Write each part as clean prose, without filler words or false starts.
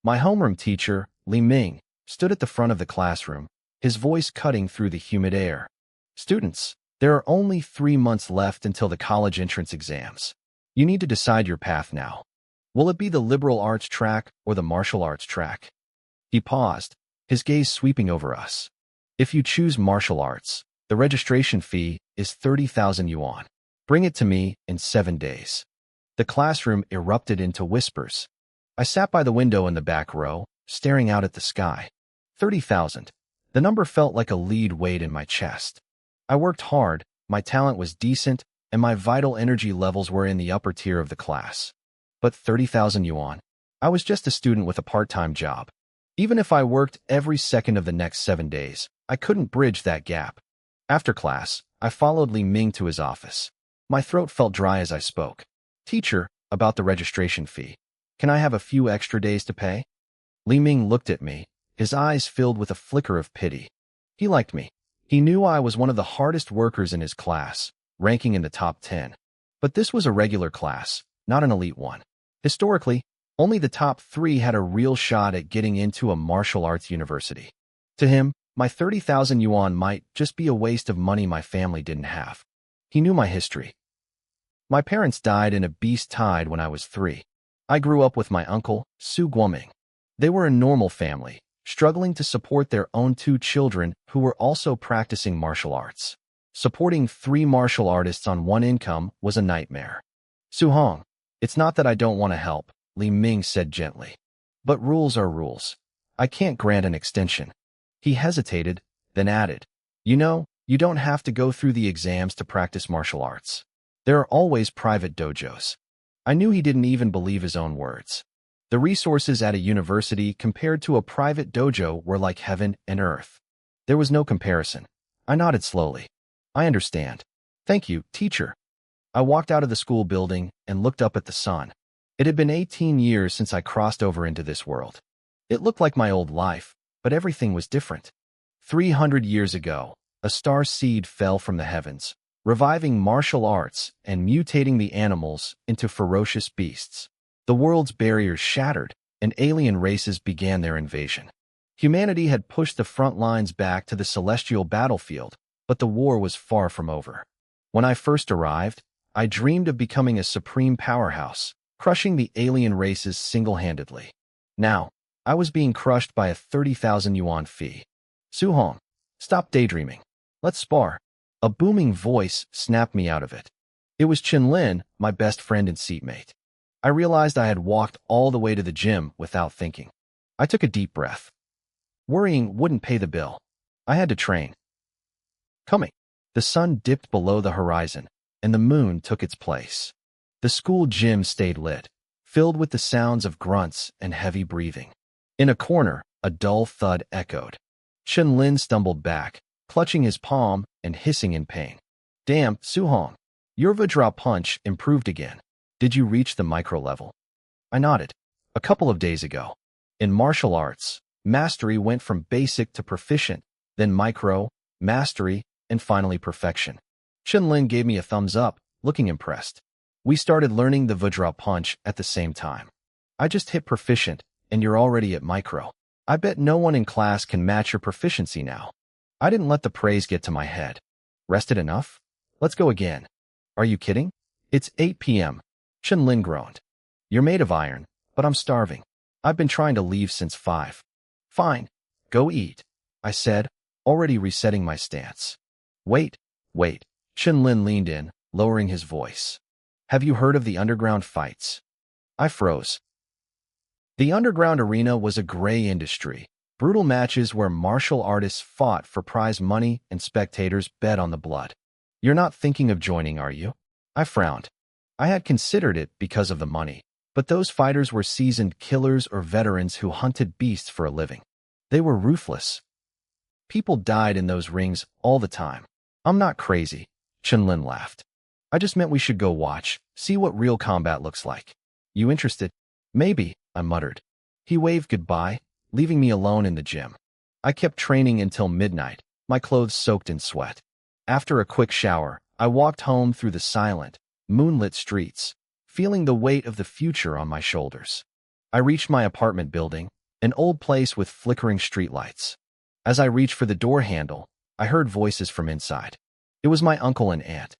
My homeroom teacher, Li Ming, stood at the front of the classroom, his voice cutting through the humid air. Students, there are only 3 months left until the college entrance exams. You need to decide your path now. Will it be the liberal arts track or the martial arts track? He paused, his gaze sweeping over us. If you choose martial arts, the registration fee is 30,000 yuan. Bring it to me in 7 days. The classroom erupted into whispers. I sat by the window in the back row, staring out at the sky. 30,000. The number felt like a lead weight in my chest. I worked hard, my talent was decent, and my vital energy levels were in the upper tier of the class. But 30,000 yuan? I was just a student with a part-time job. Even if I worked every second of the next 7 days, I couldn't bridge that gap. After class, I followed Li Ming to his office. My throat felt dry as I spoke. Teacher, about the registration fee. Can I have a few extra days to pay? Li Ming looked at me, his eyes filled with a flicker of pity. He liked me. He knew I was one of the hardest workers in his class, ranking in the top 10. But this was a regular class, not an elite one. Historically, only the top 3 had a real shot at getting into a martial arts university. To him, my 30,000 yuan might just be a waste of money my family didn't have. He knew my history. My parents died in a beast tide when I was 3. I grew up with my uncle, Su Guoming. They were a normal family, struggling to support their own 2 children who were also practicing martial arts. Supporting 3 martial artists on 1 income was a nightmare. Su Hong, it's not that I don't want to help, Li Ming said gently. But rules are rules. I can't grant an extension. He hesitated, then added, You know, you don't have to go through the exams to practice martial arts. There are always private dojos. I knew he didn't even believe his own words. The resources at a university compared to a private dojo were like heaven and earth. There was no comparison. I nodded slowly. I understand. Thank you, teacher. I walked out of the school building and looked up at the sun. It had been 18 years since I crossed over into this world. It looked like my old life, but everything was different. 300 years ago, a star seed fell from the heavens, reviving martial arts and mutating the animals into ferocious beasts. The world's barriers shattered, and alien races began their invasion. Humanity had pushed the front lines back to the celestial battlefield, but the war was far from over. When I first arrived, I dreamed of becoming a supreme powerhouse, crushing the alien races single-handedly. Now, I was being crushed by a 30,000 yuan fee. Su Hong, stop daydreaming. Let's spar. A booming voice snapped me out of it. It was Chen Lin, my best friend and seatmate. I realized I had walked all the way to the gym without thinking. I took a deep breath. Worrying wouldn't pay the bill. I had to train. Coming. The sun dipped below the horizon, and the moon took its place. The school gym stayed lit, filled with the sounds of grunts and heavy breathing. In a corner, a dull thud echoed. Chen Lin stumbled back, clutching his palm and hissing in pain. Damn, Su Hong, your Vajra punch improved again. Did you reach the micro level? I nodded. A couple of days ago. In martial arts, mastery went from basic to proficient, then micro, mastery, and finally perfection. Chen Lin gave me a thumbs up, looking impressed. We started learning the Vajra punch at the same time. I just hit proficient, and you're already at micro. I bet no one in class can match your proficiency now. I didn't let the praise get to my head. Rested enough? Let's go again. Are you kidding? It's 8 p.m. Chen Lin groaned. You're made of iron, but I'm starving. I've been trying to leave since 5. Fine, go eat, I said, already resetting my stance. Wait. Chen Lin leaned in, lowering his voice. Have you heard of the underground fights? I froze. The underground arena was a gray industry, brutal matches where martial artists fought for prize money and spectators bet on the blood. You're not thinking of joining, are you? I frowned. I had considered it because of the money, but those fighters were seasoned killers or veterans who hunted beasts for a living. They were ruthless. People died in those rings all the time. I'm not crazy, Chen Lin laughed. I just meant we should go watch, see what real combat looks like. You interested? Maybe, I muttered. He waved goodbye, leaving me alone in the gym. I kept training until midnight, my clothes soaked in sweat. After a quick shower, I walked home through the silent, moonlit streets, feeling the weight of the future on my shoulders. I reached my apartment building, An old place with flickering streetlights. As I reached for the door handle, I heard voices from inside. It was my uncle and aunt.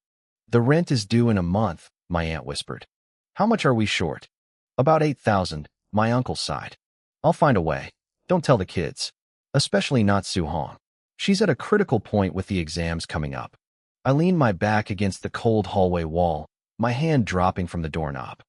"The rent is due in a month," my aunt whispered. "How much are we short?" "About 8,000, my uncle sighed. "I'll find a way. Don't tell the kids. Especially not Su-hong. She's at a critical point with the exams coming up." I leaned my back against the cold hallway wall, my hand dropping from the doorknob.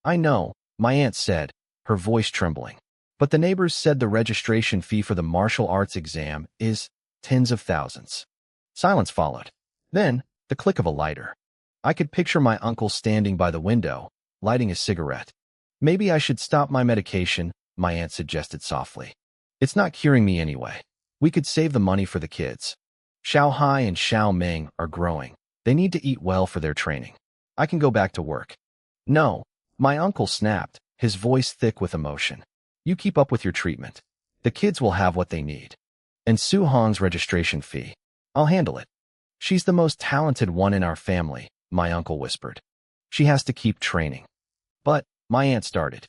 "I know," my aunt said, her voice trembling. "But the neighbors said the registration fee for the martial arts exam is tens of thousands." Silence followed. Then, the click of a lighter. I could picture my uncle standing by the window, lighting a cigarette. "Maybe I should stop my medication," my aunt suggested softly. "It's not curing me anyway. We could save the money for the kids. Xiao Hai and Xiao Ming are growing. They need to eat well for their training. I can go back to work." "No," my uncle snapped, his voice thick with emotion. "You keep up with your treatment. The kids will have what they need. And Su-hong's registration fee. I'll handle it. She's the most talented one in our family," my uncle whispered. "She has to keep training." "But," my aunt started.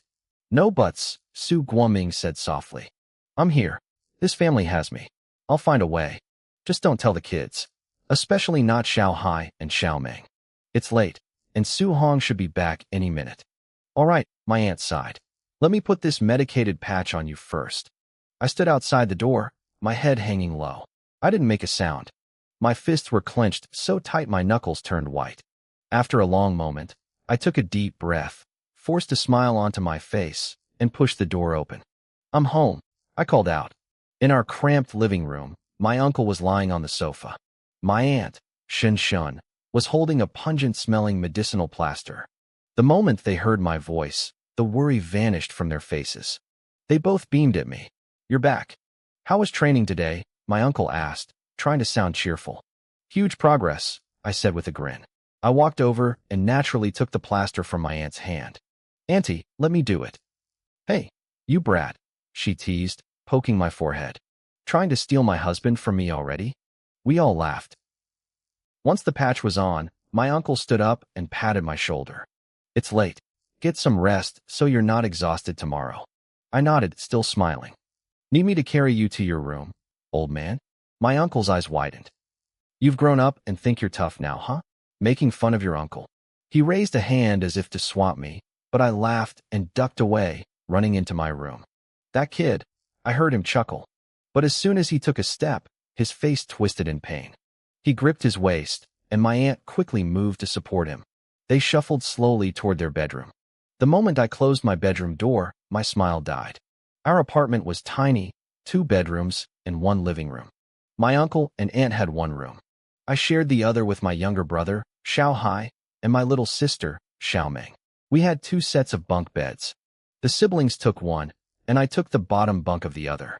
"No buts," Su Guoming said softly. "I'm here. This family has me. I'll find a way. Just don't tell the kids. Especially not Xiao Hai and Xiao Ming. It's late, and Su-hong should be back any minute." "All right," my aunt sighed. "Let me put this medicated patch on you first." I stood outside the door, my head hanging low. I didn't make a sound. My fists were clenched so tight my knuckles turned white. After a long moment, I took a deep breath, forced a smile onto my face, and pushed the door open. "I'm home," I called out. In our cramped living room, my uncle was lying on the sofa. My aunt, Shen Shun, was holding a pungent-smelling medicinal plaster. The moment they heard my voice, the worry vanished from their faces. They both beamed at me. "You're back. How was training today?" my uncle asked, trying to sound cheerful. "Huge progress," I said with a grin. I walked over and naturally took the plaster from my aunt's hand. "Auntie, let me do it." "Hey, you brat," she teased, poking my forehead. "Trying to steal my husband from me already?" We all laughed. Once the patch was on, my uncle stood up and patted my shoulder. "It's late. Get some rest so you're not exhausted tomorrow." I nodded, still smiling. "Need me to carry you to your room, old man?" My uncle's eyes widened. "You've grown up and think you're tough now, huh? Making fun of your uncle." He raised a hand as if to swat me, but I laughed and ducked away, running into my room. "That kid," I heard him chuckle. But as soon as he took a step, his face twisted in pain. He gripped his waist, and my aunt quickly moved to support him. They shuffled slowly toward their bedroom. The moment I closed my bedroom door, my smile died. Our apartment was tiny, 2 bedrooms and 1 living room. My uncle and aunt had 1 room. I shared the other with my younger brother, Xiao Hai, and my little sister, Xiao Ming. We had 2 sets of bunk beds. The siblings took one, and I took the bottom bunk of the other.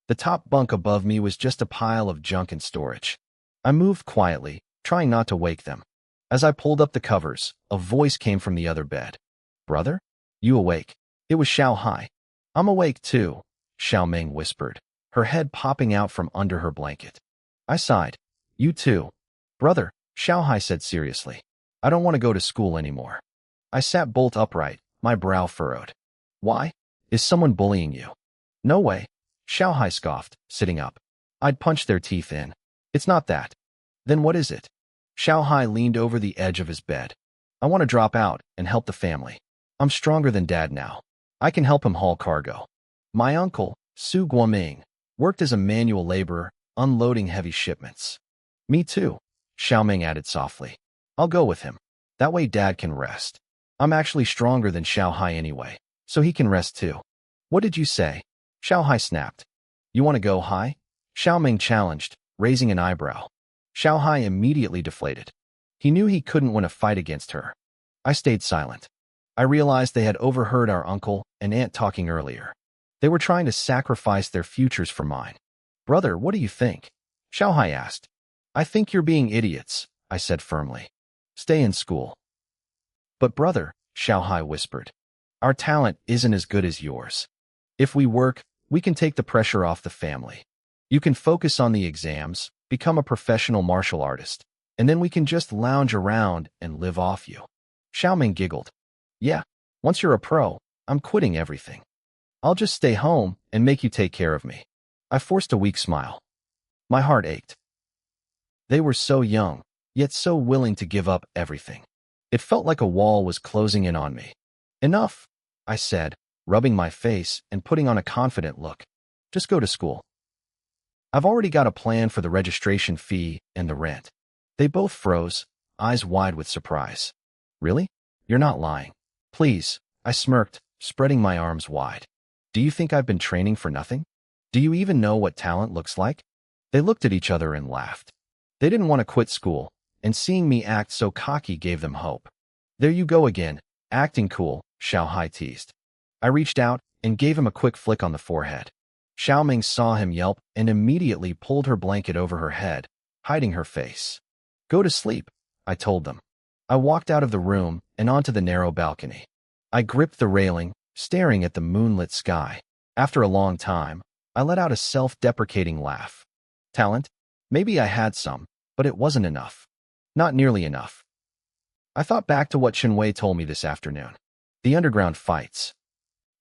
The top bunk above me was just a pile of junk and storage. I moved quietly, trying not to wake them. As I pulled up the covers, a voice came from the other bed. "Brother? You awake?" It was Xiao Hai. "I'm awake too," Xiao Ming whispered, her head popping out from under her blanket. I sighed. "You too." "Brother," Xiao Hai said seriously. "I don't want to go to school anymore." I sat bolt upright, my brow furrowed. "Why? Is someone bullying you?" "No way," Xiao Hai scoffed, sitting up. I'd punch their teeth in. "It's not that." "Then what is it?" Xiao Hai leaned over the edge of his bed. "I want to drop out and help the family. I'm stronger than Dad now. I can help him haul cargo." My uncle, Su Guoming, worked as a manual laborer, unloading heavy shipments. "Me too," Xiao Ming added softly. "I'll go with him. That way Dad can rest. I'm actually stronger than Xiao Hai anyway, so he can rest too." "What did you say?" Xiao Hai snapped. "You want to go, Hai?" Xiao Ming challenged, raising an eyebrow. Xiao Hai immediately deflated. He knew he couldn't win a fight against her. I stayed silent. I realized they had overheard our uncle and aunt talking earlier. They were trying to sacrifice their futures for mine. "Brother, what do you think?" Xiao Hai asked. "I think you're being idiots," I said firmly. "Stay in school." "But brother," Xiao Hai whispered, "our talent isn't as good as yours. If we work, we can take the pressure off the family. You can focus on the exams, become a professional martial artist, and then we can just lounge around and live off you." Xiao Ming giggled. "Yeah, once you're a pro, I'm quitting everything. I'll just stay home and make you take care of me. I forced a weak smile. My heart ached. They were so young, yet so willing to give up everything. It felt like a wall was closing in on me. Enough, I said, rubbing my face and putting on a confident look. Just go to school. I've already got a plan for the registration fee and the rent. They both froze, eyes wide with surprise. Really? You're not lying. Please, I smirked, spreading my arms wide. Do you think I've been training for nothing? Do you even know what talent looks like? They looked at each other and laughed. They didn't want to quit school, and seeing me act so cocky gave them hope. There you go again, acting cool, Xiao Hai teased. I reached out and gave him a quick flick on the forehead. Xiao Ming saw him yelp and immediately pulled her blanket over her head, hiding her face. Go to sleep, I told them. I walked out of the room and onto the narrow balcony. I gripped the railing, staring at the moonlit sky. After a long time, I let out a self-deprecating laugh. Talent? Maybe I had some, but it wasn't enough. Not nearly enough. I thought back to what Shinwei told me this afternoon. The underground fights.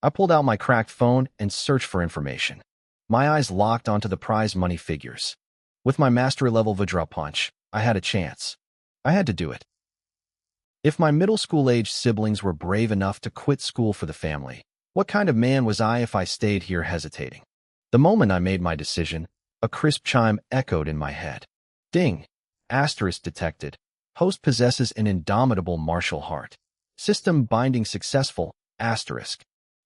I pulled out my cracked phone and searched for information. My eyes locked onto the prize money figures. With my mastery-level Vajra punch, I had a chance. I had to do it. If my middle school-aged siblings were brave enough to quit school for the family, what kind of man was I if I stayed here hesitating? The moment I made my decision, a crisp chime echoed in my head. Ding! Asterisk detected. Host possesses an indomitable martial heart. System binding successful. Asterisk.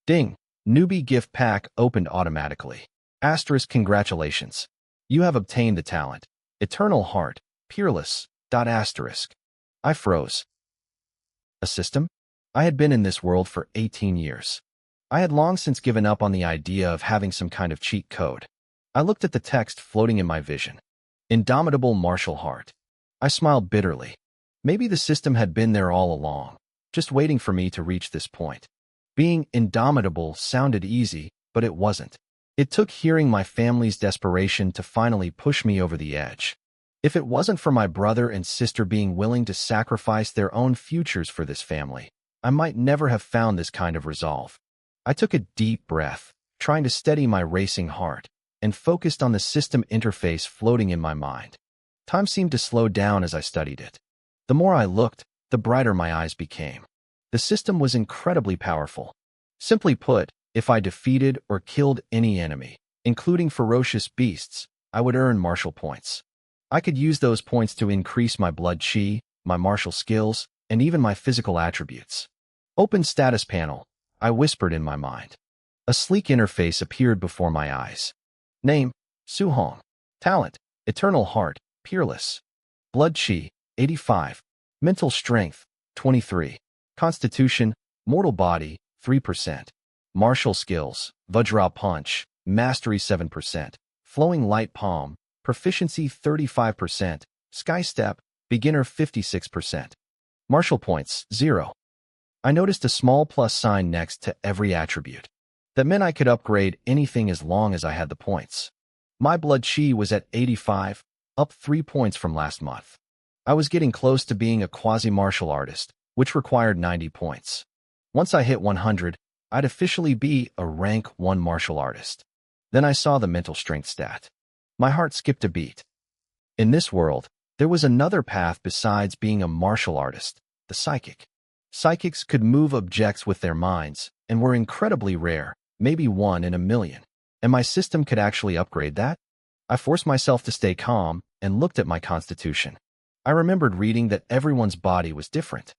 Ding! Newbie gift pack opened automatically. Asterisk congratulations. You have obtained the talent. Eternal heart. Peerless. Asterisk. I froze. A system? I had been in this world for 18 years. I had long since given up on the idea of having some kind of cheat code. I looked at the text floating in my vision. Indomitable martial heart. I smiled bitterly. Maybe the system had been there all along, just waiting for me to reach this point. Being indomitable sounded easy, but it wasn't. It took hearing my family's desperation to finally push me over the edge. If it wasn't for my brother and sister being willing to sacrifice their own futures for this family, I might never have found this kind of resolve. I took a deep breath, trying to steady my racing heart, and focused on the system interface floating in my mind. Time seemed to slow down as I studied it. The more I looked, the brighter my eyes became. The system was incredibly powerful. Simply put, if I defeated or killed any enemy, including ferocious beasts, I would earn martial points. I could use those points to increase my blood chi, my martial skills, and even my physical attributes. Open status panel, I whispered in my mind. A sleek interface appeared before my eyes. Name, Su Hong. Talent, Eternal Heart, Peerless. Blood chi, 85. Mental Strength, 23. Constitution, Mortal Body, 3%. Martial Skills, Vajra Punch, Mastery 7%. Flowing Light Palm, Proficiency 35%. Sky Step, Beginner 56%. Martial Points, 0. I noticed a small plus sign next to every attribute. That meant I could upgrade anything as long as I had the points. My blood chi was at 85, up 3 points from last month. I was getting close to being a quasi-martial artist, which required 90 points. Once I hit 100, I'd officially be a rank 1 martial artist. Then I saw the mental strength stat. My heart skipped a beat. In this world, there was another path besides being a martial artist, the psychic. Psychics could move objects with their minds and were incredibly rare, maybe 1 in a million. And my system could actually upgrade that? I forced myself to stay calm and looked at my constitution. I remembered reading that everyone's body was different.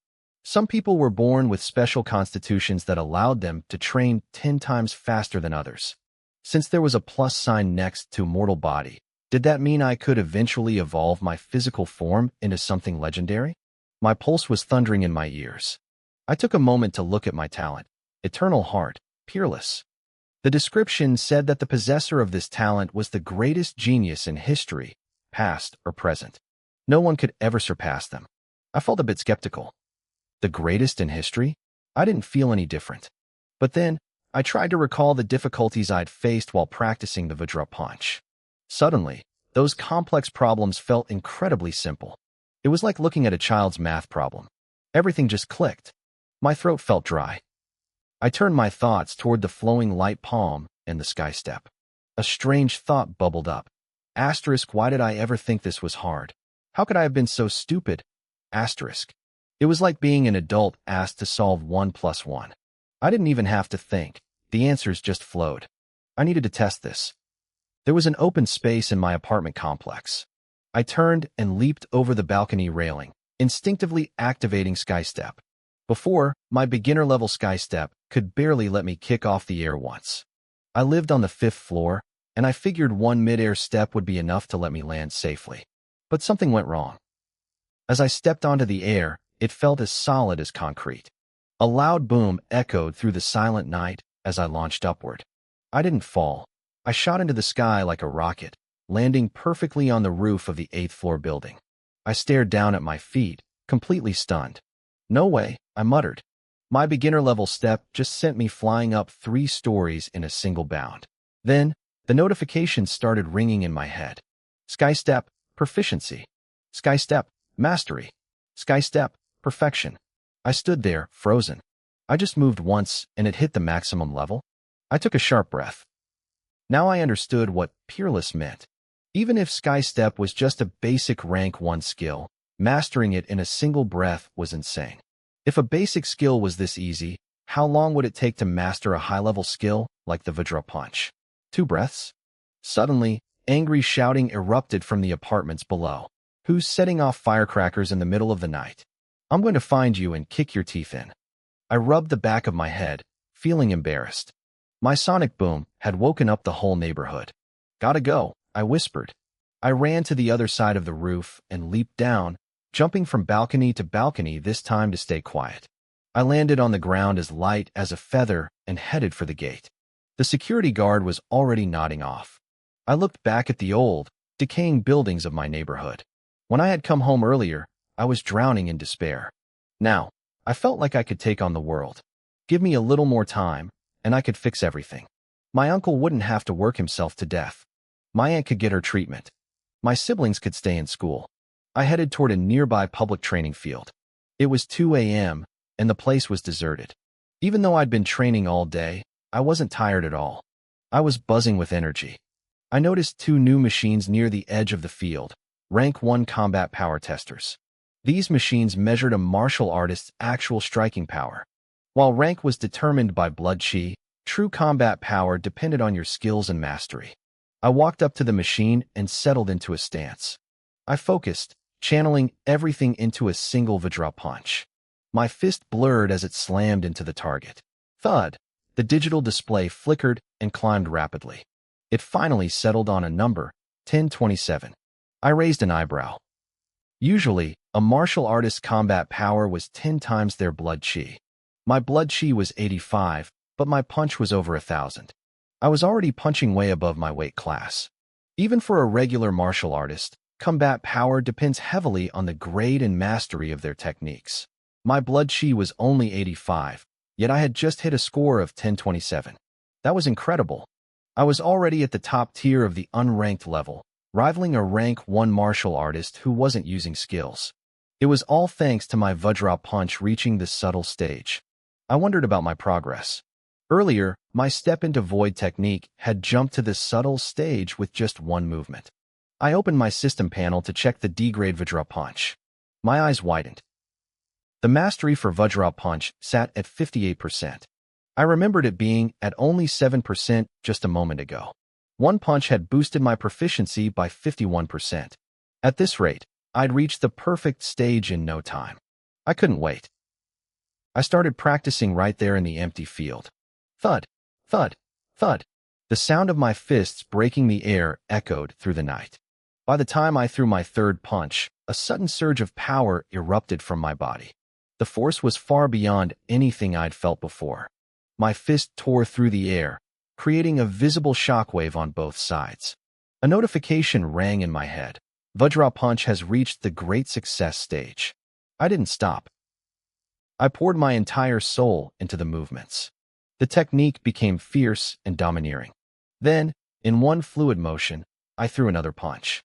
Some people were born with special constitutions that allowed them to train 10 times faster than others. Since there was a plus sign next to mortal body, did that mean I could eventually evolve my physical form into something legendary? My pulse was thundering in my ears. I took a moment to look at my talent. Eternal Heart, Peerless. The description said that the possessor of this talent was the greatest genius in history, past or present. No one could ever surpass them. I felt a bit skeptical. The greatest in history? I didn't feel any different. But then, I tried to recall the difficulties I'd faced while practicing the Vajra Punch. Suddenly, those complex problems felt incredibly simple. It was like looking at a child's math problem. Everything just clicked. My throat felt dry. I turned my thoughts toward the flowing light palm and the sky step. A strange thought bubbled up. Asterisk, why did I ever think this was hard? How could I have been so stupid? Asterisk. It was like being an adult asked to solve 1 plus 1. I didn't even have to think. The answers just flowed. I needed to test this. There was an open space in my apartment complex. I turned and leaped over the balcony railing, instinctively activating sky step. Before, my beginner-level sky step could barely let me kick off the air once. I lived on the 5th floor, and I figured one mid-air step would be enough to let me land safely. But something went wrong. As I stepped onto the air, it felt as solid as concrete. A loud boom echoed through the silent night as I launched upward. I didn't fall. I shot into the sky like a rocket, landing perfectly on the roof of the 8th floor building. I stared down at my feet, completely stunned. No way, I muttered. My beginner-level step just sent me flying up 3 stories in a single bound. Then, the notifications started ringing in my head. Sky step, proficiency. Sky step, mastery. Sky step, perfection. I stood there, frozen. I just moved once, and it hit the maximum level. I took a sharp breath. Now I understood what peerless meant. Even if sky step was just a basic rank 1 skill, mastering it in a single breath was insane. If a basic skill was this easy, how long would it take to master a high-level skill like the Vajra punch? 2 breaths? Suddenly, angry shouting erupted from the apartments below. Who's setting off firecrackers in the middle of the night? I'm going to find you and kick your teeth in. I rubbed the back of my head, feeling embarrassed. My sonic boom had woken up the whole neighborhood. Gotta go, I whispered. I ran to the other side of the roof and leaped down, jumping from balcony to balcony, this time to stay quiet. I landed on the ground as light as a feather and headed for the gate. The security guard was already nodding off. I looked back at the old, decaying buildings of my neighborhood. When I had come home earlier, I was drowning in despair. Now, I felt like I could take on the world. Give me a little more time, and I could fix everything. My uncle wouldn't have to work himself to death. My aunt could get her treatment. My siblings could stay in school. I headed toward a nearby public training field. It was 2 a.m., and the place was deserted. Even though I'd been training all day, I wasn't tired at all. I was buzzing with energy. I noticed 2 new machines near the edge of the field, rank 1 combat power testers. These machines measured a martial artist's actual striking power. While rank was determined by blood chi, true combat power depended on your skills and mastery. I walked up to the machine and settled into a stance. I focused, channeling everything into a single Vajra punch. My fist blurred as it slammed into the target. Thud! The digital display flickered and climbed rapidly. It finally settled on a number, 1027. I raised an eyebrow. Usually, a martial artist's combat power was 10 times their blood chi. My blood chi was 85, but my punch was over 1,000. I was already punching way above my weight class. Even for a regular martial artist, combat power depends heavily on the grade and mastery of their techniques. My blood chi was only 85, yet I had just hit a score of 1027. That was incredible. I was already at the top tier of the unranked level, rivaling a rank 1 martial artist who wasn't using skills. It was all thanks to my Vajra punch reaching this subtle stage. I wondered about my progress. Earlier, my step into void technique had jumped to this subtle stage with just 1 movement. I opened my system panel to check the D-grade Vajra punch. My eyes widened. The mastery for Vajra punch sat at 58%. I remembered it being at only 7% just a moment ago. 1 punch had boosted my proficiency by 51%. At this rate, I'd reach the perfect stage in no time. I couldn't wait. I started practicing right there in the empty field. Thud, thud, thud. The sound of my fists breaking the air echoed through the night. By the time I threw my 3rd punch, a sudden surge of power erupted from my body. The force was far beyond anything I'd felt before. My fist tore through the air, creating a visible shockwave on both sides. A notification rang in my head. Vajra punch has reached the great success stage. I didn't stop. I poured my entire soul into the movements. The technique became fierce and domineering. Then, in one fluid motion, I threw another punch.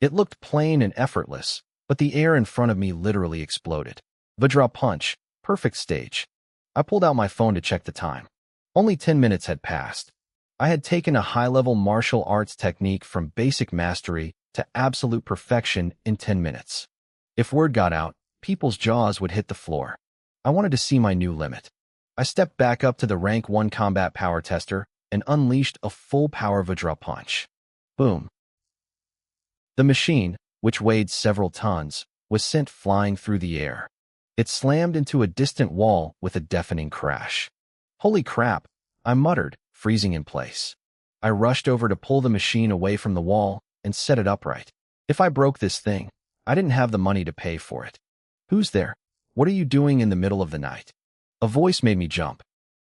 It looked plain and effortless, but the air in front of me literally exploded. Vajra punch, perfect stage. I pulled out my phone to check the time. Only 10 minutes had passed. I had taken a high-level martial arts technique from basic mastery to absolute perfection in 10 minutes. If word got out, people's jaws would hit the floor. I wanted to see my new limit. I stepped back up to the rank 1 combat power tester and unleashed a full-power Vajra punch. Boom. The machine, which weighed several tons, was sent flying through the air. It slammed into a distant wall with a deafening crash. Holy crap, I muttered, freezing in place. I rushed over to pull the machine away from the wall and set it upright. If I broke this thing, I didn't have the money to pay for it. Who's there? What are you doing in the middle of the night? A voice made me jump.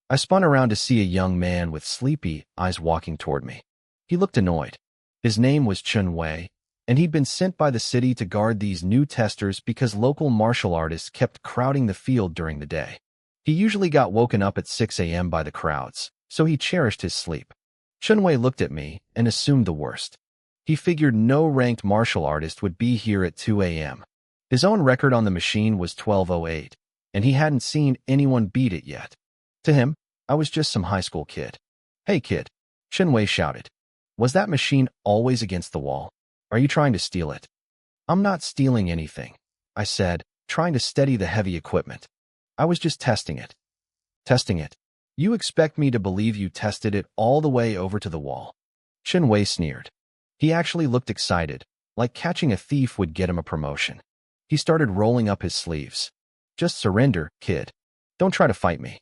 I spun around to see a young man with sleepy eyes walking toward me. He looked annoyed. His name was Chun Wei, and he'd been sent by the city to guard these new testers because local martial artists kept crowding the field during the day. He usually got woken up at 6 a.m. by the crowds, so he cherished his sleep. Chun Wei looked at me and assumed the worst. He figured no ranked martial artist would be here at 2 a.m. His own record on the machine was 12:08, and he hadn't seen anyone beat it yet. To him, I was just some high school kid. "Hey kid," Chun Wei shouted. "Was that machine always against the wall? Are you trying to steal it?" "I'm not stealing anything," I said, trying to steady the heavy equipment. "I was just testing it." "Testing it? You expect me to believe you tested it all the way over to the wall?" Chun Wei sneered. He actually looked excited, like catching a thief would get him a promotion. He started rolling up his sleeves. "Just surrender, kid. Don't try to fight me."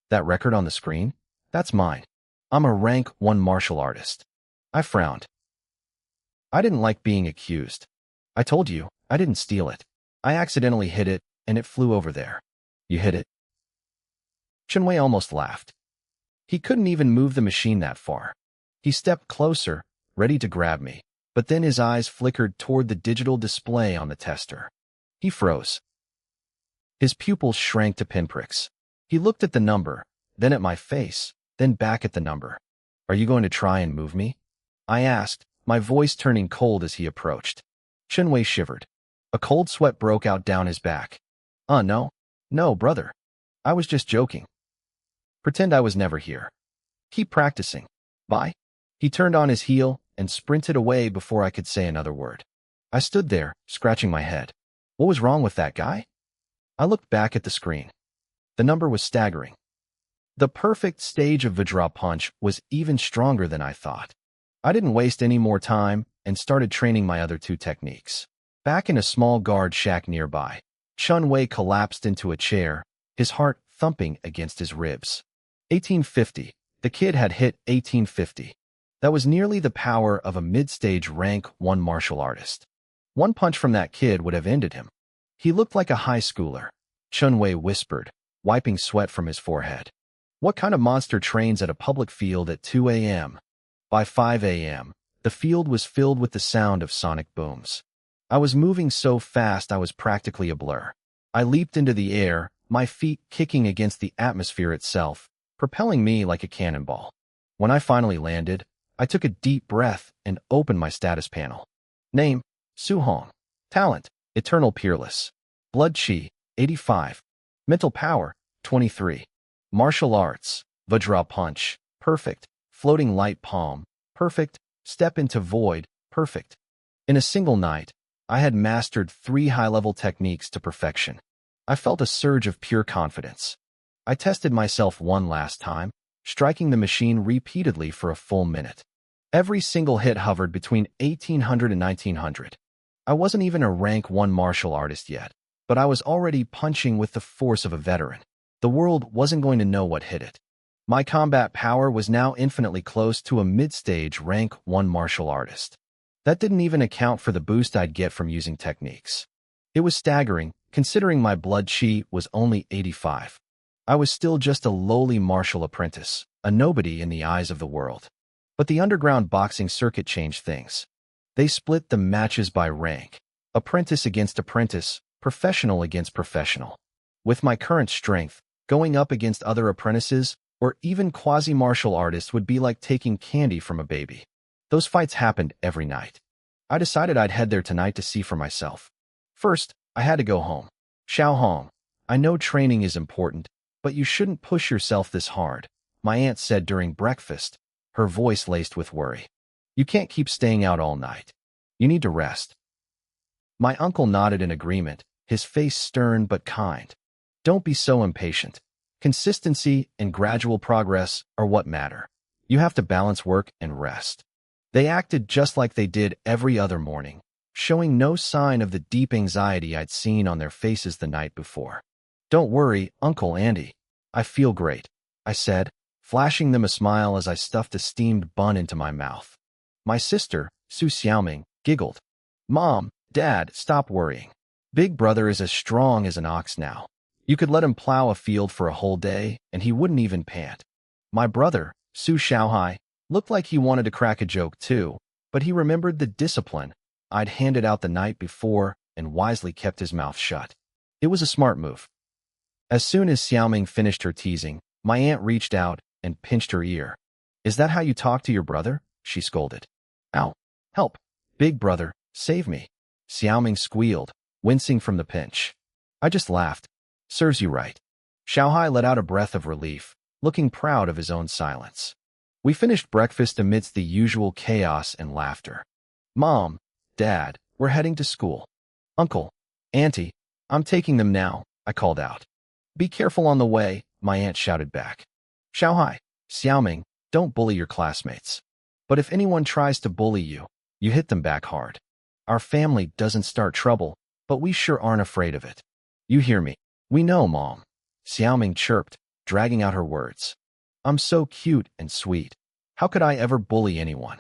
"That record on the screen? That's mine. I'm a rank 1 martial artist." I frowned. I didn't like being accused. "I told you, I didn't steal it. I accidentally hit it, and it flew over there." "You hit it?" Chun Wei almost laughed. He couldn't even move the machine that far. He stepped closer, ready to grab me, but then his eyes flickered toward the digital display on the tester. He froze. His pupils shrank to pinpricks. He looked at the number, then at my face, then back at the number. "Are you going to try and move me?" I asked, my voice turning cold as he approached. Chun Wei shivered. A cold sweat broke out down his back. No. No, brother. I was just joking. Pretend I was never here. Keep practicing. Bye." He turned on his heel and sprinted away before I could say another word. I stood there, scratching my head. What was wrong with that guy? I looked back at the screen. The number was staggering. The perfect stage of Vajra punch was even stronger than I thought. I didn't waste any more time and started training my other 2 techniques. Back in a small guard shack nearby, Chun Wei collapsed into a chair, his heart thumping against his ribs. 1850. The kid had hit 1850. That was nearly the power of a mid-stage rank 1 martial artist. One punch from that kid would have ended him. He looked like a high schooler, Chun Wei whispered, wiping sweat from his forehead. What kind of monster trains at a public field at 2 a.m.? By 5 a.m., the field was filled with the sound of sonic booms. I was moving so fast I was practically a blur. I leaped into the air, my feet kicking against the atmosphere itself, propelling me like a cannonball. When I finally landed, I took a deep breath and opened my status panel. Name, Su Hong. Talent, Eternal Peerless. Blood Chi, 85. Mental Power, 23. Martial Arts, Vajra Punch, perfect. Floating Light Palm, perfect. Step into Void, perfect. In a single night, I had mastered 3 high-level techniques to perfection. I felt a surge of pure confidence. I tested myself one last time, striking the machine repeatedly for a full minute. Every single hit hovered between 1800 and 1900. I wasn't even a rank 1 martial artist yet, but I was already punching with the force of a veteran. The world wasn't going to know what hit it. My combat power was now infinitely close to a mid-stage rank 1 martial artist. That didn't even account for the boost I'd get from using techniques. It was staggering, considering my blood chi was only 85. I was still just a lowly martial apprentice, a nobody in the eyes of the world. But the underground boxing circuit changed things. They split the matches by rank, apprentice against apprentice, professional against professional. With my current strength, going up against other apprentices or even quasi-martial artists would be like taking candy from a baby. Those fights happened every night. I decided I'd head there tonight to see for myself. First, I had to go home. Xiao Hong, I know training is important, but you shouldn't push yourself this hard, my aunt said during breakfast, her voice laced with worry. You can't keep staying out all night. You need to rest. My uncle nodded in agreement, his face stern but kind. Don't be so impatient. Consistency and gradual progress are what matter. You have to balance work and rest. They acted just like they did every other morning, showing no sign of the deep anxiety I'd seen on their faces the night before. Don't worry, Uncle Andy. I feel great, I said, flashing them a smile as I stuffed a steamed bun into my mouth. My sister, Su Xiaoming, giggled. Mom, Dad, stop worrying. Big brother is as strong as an ox now. You could let him plow a field for a whole day, and he wouldn't even pant. My brother, Su Xiaohai, looked like he wanted to crack a joke too, but he remembered the discipline I'd handed out the night before and wisely kept his mouth shut. It was a smart move. As soon as Xiaoming finished her teasing, my aunt reached out and pinched her ear. Is that how you talk to your brother? She scolded. Ow! Help! Big brother, save me! Xiaoming squealed, wincing from the pinch. I just laughed. Serves you right. Xiaohai let out a breath of relief, looking proud of his own silence. We finished breakfast amidst the usual chaos and laughter. Mom, Dad, we're heading to school. Uncle, Auntie, I'm taking them now, I called out. Be careful on the way, my aunt shouted back. Xiaohai, Xiaoming, don't bully your classmates. But if anyone tries to bully you, you hit them back hard. Our family doesn't start trouble, but we sure aren't afraid of it. You hear me? We know, Mom. Xiaoming chirped, dragging out her words. I'm so cute and sweet. How could I ever bully anyone?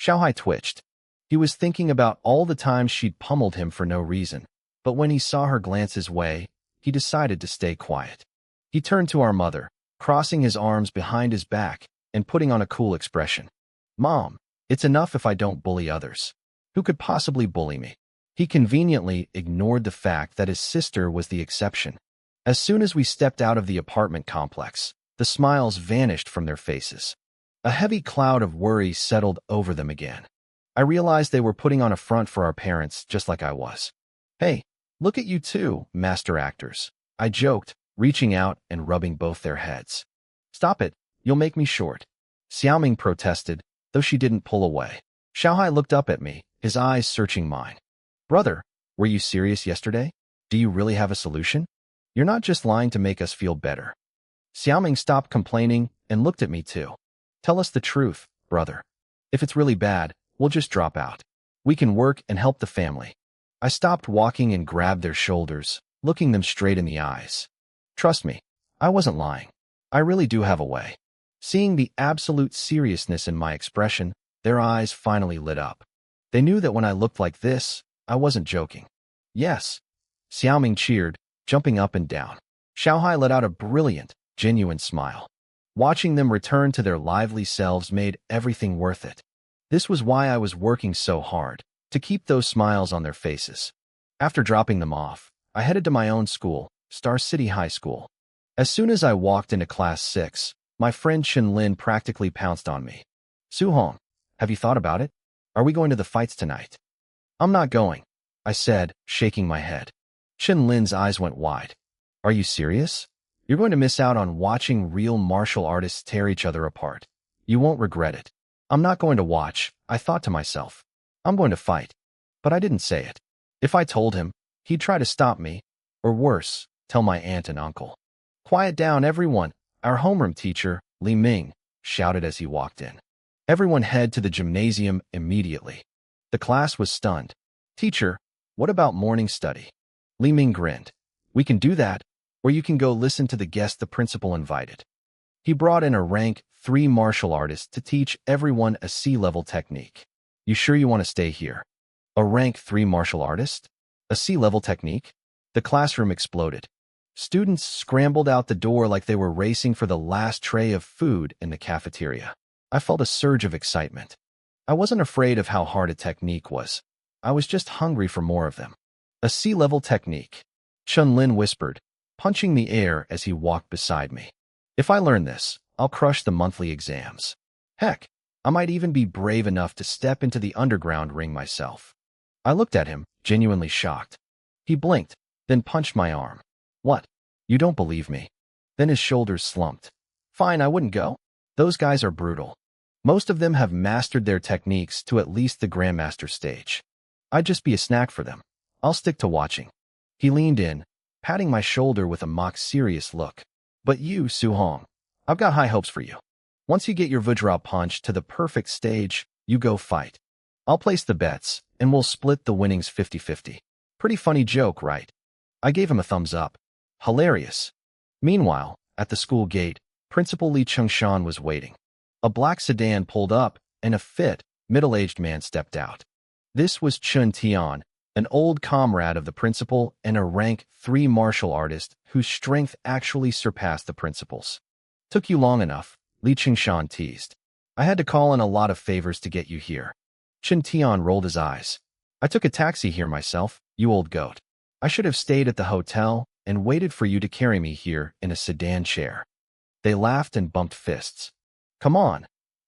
Xiaohai twitched. He was thinking about all the times she'd pummeled him for no reason, but when he saw her glance his way, he decided to stay quiet. He turned to our mother, crossing his arms behind his back and putting on a cool expression. Mom, it's enough if I don't bully others. Who could possibly bully me? He conveniently ignored the fact that his sister was the exception. As soon as we stepped out of the apartment complex, the smiles vanished from their faces. A heavy cloud of worry settled over them again. I realized they were putting on a front for our parents just like I was. Hey, look at you two, master actors, I joked, reaching out and rubbing both their heads. Stop it, you'll make me short. Xiaoming protested, though she didn't pull away. Xiaohai looked up at me, his eyes searching mine. Brother, were you serious yesterday? Do you really have a solution? You're not just lying to make us feel better. Xiaoming stopped complaining and looked at me too. Tell us the truth, brother. If it's really bad, we'll just drop out. We can work and help the family. I stopped walking and grabbed their shoulders, looking them straight in the eyes. Trust me, I wasn't lying. I really do have a way. Seeing the absolute seriousness in my expression, their eyes finally lit up. They knew that when I looked like this, I wasn't joking. Yes. Xiaoming cheered, jumping up and down. Xiaohai let out a brilliant, genuine smile. Watching them return to their lively selves made everything worth it. This was why I was working so hard, to keep those smiles on their faces. After dropping them off, I headed to my own school, Star City High School. As soon as I walked into Class 6, my friend Chen Lin practically pounced on me. Su-hong, have you thought about it? Are we going to the fights tonight? I'm not going, I said, shaking my head. Chen Lin's eyes went wide. Are you serious? You're going to miss out on watching real martial artists tear each other apart. You won't regret it. I'm not going to watch, I thought to myself. I'm going to fight. But I didn't say it. If I told him, he'd try to stop me, or worse, tell my aunt and uncle. Quiet down, everyone, our homeroom teacher, Li Ming, shouted as he walked in. Everyone head to the gymnasium immediately. The class was stunned. Teacher, what about morning study? Li Ming grinned. We can do that, or you can go listen to the guest the principal invited. He brought in a rank 3 martial artist to teach everyone a C-level technique. You sure you want to stay here? A rank 3 martial artist? A C-level technique? The classroom exploded. Students scrambled out the door like they were racing for the last tray of food in the cafeteria. I felt a surge of excitement. I wasn't afraid of how hard a technique was. I was just hungry for more of them. A C-level technique, Chun Lin whispered, punching the air as he walked beside me. If I learn this, I'll crush the monthly exams. Heck, I might even be brave enough to step into the underground ring myself. I looked at him, genuinely shocked. He blinked, then punched my arm. What? You don't believe me? Then his shoulders slumped. Fine, I wouldn't go. Those guys are brutal. Most of them have mastered their techniques to at least the Grandmaster stage. I'd just be a snack for them. I'll stick to watching. He leaned in, patting my shoulder with a mock-serious look. But you, Su-hong, I've got high hopes for you. Once you get your Vajra punch to the perfect stage, you go fight. I'll place the bets, and we'll split the winnings 50-50. Pretty funny joke, right? I gave him a thumbs up. Hilarious. Meanwhile, at the school gate, Principal Lee Chung-shan was waiting. A black sedan pulled up, and a fit, middle-aged man stepped out. This was Chun Tian, an old comrade of the principal and a rank 3 martial artist whose strength actually surpassed the principal's. Took you long enough, Lee Chung-shan teased. I had to call in a lot of favors to get you here. Chun Tian rolled his eyes. I took a taxi here myself, you old goat. I should have stayed at the hotel and waited for you to carry me here in a sedan chair. They laughed and bumped fists. Come on,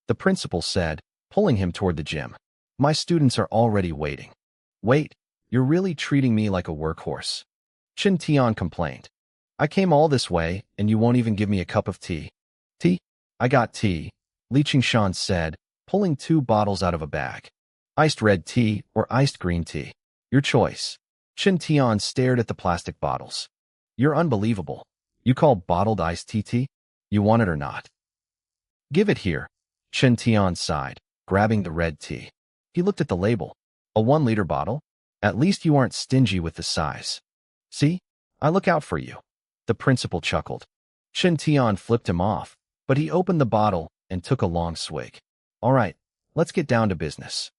the principal said, pulling him toward the gym. My students are already waiting. Wait, you're really treating me like a workhorse. Chun Tian complained. I came all this way, and you won't even give me a cup of tea. Tea? I got tea, Lee Chung-shan said, pulling 2 bottles out of a bag. Iced red tea or iced green tea. Your choice. Chun Tian stared at the plastic bottles. You're unbelievable. You call bottled iced tea tea? You want it or not? Give it here, Chun Tian sighed, grabbing the red tea. He looked at the label. A 1-liter bottle? At least you aren't stingy with the size. See? I look out for you. The principal chuckled. Chun Tian flipped him off, but he opened the bottle and took a long swig. All right, let's get down to business.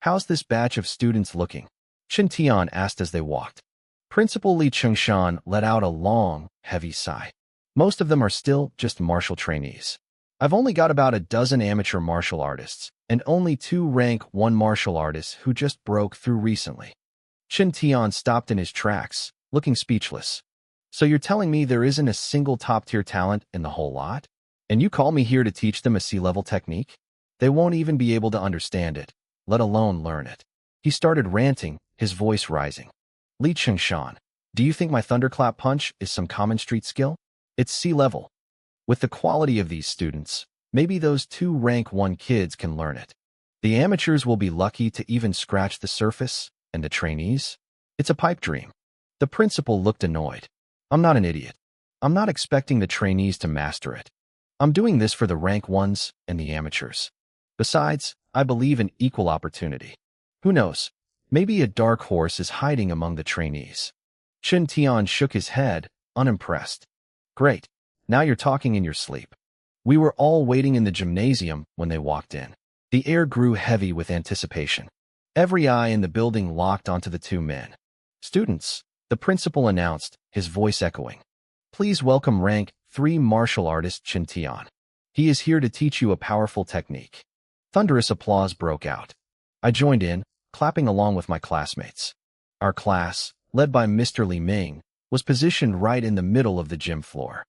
How's this batch of students looking? Chun Tian asked as they walked. Principal Lee Chung-shan let out a long, heavy sigh. Most of them are still just martial trainees. I've only got about a dozen amateur martial artists, and only 2 rank 1 martial artists who just broke through recently. Chun Tian stopped in his tracks, looking speechless. So you're telling me there isn't a single top-tier talent in the whole lot? And you call me here to teach them a C-level technique? They won't even be able to understand it, let alone learn it. He started ranting, his voice rising. Lee Chung-shan, do you think my thunderclap punch is some common street skill? It's C-level. With the quality of these students, maybe those 2 rank 1 kids can learn it. The amateurs will be lucky to even scratch the surface, and the trainees? It's a pipe dream. The principal looked annoyed. I'm not an idiot. I'm not expecting the trainees to master it. I'm doing this for the rank 1s and the amateurs. Besides, I believe in equal opportunity. Who knows? Maybe a dark horse is hiding among the trainees. Chun Tian shook his head, unimpressed. Great. Now you're talking in your sleep. We were all waiting in the gymnasium when they walked in. The air grew heavy with anticipation. Every eye in the building locked onto the 2 men. Students, the principal announced, his voice echoing. Please welcome rank 3 martial artist Chun Tian. He is here to teach you a powerful technique. Thunderous applause broke out. I joined in, clapping along with my classmates. Our class, led by Mr. Li Ming, was positioned right in the middle of the gym floor.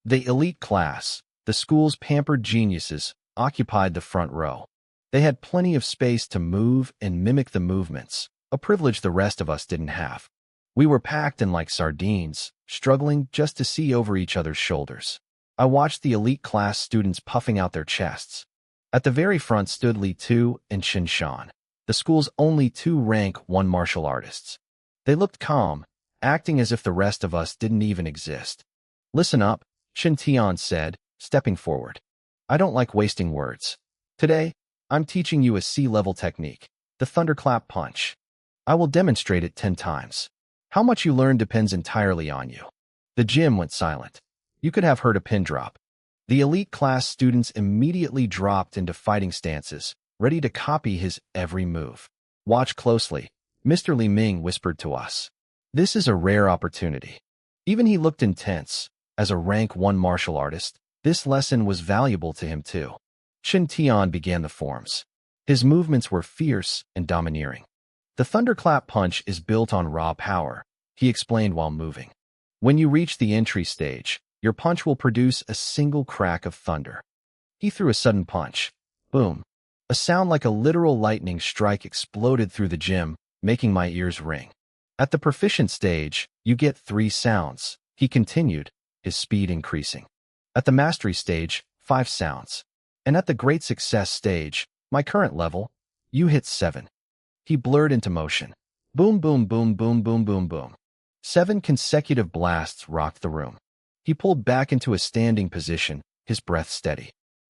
The elite class, the school's pampered geniuses, occupied the front row. They had plenty of space to move and mimic the movements, a privilege the rest of us didn't have. We were packed in like sardines, struggling just to see over each other's shoulders. I watched the elite class students puffing out their chests. At the very front stood Li Tu and Shin Shan, the school's only 2 rank 1 martial artists. They looked calm, acting as if the rest of us didn't even exist. Listen up, Chun Tian said, stepping forward. I don't like wasting words. Today, I'm teaching you a C-level technique, the thunderclap punch. I will demonstrate it 10 times. How much you learn depends entirely on you. The gym went silent. You could have heard a pin drop. The elite class students immediately dropped into fighting stances, ready to copy his every move. Watch closely, Mr. Li Ming whispered to us. This is a rare opportunity. Even he looked intense. As a rank 1 martial artist, this lesson was valuable to him too. Chun Tian began the forms. His movements were fierce and domineering. The thunderclap punch is built on raw power, he explained while moving. When you reach the entry stage, your punch will produce a single crack of thunder. He threw a sudden punch. Boom. A sound like a literal lightning strike exploded through the gym, making my ears ring. At the proficient stage, you get 3 sounds, he continued, his speed increasing. At the mastery stage, 5 sounds. And at the great success stage, my current level, you hit 7. He blurred into motion. Boom, boom, boom, boom, boom, boom, boom. 7 consecutive blasts rocked the room. He pulled back into a standing position, his breath steady.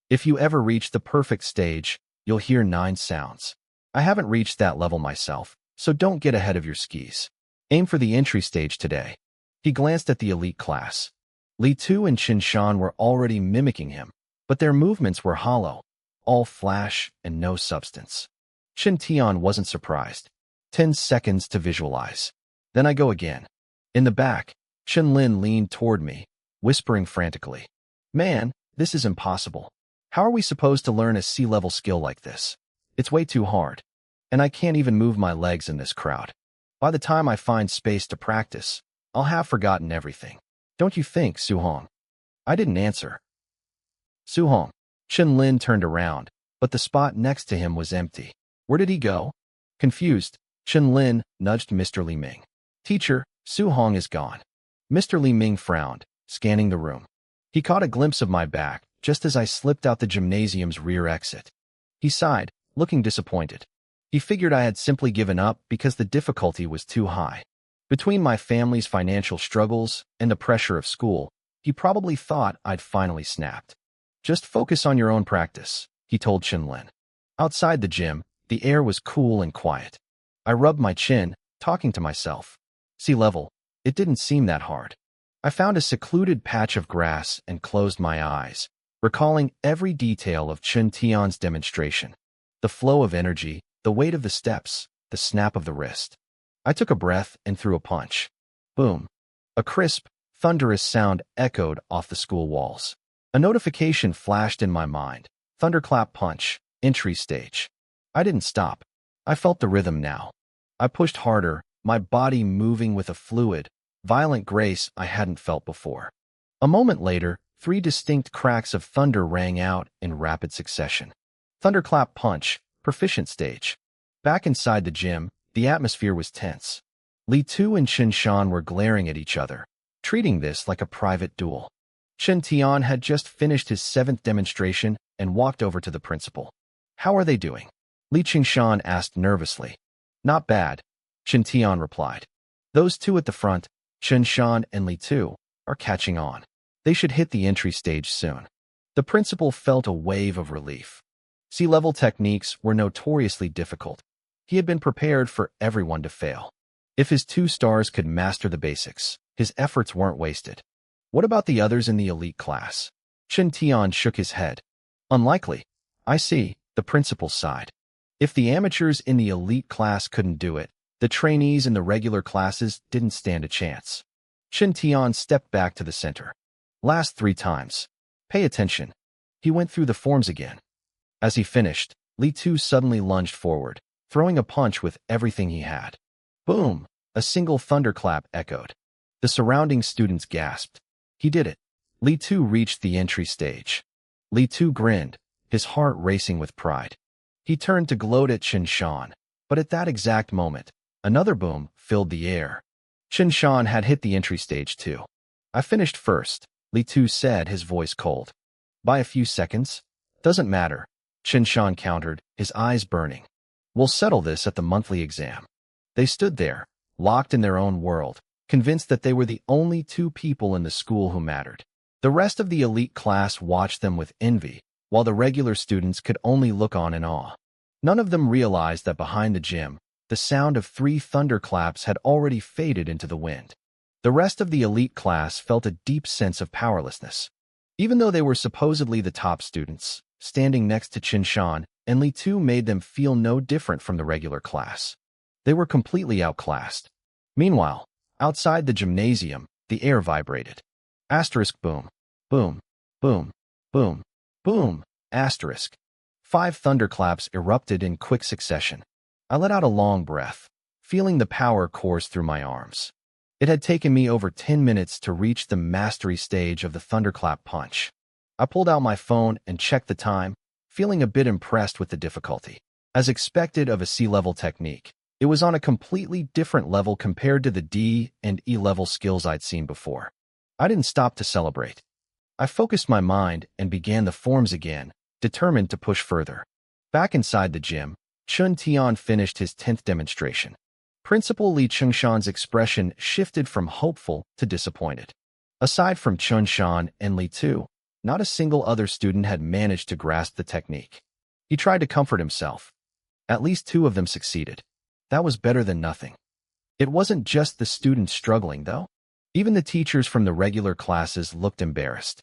If you ever reach the perfect stage, you'll hear 9 sounds. I haven't reached that level myself, so don't get ahead of your skis. Aim for the entry stage today. He glanced at the elite class. Li Tu and Qin Shan were already mimicking him, but their movements were hollow, all flash and no substance. Qin Tian wasn't surprised. 10 seconds to visualize. Then I go again. In the back, Chen Lin leaned toward me, whispering frantically. Man, this is impossible. How are we supposed to learn a C-level skill like this? It's way too hard. And I can't even move my legs in this crowd. By the time I find space to practice, I'll have forgotten everything. Don't you think, Su Hong? I didn't answer. Su Hong. Chen Lin turned around, but the spot next to him was empty. Where did he go? Confused, Chen Lin nudged Mr. Li Ming. Teacher, Su Hong is gone. Mr. Li Ming frowned, scanning the room. He caught a glimpse of my back just as I slipped out the gymnasium's rear exit. He sighed, looking disappointed. He figured I had simply given up because the difficulty was too high. Between my family's financial struggles and the pressure of school, he probably thought I'd finally snapped. Just focus on your own practice, he told Chen Lin. Outside the gym, the air was cool and quiet. I rubbed my chin, talking to myself. C-level, it didn't seem that hard. I found a secluded patch of grass and closed my eyes, recalling every detail of Chen Tian's demonstration. The flow of energy, the weight of the steps, the snap of the wrist. I took a breath and threw a punch. Boom. A crisp, thunderous sound echoed off the school walls. A notification flashed in my mind. Thunderclap punch, entry stage. I didn't stop. I felt the rhythm now. I pushed harder, my body moving with a fluid, violent grace I hadn't felt before. A moment later, 3 distinct cracks of thunder rang out in rapid succession. Thunderclap punch, proficient stage. Back inside the gym, the atmosphere was tense. Li Tu and Qin Shan were glaring at each other, treating this like a private duel. Chen Tian had just finished his 7th demonstration and walked over to the principal. How are they doing? Li Qingshan asked nervously. Not bad, Chen Tian replied. Those 2 at the front, Chen Shan and Li Tu, are catching on. They should hit the entry stage soon. The principal felt a wave of relief. C-level techniques were notoriously difficult. He had been prepared for everyone to fail. If his 2 stars could master the basics, his efforts weren't wasted. What about the others in the elite class? Chen Tian shook his head. Unlikely. I see, the principal sighed. If the amateurs in the elite class couldn't do it, the trainees in the regular classes didn't stand a chance. Chen Tian stepped back to the center. Last 3 times. Pay attention. He went through the forms again. As he finished, Li Tu suddenly lunged forward, throwing a punch with everything he had. Boom! A single thunderclap echoed. The surrounding students gasped. He did it. Li Tu reached the entry stage. Li Tu grinned, his heart racing with pride. He turned to gloat at Qin Shan, but at that exact moment, another boom filled the air. Qin Shan had hit the entry stage too. I finished first, Li Tu said, his voice cold. By a few seconds? Doesn't matter, Qin Shan countered, his eyes burning. We'll settle this at the monthly exam. They stood there, locked in their own world, convinced that they were the only 2 people in the school who mattered. The rest of the elite class watched them with envy, while the regular students could only look on in awe. None of them realized that behind the gym, the sound of 3 thunderclaps had already faded into the wind. The rest of the elite class felt a deep sense of powerlessness. Even though they were supposedly the top students, standing next to Qin Shan and Li Tu made them feel no different from the regular class. They were completely outclassed. Meanwhile, outside the gymnasium, the air vibrated. Asterisk boom, boom, boom, boom, boom, asterisk. 5 thunderclaps erupted in quick succession. I let out a long breath, feeling the power course through my arms. It had taken me over 10 minutes to reach the mastery stage of the thunderclap punch. I pulled out my phone and checked the time, feeling a bit impressed with the difficulty. As expected of a C-level technique, it was on a completely different level compared to the D and E-level skills I'd seen before. I didn't stop to celebrate. I focused my mind and began the forms again, determined to push further. Back inside the gym, Chun Tian finished his 10th demonstration. Principal Li Chengshan's expression shifted from hopeful to disappointed. Aside from Chun Shan and Li Tu, not a single other student had managed to grasp the technique. He tried to comfort himself. At least 2 of them succeeded. That was better than nothing. It wasn't just the students struggling, though. Even the teachers from the regular classes looked embarrassed.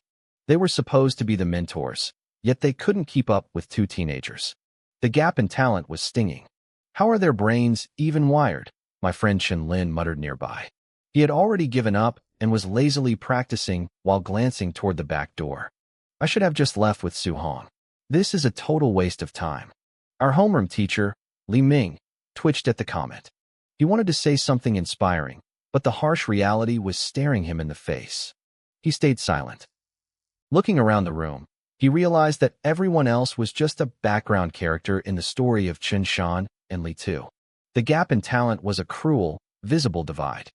They were supposed to be the mentors, yet they couldn't keep up with 2 teenagers. The gap in talent was stinging. How are their brains even wired? My friend Chen Lin muttered nearby. He had already given up and was lazily practicing while glancing toward the back door. I should have just left with Su Hong. This is a total waste of time. Our homeroom teacher, Li Ming, twitched at the comment. He wanted to say something inspiring, but the harsh reality was staring him in the face. He stayed silent. Looking around the room, he realized that everyone else was just a background character in the story of Chen Shan and Li Tu. The gap in talent was a cruel, visible divide.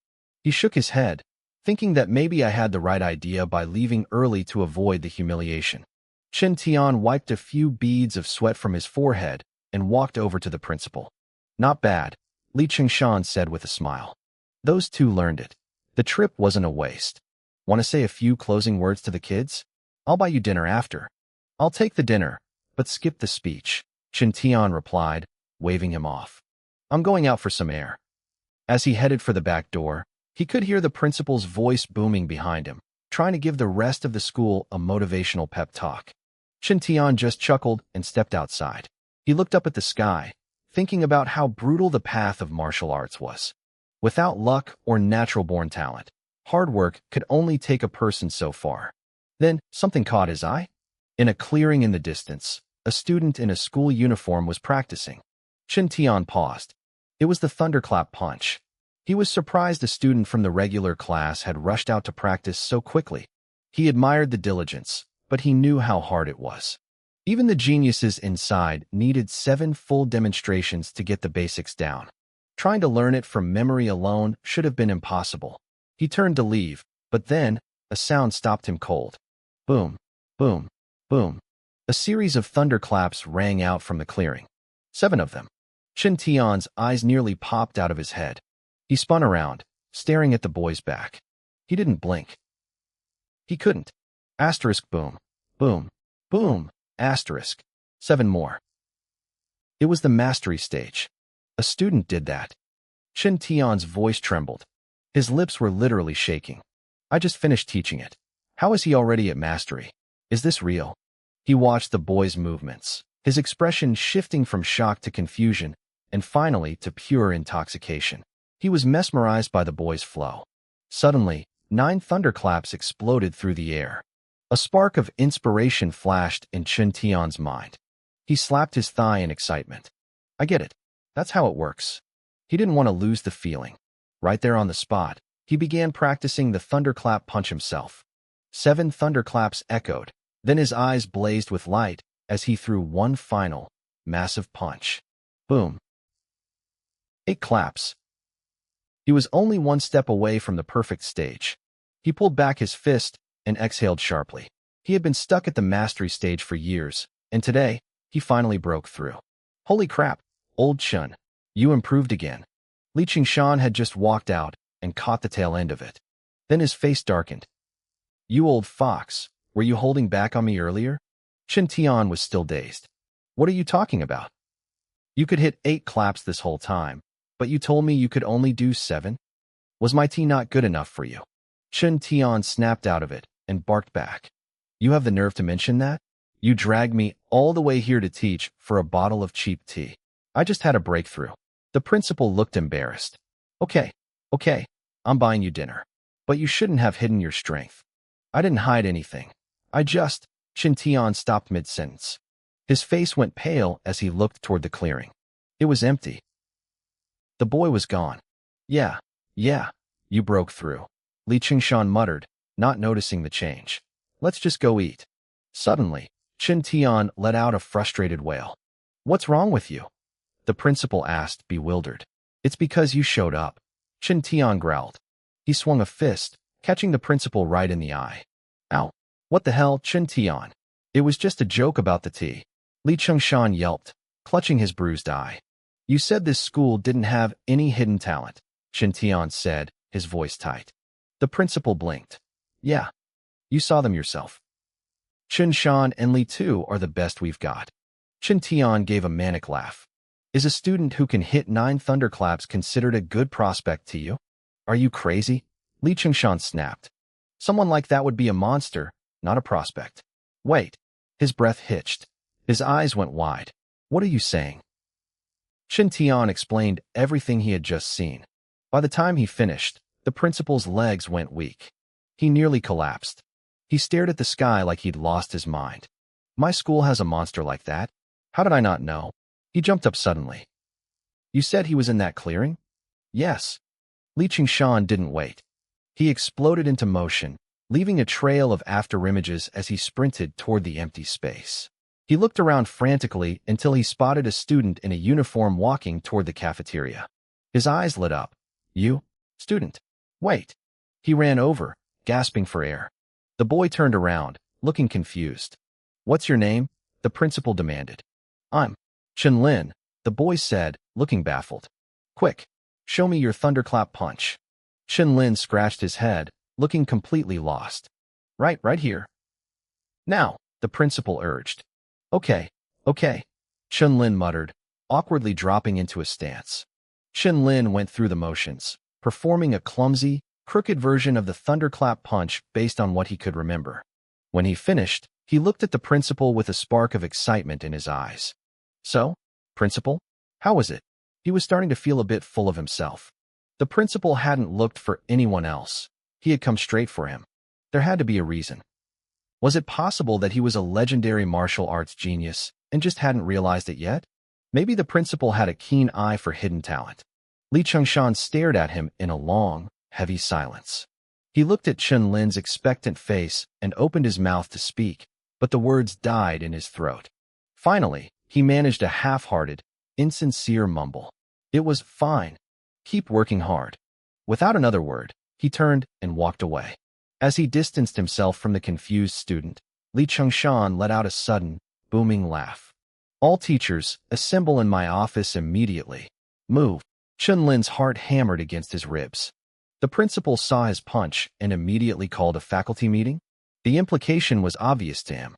He shook his head, thinking that maybe I had the right idea by leaving early to avoid the humiliation. Chen Tian wiped a few beads of sweat from his forehead and walked over to the principal. Not bad, Li Chengshan said with a smile. Those 2 learned it. The trip wasn't a waste. Want to say a few closing words to the kids? I'll buy you dinner after. I'll take the dinner, but skip the speech, Chen Tian replied, waving him off. I'm going out for some air. As he headed for the back door, he could hear the principal's voice booming behind him, trying to give the rest of the school a motivational pep talk. Chen Tian just chuckled and stepped outside. He looked up at the sky, thinking about how brutal the path of martial arts was. Without luck or natural-born talent, hard work could only take a person so far. Then something caught his eye. In a clearing in the distance, a student in a school uniform was practicing. Chen Tian paused. It was the thunderclap punch. He was surprised a student from the regular class had rushed out to practice so quickly. He admired the diligence, but he knew how hard it was. Even the geniuses inside needed 7 full demonstrations to get the basics down. Trying to learn it from memory alone should have been impossible. He turned to leave, but then a sound stopped him cold. Boom, boom, boom. A series of thunderclaps rang out from the clearing. 7 of them. Chen Tian's eyes nearly popped out of his head. He spun around, staring at the boy's back. He didn't blink. He couldn't. Asterisk boom, boom, boom, asterisk. 7 more. It was the mastery stage. A student did that. Chen Tian's voice trembled. His lips were literally shaking. I just finished teaching it. How is he already at mastery? Is this real? He watched the boy's movements, his expression shifting from shock to confusion, and finally to pure intoxication. He was mesmerized by the boy's flow. Suddenly, 9 thunderclaps exploded through the air. A spark of inspiration flashed in Chen Tian's mind. He slapped his thigh in excitement. I get it. That's how it works. He didn't want to lose the feeling. Right there on the spot, he began practicing the thunderclap punch himself. 7 thunderclaps echoed. Then his eyes blazed with light as he threw one final, massive punch. Boom. 8 claps. He was only 1 step away from the perfect stage. He pulled back his fist and exhaled sharply. He had been stuck at the mastery stage for years, and today, he finally broke through. Holy crap, old Chun, you improved again. Li Chengshan had just walked out and caught the tail end of it. Then his face darkened. You old fox, were you holding back on me earlier? Chen Tian was still dazed. What are you talking about? You could hit 8 claps this whole time, but you told me you could only do 7? Was my tea not good enough for you? Chen Tian snapped out of it and barked back. You have the nerve to mention that? You dragged me all the way here to teach for a bottle of cheap tea. I just had a breakthrough. The principal looked embarrassed. Okay, I'm buying you dinner. But you shouldn't have hidden your strength. I didn't hide anything. Chen Tian stopped mid-sentence. His face went pale as he looked toward the clearing. It was empty. The boy was gone. Yeah, you broke through. Li Chengshan muttered, not noticing the change. Let's just go eat. Suddenly, Chen Tian let out a frustrated wail. What's wrong with you? The principal asked, bewildered. It's because you showed up. Chen Tian growled. He swung a fist, catching the principal right in the eye. Ow. What the hell, Chen Tian? It was just a joke about the tea. Li Chengshan yelped, clutching his bruised eye. You said this school didn't have any hidden talent, Shin Tian said, his voice tight. The principal blinked. Yeah, you saw them yourself. Chen Shan and Li Tu are the best we've got. Chen Tian gave a manic laugh. Is a student who can hit 9 thunderclaps considered a good prospect to you? Are you crazy? Li Chengshan snapped. Someone like that would be a monster, not a prospect. Wait. His breath hitched. His eyes went wide. What are you saying? Chen Tian explained everything he had just seen. By the time he finished, the principal's legs went weak. He nearly collapsed. He stared at the sky like he'd lost his mind. My school has a monster like that. How did I not know? He jumped up suddenly. You said he was in that clearing? Yes. Li Chengshan didn't wait. He exploded into motion, leaving a trail of afterimages as he sprinted toward the empty space. He looked around frantically until he spotted a student in a uniform walking toward the cafeteria. His eyes lit up. You? Student. Wait. He ran over, gasping for air. The boy turned around, looking confused. What's your name? The principal demanded. I'm Chen Lin, the boy said, looking baffled. Quick, show me your thunderclap punch. Chen Lin scratched his head, looking completely lost. Right here. Now, the principal urged. Okay. Chen Lin muttered, awkwardly dropping into a stance. Chen Lin went through the motions, performing a clumsy, crooked version of the thunderclap punch based on what he could remember. When he finished, he looked at the principal with a spark of excitement in his eyes. So, principal, how was it? He was starting to feel a bit full of himself. The principal hadn't looked for anyone else. He had come straight for him. There had to be a reason. Was it possible that he was a legendary martial arts genius and just hadn't realized it yet? Maybe the principal had a keen eye for hidden talent. Li Chengshan stared at him in a long, heavy silence. He looked at Chen Lin's expectant face and opened his mouth to speak, but the words died in his throat. Finally, he managed a half-hearted, insincere mumble. It was fine. Keep working hard. Without another word, he turned and walked away. As he distanced himself from the confused student, Li Chengshan let out a sudden, booming laugh. All teachers, assemble in my office immediately. Move. Chen Lin's heart hammered against his ribs. The principal saw his punch and immediately called a faculty meeting. The implication was obvious to him.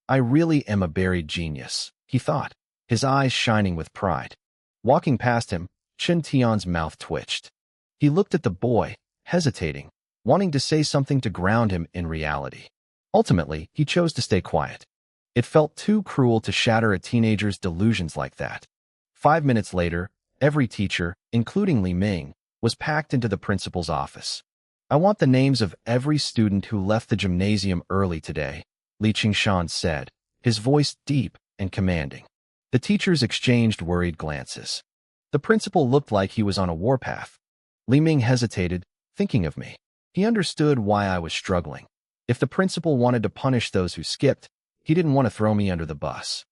I really am a buried genius, he thought, his eyes shining with pride. Walking past him, Chen Tian's mouth twitched. He looked at the boy, hesitating, wanting to say something to ground him in reality. Ultimately, he chose to stay quiet. It felt too cruel to shatter a teenager's delusions like that. 5 minutes later, every teacher, including Li Ming, was packed into the principal's office. I want the names of every student who left the gymnasium early today, Li Chengshan said, his voice deep and commanding. The teachers exchanged worried glances. The principal looked like he was on a warpath. Li Ming hesitated, thinking of me. He understood why I was struggling. If the principal wanted to punish those who skipped, he didn't want to throw me under the bus.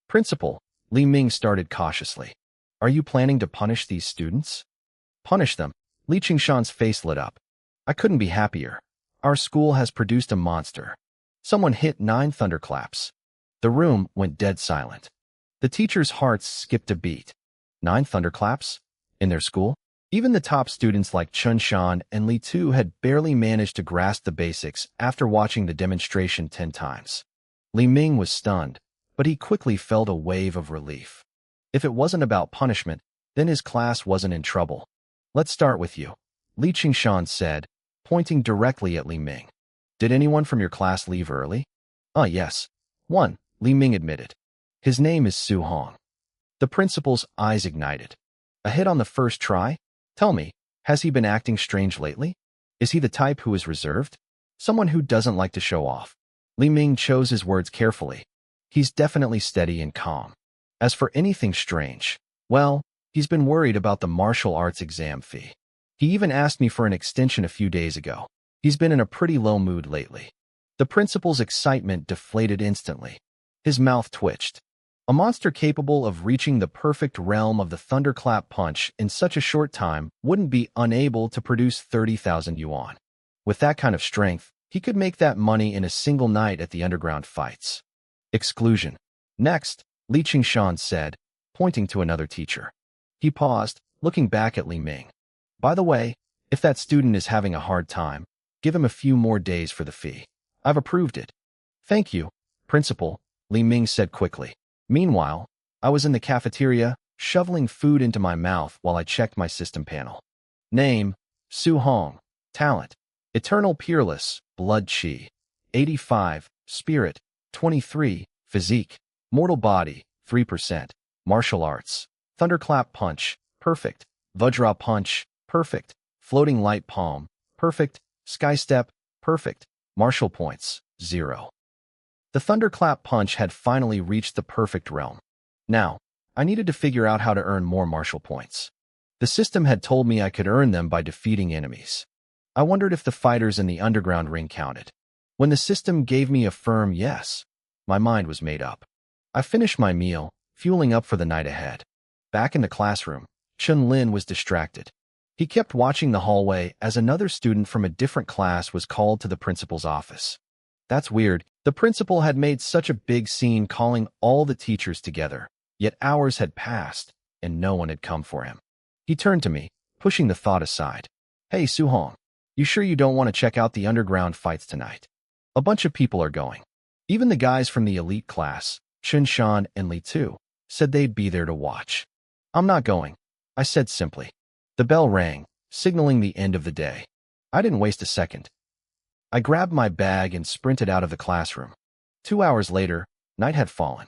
Principal, Li Ming started cautiously. Are you planning to punish these students? Punish them. Li Chengshan's face lit up. I couldn't be happier. Our school has produced a monster. Someone hit 9 thunderclaps. The room went dead silent. The teachers' hearts skipped a beat. 9 thunderclaps? In their school? Even the top students like Chun Shan and Li Tu had barely managed to grasp the basics after watching the demonstration 10 times. Li Ming was stunned, but he quickly felt a wave of relief. If it wasn't about punishment, then his class wasn't in trouble. Let's start with you, Li Chengshan said, pointing directly at Li Ming. Did anyone from your class leave early? Yes. One, Li Ming admitted. His name is Su Hong. The principal's eyes ignited. A hit on the first try? Tell me, has he been acting strange lately? Is he the type who is reserved? Someone who doesn't like to show off? Li Ming chose his words carefully. He's definitely steady and calm. As for anything strange, well, he's been worried about the martial arts exam fee. He even asked me for an extension a few days ago. He's been in a pretty low mood lately. The principal's excitement deflated instantly. His mouth twitched. A monster capable of reaching the perfect realm of the thunderclap punch in such a short time wouldn't be unable to produce 30,000 yuan. With that kind of strength, he could make that money in a single night at the underground fights. Exclusion. Next, Li Qingshan said, pointing to another teacher. He paused, looking back at Li Ming. By the way, if that student is having a hard time, give him a few more days for the fee. I've approved it. Thank you, Principal, Li Ming said quickly. Meanwhile, I was in the cafeteria, shoveling food into my mouth while I checked my system panel. Name, Su Hong. Talent, Eternal Peerless, Blood Chi. 85, Spirit, 23, Physique, Mortal Body, 3%, Martial Arts, Thunderclap Punch, Perfect, Vajra Punch, Perfect, Floating Light Palm, Perfect, Sky Step, Perfect, Martial Points, 0. The Thunderclap Punch had finally reached the perfect realm. Now, I needed to figure out how to earn more martial points. The system had told me I could earn them by defeating enemies. I wondered if the fighters in the underground ring counted. When the system gave me a firm yes, my mind was made up. I finished my meal, fueling up for the night ahead. Back in the classroom, Chun Lin was distracted. He kept watching the hallway as another student from a different class was called to the principal's office. That's weird. The principal had made such a big scene calling all the teachers together, yet hours had passed, and no one had come for him. He turned to me, pushing the thought aside. Hey, Su Hong, you sure you don't want to check out the underground fights tonight? A bunch of people are going. Even the guys from the elite class, Chun Shan and Li Tu, said they'd be there to watch. I'm not going, I said simply. The bell rang, signaling the end of the day. I didn't waste a second. I grabbed my bag and sprinted out of the classroom. 2 hours later, night had fallen.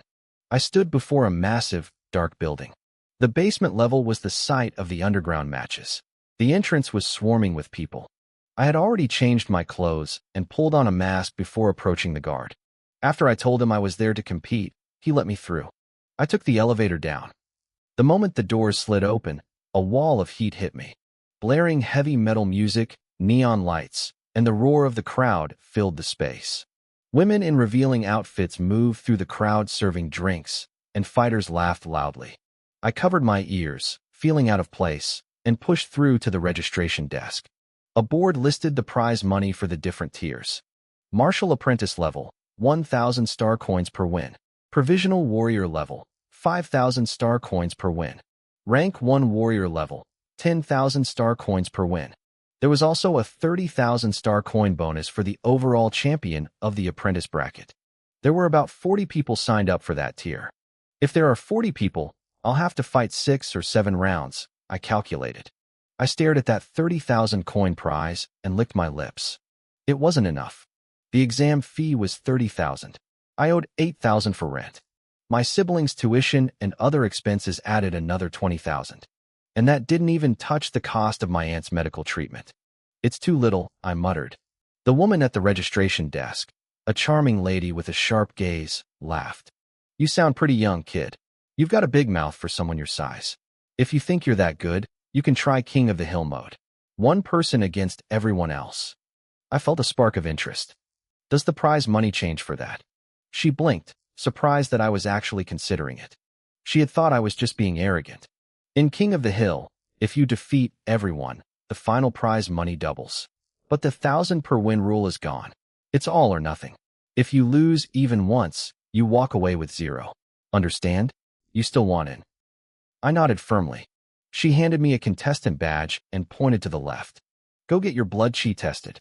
I stood before a massive, dark building. The basement level was the site of the underground matches. The entrance was swarming with people. I had already changed my clothes and pulled on a mask before approaching the guard. After I told him I was there to compete, he let me through. I took the elevator down. The moment the doors slid open, a wall of heat hit me. Blaring heavy metal music, neon lights, and the roar of the crowd filled the space. Women in revealing outfits moved through the crowd serving drinks, and fighters laughed loudly. I covered my ears, feeling out of place, and pushed through to the registration desk. A board listed the prize money for the different tiers. Martial Apprentice level, 1,000 star coins per win. Provisional Warrior level, 5,000 star coins per win. Rank 1 Warrior level, 10,000 star coins per win. There was also a 30,000 star coin bonus for the overall champion of the apprentice bracket. There were about 40 people signed up for that tier. If there are 40 people, I'll have to fight 6 or 7 rounds, I calculated. I stared at that 30,000 coin prize and licked my lips. It wasn't enough. The exam fee was 30,000. I owed 8,000 for rent. My siblings' tuition and other expenses added another 20,000. And that didn't even touch the cost of my aunt's medical treatment. It's too little, I muttered. The woman at the registration desk, a charming lady with a sharp gaze, laughed. You sound pretty young, kid. You've got a big mouth for someone your size. If you think you're that good, you can try King of the Hill mode. One person against everyone else. I felt a spark of interest. Does the prize money change for that? She blinked, surprised that I was actually considering it. She had thought I was just being arrogant. In King of the Hill, if you defeat everyone, the final prize money doubles. But the 1,000 per win rule is gone. It's all or nothing. If you lose even once, you walk away with 0. Understand? You still want in? I nodded firmly. She handed me a contestant badge and pointed to the left. Go get your blood chi tested.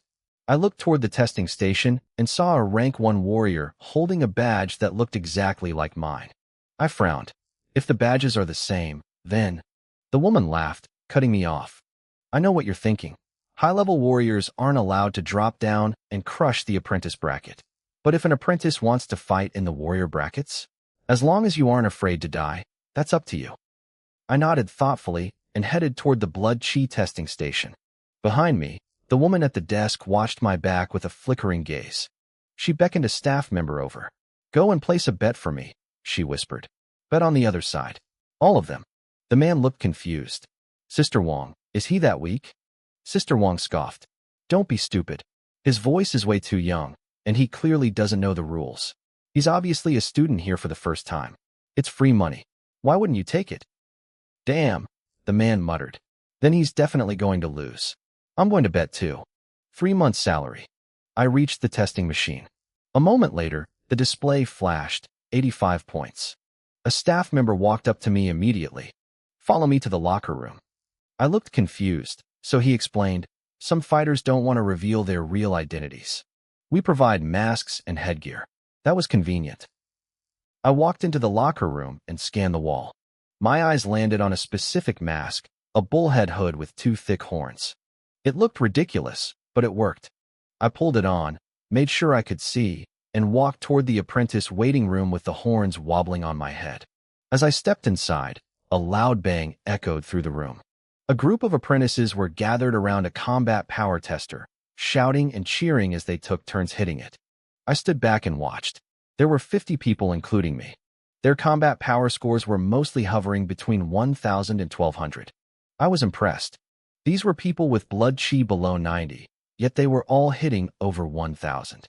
I looked toward the testing station and saw a rank 1 warrior holding a badge that looked exactly like mine. I frowned. If the badges are the same, then... The woman laughed, cutting me off. I know what you're thinking. High-level warriors aren't allowed to drop down and crush the apprentice bracket. But if an apprentice wants to fight in the warrior brackets, as long as you aren't afraid to die, that's up to you. I nodded thoughtfully and headed toward the blood chi testing station. Behind me, the woman at the desk watched my back with a flickering gaze. She beckoned a staff member over. Go and place a bet for me, she whispered. Bet on the other side. All of them. The man looked confused. Sister Wong, is he that weak? Sister Wong scoffed. Don't be stupid. His voice is way too young, and he clearly doesn't know the rules. He's obviously a student here for the first time. It's free money. Why wouldn't you take it? Damn, the man muttered. Then he's definitely going to lose. I'm going to bet too. 3 months' salary. I reached the testing machine. A moment later, The display flashed, 85 points. A staff member walked up to me immediately. Follow me to the locker room. I looked confused, so he explained, some fighters don't want to reveal their real identities. We provide masks and headgear. That was convenient. I walked into the locker room and scanned the wall. My eyes landed on a specific mask, a bullhead hood with two thick horns. It looked ridiculous, but it worked. I pulled it on, made sure I could see, and walked toward the apprentice waiting room with the horns wobbling on my head. As I stepped inside, a loud bang echoed through the room. A group of apprentices were gathered around a combat power tester, shouting and cheering as they took turns hitting it. I stood back and watched. There were 50 people including me. Their combat power scores were mostly hovering between 1,000 and 1,200. I was impressed. These were people with blood chi below 90, yet they were all hitting over 1,000.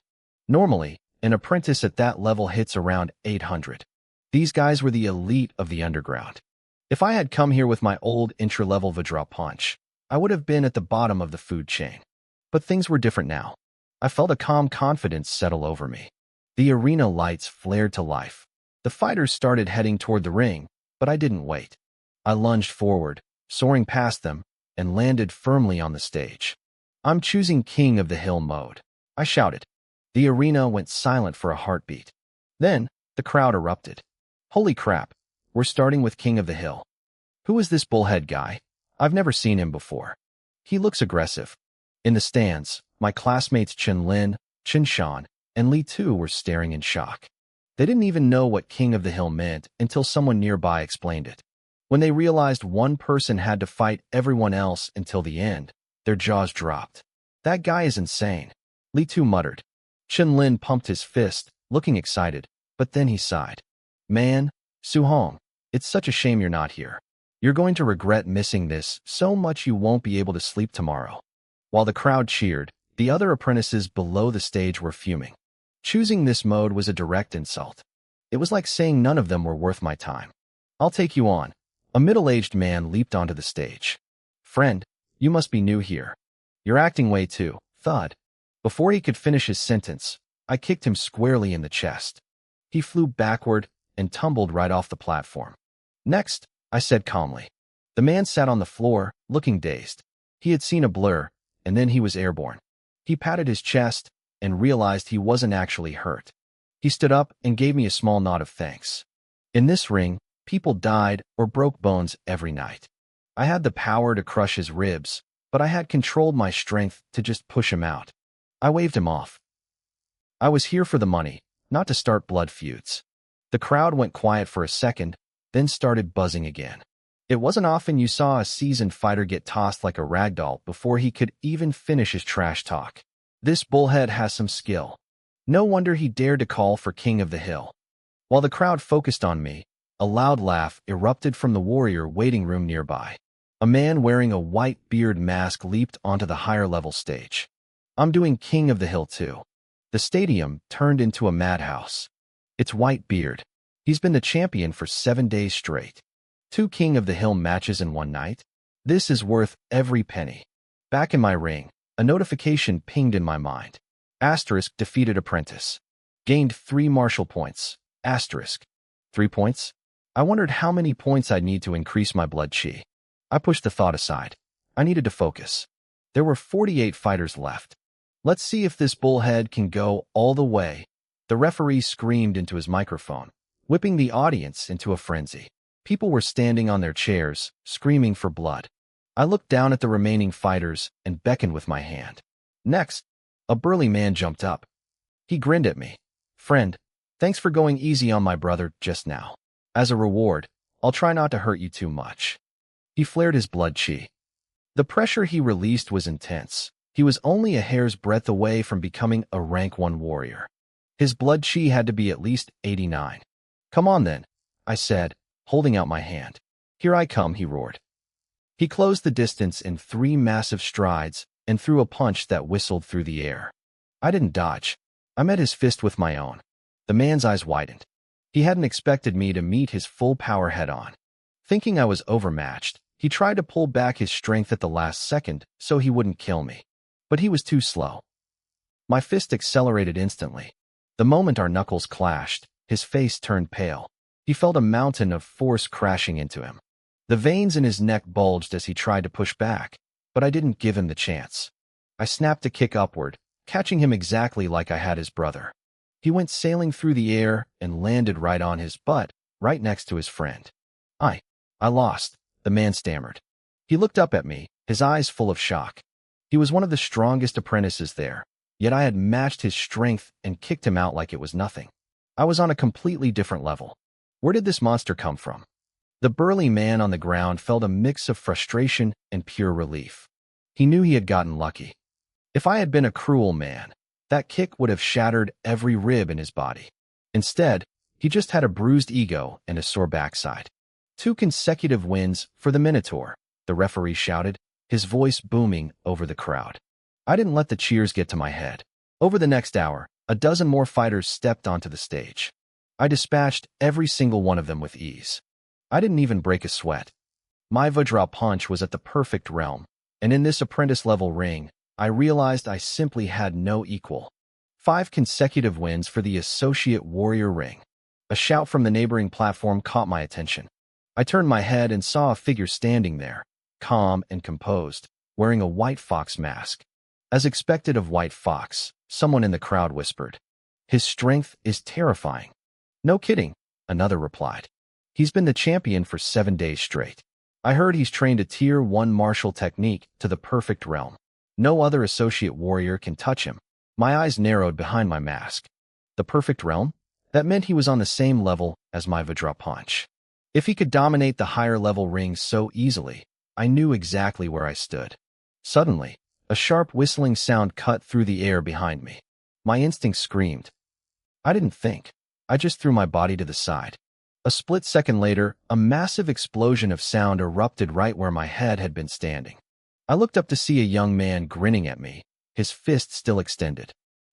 Normally, an apprentice at that level hits around 800. These guys were the elite of the underground. If I had come here with my old intra-level Vajra punch, I would have been at the bottom of the food chain. But things were different now. I felt a calm confidence settle over me. The arena lights flared to life. The fighters started heading toward the ring, but I didn't wait. I lunged forward, soaring past them, and landed firmly on the stage. I'm choosing King of the Hill mode, I shouted. The arena went silent for a heartbeat. Then, the crowd erupted. Holy crap, we're starting with King of the Hill. Who is this bullhead guy? I've never seen him before. He looks aggressive. In the stands, my classmates Chen Lin, Chen Shan, and Li Tu were staring in shock. They didn't even know what King of the Hill meant until someone nearby explained it. When they realized one person had to fight everyone else until the end, their jaws dropped. That guy is insane, Li Tu muttered. Chen Lin pumped his fist, looking excited, but then he sighed. Man, Su Hong, it's such a shame you're not here. You're going to regret missing this so much you won't be able to sleep tomorrow. While the crowd cheered, the other apprentices below the stage were fuming. Choosing this mode was a direct insult. It was like saying none of them were worth my time. I'll take you on. A middle-aged man leaped onto the stage. Friend, you must be new here. You're acting way too. Thud. Before he could finish his sentence, I kicked him squarely in the chest. He flew backward and tumbled right off the platform. Next, I said calmly. The man sat on the floor, looking dazed. He had seen a blur, and then he was airborne. He patted his chest and realized he wasn't actually hurt. He stood up and gave me a small nod of thanks. In this ring, people died or broke bones every night. I had the power to crush his ribs, but I had controlled my strength to just push him out. I waved him off. I was here for the money, not to start blood feuds. The crowd went quiet for a second, then started buzzing again. It wasn't often you saw a seasoned fighter get tossed like a ragdoll before he could even finish his trash talk. This bullhead has some skill. No wonder he dared to call for King of the Hill. While the crowd focused on me, a loud laugh erupted from the warrior waiting room nearby. A man wearing a white beard mask leaped onto the higher-level stage. I'm doing King of the Hill too. The stadium turned into a madhouse. It's White Beard. He's been the champion for 7 days straight. 2 King of the Hill matches in one night? This is worth every penny. Back in my ring, a notification pinged in my mind. Asterisk defeated apprentice. Gained 3 martial points. Asterisk. 3 points? I wondered how many points I'd need to increase my blood chi. I pushed the thought aside. I needed to focus. There were 48 fighters left. Let's see if this bullhead can go all the way. The referee screamed into his microphone, whipping the audience into a frenzy. People were standing on their chairs, screaming for blood. I looked down at the remaining fighters and beckoned with my hand. Next, a burly man jumped up. He grinned at me. Friend, thanks for going easy on my brother just now. As a reward, I'll try not to hurt you too much. He flared his blood chi. The pressure he released was intense. He was only a hair's breadth away from becoming a rank 1 warrior. His blood chi had to be at least 89. Come on then, I said, holding out my hand. Here I come, he roared. He closed the distance in 3 massive strides and threw a punch that whistled through the air. I didn't dodge. I met his fist with my own. The man's eyes widened. He hadn't expected me to meet his full power head-on. Thinking I was overmatched, he tried to pull back his strength at the last second so he wouldn't kill me. But he was too slow. My fist accelerated instantly. The moment our knuckles clashed, his face turned pale. He felt a mountain of force crashing into him. The veins in his neck bulged as he tried to push back, but I didn't give him the chance. I snapped a kick upward, catching him exactly like I had his brother. He went sailing through the air and landed right on his butt, right next to his friend. I lost, the man stammered. He looked up at me, his eyes full of shock. He was one of the strongest apprentices there, yet I had matched his strength and kicked him out like it was nothing. I was on a completely different level. Where did this monster come from? The burly man on the ground felt a mix of frustration and pure relief. He knew he had gotten lucky. If I had been a cruel man, that kick would have shattered every rib in his body. Instead, he just had a bruised ego and a sore backside. 2 consecutive wins for the Minotaur, the referee shouted, his voice booming over the crowd. I didn't let the cheers get to my head. Over the next hour, a dozen more fighters stepped onto the stage. I dispatched every single one of them with ease. I didn't even break a sweat. My Vajra punch was at the perfect realm, and in this apprentice-level ring, I realized I simply had no equal. 5 consecutive wins for the Associate Warrior ring. A shout from the neighboring platform caught my attention. I turned my head and saw a figure standing there, calm and composed, wearing a white fox mask. As expected of White Fox, someone in the crowd whispered. His strength is terrifying. No kidding, another replied. He's been the champion for 7 days straight. I heard he's trained a Tier 1 martial technique to the perfect realm. No other associate warrior can touch him. My eyes narrowed behind my mask. The perfect realm? That meant he was on the same level as my Vajra punch. If he could dominate the higher-level rings so easily, I knew exactly where I stood. Suddenly, a sharp whistling sound cut through the air behind me. My instinct screamed. I didn't think. I just threw my body to the side. A split second later, a massive explosion of sound erupted right where my head had been standing. I looked up to see a young man grinning at me, his fist still extended.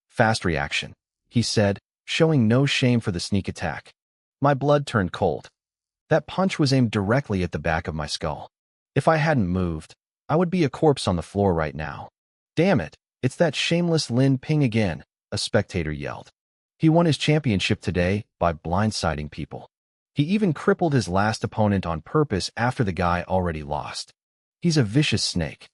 Fast reaction, he said, showing no shame for the sneak attack. My blood turned cold. That punch was aimed directly at the back of my skull. If I hadn't moved, I would be a corpse on the floor right now. Damn it, it's that shameless Lin Ping again, a spectator yelled. He won his championship today by blindsiding people. He even crippled his last opponent on purpose after the guy already lost. He's a vicious snake.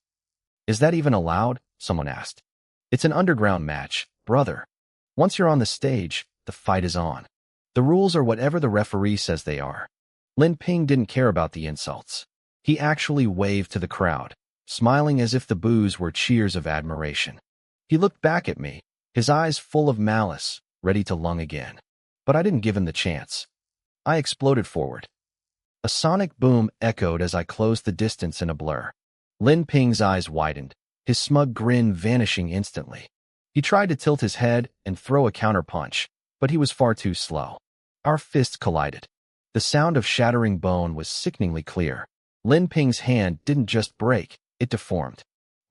Is that even allowed? Someone asked. It's an underground match, brother. Once you're on the stage, the fight is on. The rules are whatever the referee says they are. Lin Ping didn't care about the insults. He actually waved to the crowd, smiling as if the boos were cheers of admiration. He looked back at me, his eyes full of malice, ready to lung again. But I didn't give him the chance. I exploded forward. A sonic boom echoed as I closed the distance in a blur. Lin Ping's eyes widened, his smug grin vanishing instantly. He tried to tilt his head and throw a counterpunch, but he was far too slow. Our fists collided. The sound of shattering bone was sickeningly clear. Lin Ping's hand didn't just break, it deformed.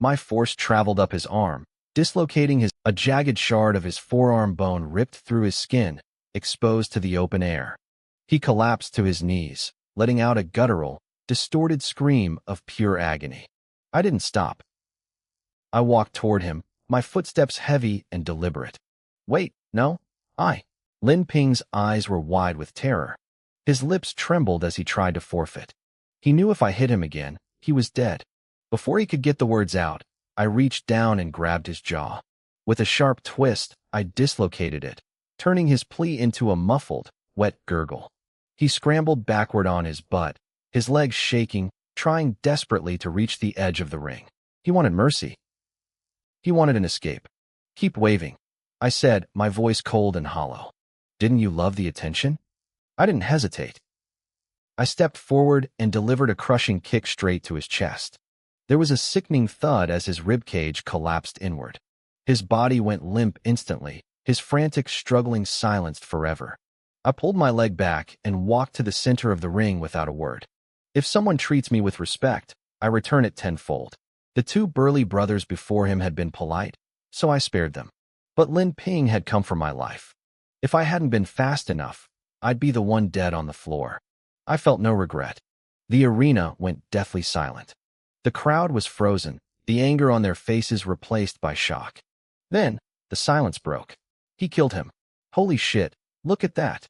My force traveled up his arm, dislocating a jagged shard of his forearm bone ripped through his skin, exposed to the open air. He collapsed to his knees, letting out a guttural, distorted scream of pure agony. I didn't stop. I walked toward him, my footsteps heavy and deliberate. Wait, no, Lin Ping's eyes were wide with terror. His lips trembled as he tried to forfeit. He knew if I hit him again, he was dead. Before he could get the words out, I reached down and grabbed his jaw. With a sharp twist, I dislocated it, turning his plea into a muffled, wet gurgle. He scrambled backward on his butt, his legs shaking, trying desperately to reach the edge of the ring. He wanted mercy. He wanted an escape. Keep waving, I said, my voice cold and hollow. Didn't you love the attention? I didn't hesitate. I stepped forward and delivered a crushing kick straight to his chest. There was a sickening thud as his ribcage collapsed inward. His body went limp instantly, his frantic struggling silenced forever. I pulled my leg back and walked to the center of the ring without a word. If someone treats me with respect, I return it tenfold. The 2 burly brothers before him had been polite, so I spared them. But Lin Ping had come for my life. If I hadn't been fast enough, I'd be the one dead on the floor. I felt no regret. The arena went deathly silent. The crowd was frozen, the anger on their faces replaced by shock. Then, the silence broke. He killed him. Holy shit, look at that.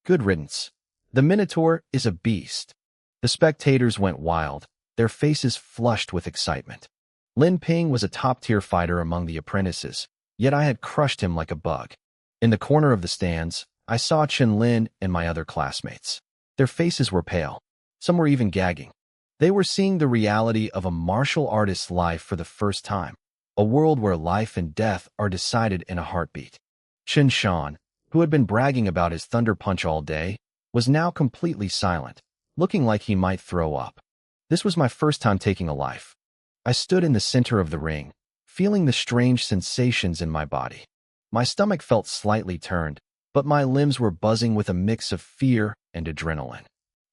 Good riddance. The Minotaur is a beast. The spectators went wild, their faces flushed with excitement. Lin Ping was a top-tier fighter among the apprentices, yet I had crushed him like a bug. In the corner of the stands, I saw Chen Lin and my other classmates. Their faces were pale. Some were even gagging. They were seeing the reality of a martial artist's life for the first time, a world where life and death are decided in a heartbeat. Chen Shan, who had been bragging about his thunder punch all day, was now completely silent, looking like he might throw up. This was my first time taking a life. I stood in the center of the ring, feeling the strange sensations in my body. My stomach felt slightly turned, but my limbs were buzzing with a mix of fear and adrenaline.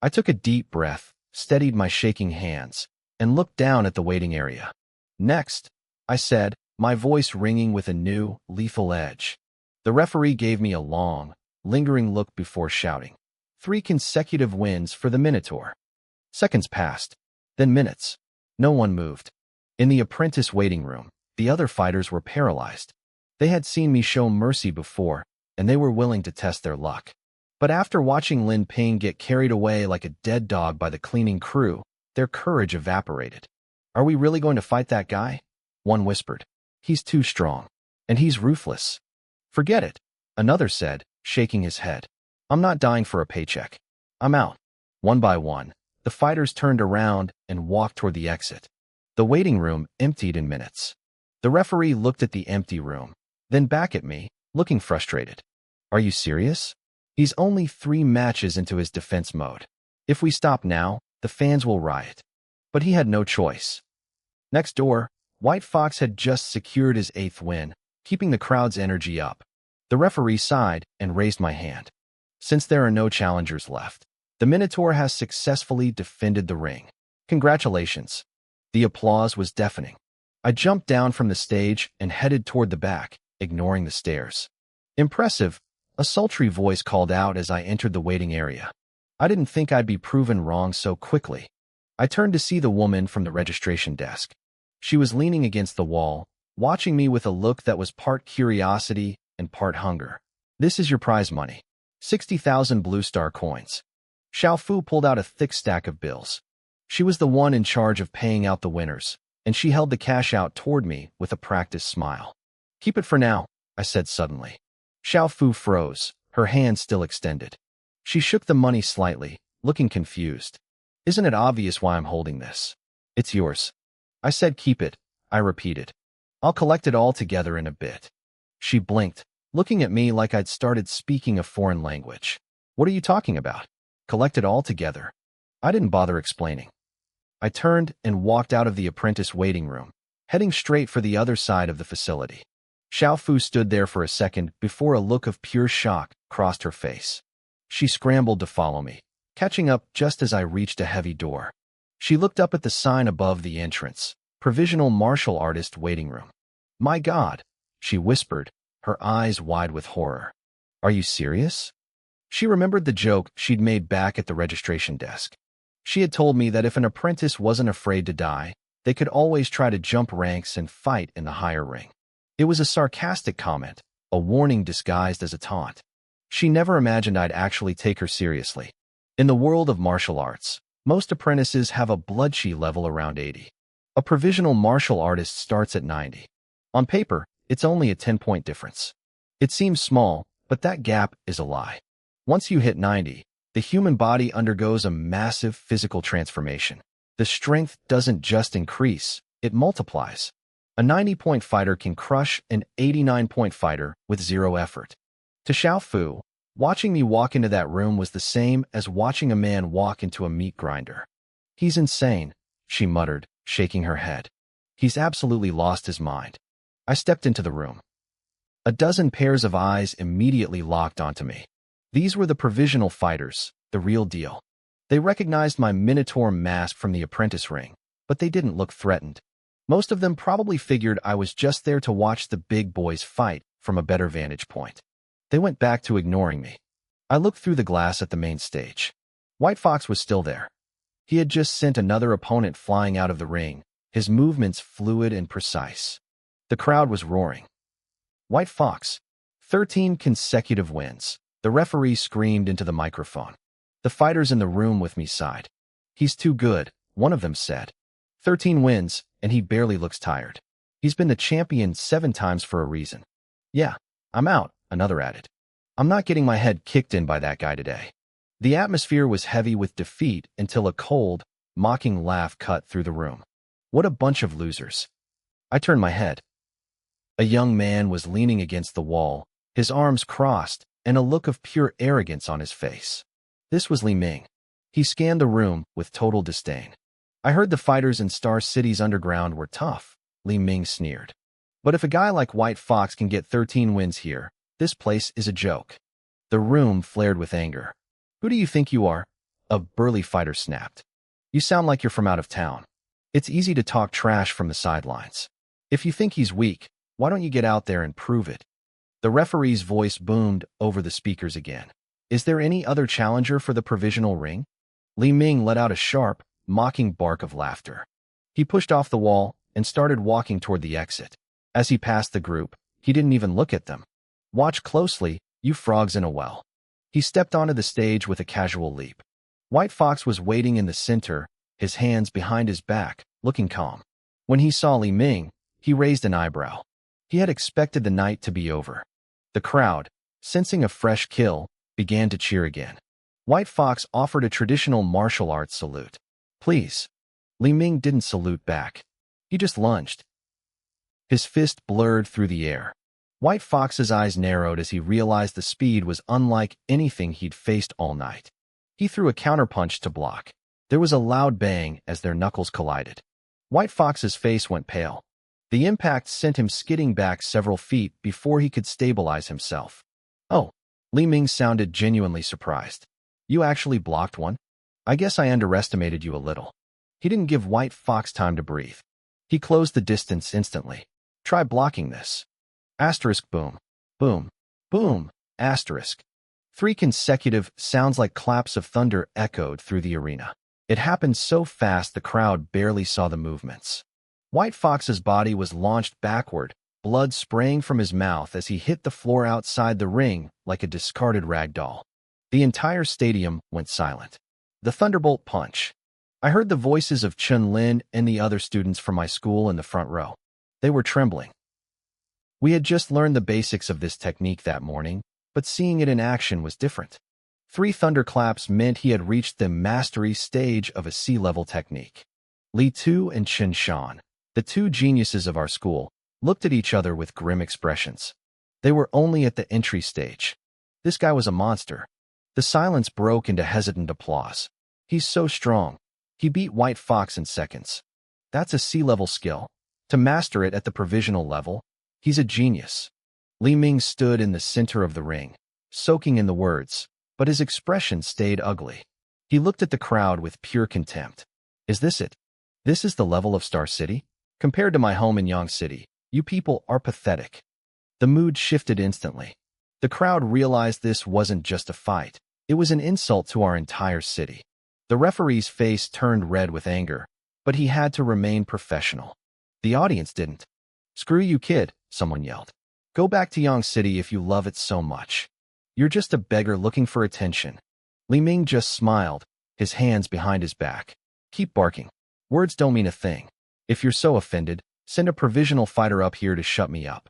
I took a deep breath, steadied my shaking hands, and looked down at the waiting area. Next, I said, my voice ringing with a new, lethal edge. The referee gave me a long, lingering look before shouting. 3 consecutive wins for the Minotaur. Seconds passed, then minutes. No one moved. In the apprentice waiting room, the other fighters were paralyzed. They had seen me show mercy before, and they were willing to test their luck. But after watching Lin Ping get carried away like a dead dog by the cleaning crew, their courage evaporated. Are we really going to fight that guy? One whispered. He's too strong. And he's ruthless. Forget it, another said, shaking his head. I'm not dying for a paycheck. I'm out. One by one, the fighters turned around and walked toward the exit. The waiting room emptied in minutes. The referee looked at the empty room, then back at me, looking frustrated. Are you serious? He's only 3 matches into his defense mode. If we stop now, the fans will riot. But he had no choice. Next door, White Fox had just secured his 8th win, keeping the crowd's energy up. The referee sighed and raised my hand. Since there are no challengers left, the Minotaur has successfully defended the ring. Congratulations. The applause was deafening. I jumped down from the stage and headed toward the back, ignoring the stares. Impressive, a sultry voice called out as I entered the waiting area. I didn't think I'd be proven wrong so quickly. I turned to see the woman from the registration desk. She was leaning against the wall, watching me with a look that was part curiosity and part hunger. This is your prize money. 60,000 Blue Star coins. Xiao Fu pulled out a thick stack of bills. She was the one in charge of paying out the winners, and she held the cash out toward me with a practiced smile. Keep it for now, I said suddenly. Xiao Fu froze, her hand still extended. She shook the money slightly, looking confused. Isn't it obvious why I'm holding this? It's yours. I said keep it, I repeated. I'll collect it all together in a bit. She blinked, looking at me like I'd started speaking a foreign language. What are you talking about? Collect it all together. I didn't bother explaining. I turned and walked out of the apprentice waiting room, heading straight for the other side of the facility. Xiao Fu stood there for a second before a look of pure shock crossed her face. She scrambled to follow me, catching up just as I reached a heavy door. She looked up at the sign above the entrance, Provisional Martial Artist Waiting Room. My God, she whispered, her eyes wide with horror. Are you serious? She remembered the joke she'd made back at the registration desk. She had told me that if an apprentice wasn't afraid to die, they could always try to jump ranks and fight in the higher ring. It was a sarcastic comment, a warning disguised as a taunt. She never imagined I'd actually take her seriously. In the world of martial arts, most apprentices have a blood chi level around 80. A provisional martial artist starts at 90. On paper, it's only a 10-point difference. It seems small, but that gap is a lie. Once you hit 90, the human body undergoes a massive physical transformation. The strength doesn't just increase, it multiplies. A 90-point fighter can crush an 89-point fighter with 0 effort. To Xiao Fu, watching me walk into that room was the same as watching a man walk into a meat grinder. He's insane, she muttered, shaking her head. He's absolutely lost his mind. I stepped into the room. A dozen pairs of eyes immediately locked onto me. These were the provisional fighters, the real deal. They recognized my Minotaur mask from the apprentice ring, but they didn't look threatened. Most of them probably figured I was just there to watch the big boys fight from a better vantage point. They went back to ignoring me. I looked through the glass at the main stage. White Fox was still there. He had just sent another opponent flying out of the ring, his movements fluid and precise. The crowd was roaring. White Fox, 13 consecutive wins. The referee screamed into the microphone. The fighters in the room with me sighed. He's too good, one of them said. 13 wins, and he barely looks tired. He's been the champion 7 times for a reason. Yeah, I'm out, another added. I'm not getting my head kicked in by that guy today. The atmosphere was heavy with defeat until a cold, mocking laugh cut through the room. What a bunch of losers. I turned my head. A young man was leaning against the wall, his arms crossed, and a look of pure arrogance on his face. This was Li Ming. He scanned the room with total disdain. I heard the fighters in Star City's underground were tough, Li Ming sneered. But if a guy like White Fox can get 13 wins here, this place is a joke. The room flared with anger. Who do you think you are? A burly fighter snapped. You sound like you're from out of town. It's easy to talk trash from the sidelines. If you think he's weak, why don't you get out there and prove it? The referee's voice boomed over the speakers again. Is there any other challenger for the provisional ring? Li Ming let out a sharp, mocking bark of laughter. He pushed off the wall and started walking toward the exit. As he passed the group, he didn't even look at them. Watch closely, you frogs in a well. He stepped onto the stage with a casual leap. White Fox was waiting in the center, his hands behind his back, looking calm. When he saw Li Ming, he raised an eyebrow. He had expected the night to be over. The crowd, sensing a fresh kill, began to cheer again. White Fox offered a traditional martial arts salute. Please. Li Ming didn't salute back. He just lunged. His fist blurred through the air. White Fox's eyes narrowed as he realized the speed was unlike anything he'd faced all night. He threw a counterpunch to block. There was a loud bang as their knuckles collided. White Fox's face went pale. The impact sent him skidding back several feet before he could stabilize himself. Oh, Li Ming sounded genuinely surprised. You actually blocked one? I guess I underestimated you a little. He didn't give White Fox time to breathe. He closed the distance instantly. Try blocking this. Asterisk boom. Boom. Boom. Asterisk. 3 consecutive sounds like claps of thunder echoed through the arena. It happened so fast the crowd barely saw the movements. White Fox's body was launched backward, blood spraying from his mouth as he hit the floor outside the ring like a discarded rag doll. The entire stadium went silent. The thunderbolt punch. I heard the voices of Chun Lin and the other students from my school in the front row. They were trembling. We had just learned the basics of this technique that morning, but seeing it in action was different. 3 thunderclaps meant he had reached the mastery stage of a C-level technique. Li Tu and Chen Shan, the 2 geniuses of our school, looked at each other with grim expressions. They were only at the entry stage. This guy was a monster. The silence broke into hesitant applause. He's so strong. He beat White Fox in seconds. That's a C-level skill. To master it at the provisional level, he's a genius. Li Ming stood in the center of the ring, soaking in the words, but his expression stayed ugly. He looked at the crowd with pure contempt. Is this it? This is the level of Star City? Compared to my home in Yang City, you people are pathetic. The mood shifted instantly. The crowd realized this wasn't just a fight. It was an insult to our entire city. The referee's face turned red with anger, but he had to remain professional. The audience didn't. Screw you, kid, someone yelled. Go back to Yang City if you love it so much. You're just a beggar looking for attention. Li Ming just smiled, his hands behind his back. Keep barking. Words don't mean a thing. If you're so offended, send a provisional fighter up here to shut me up.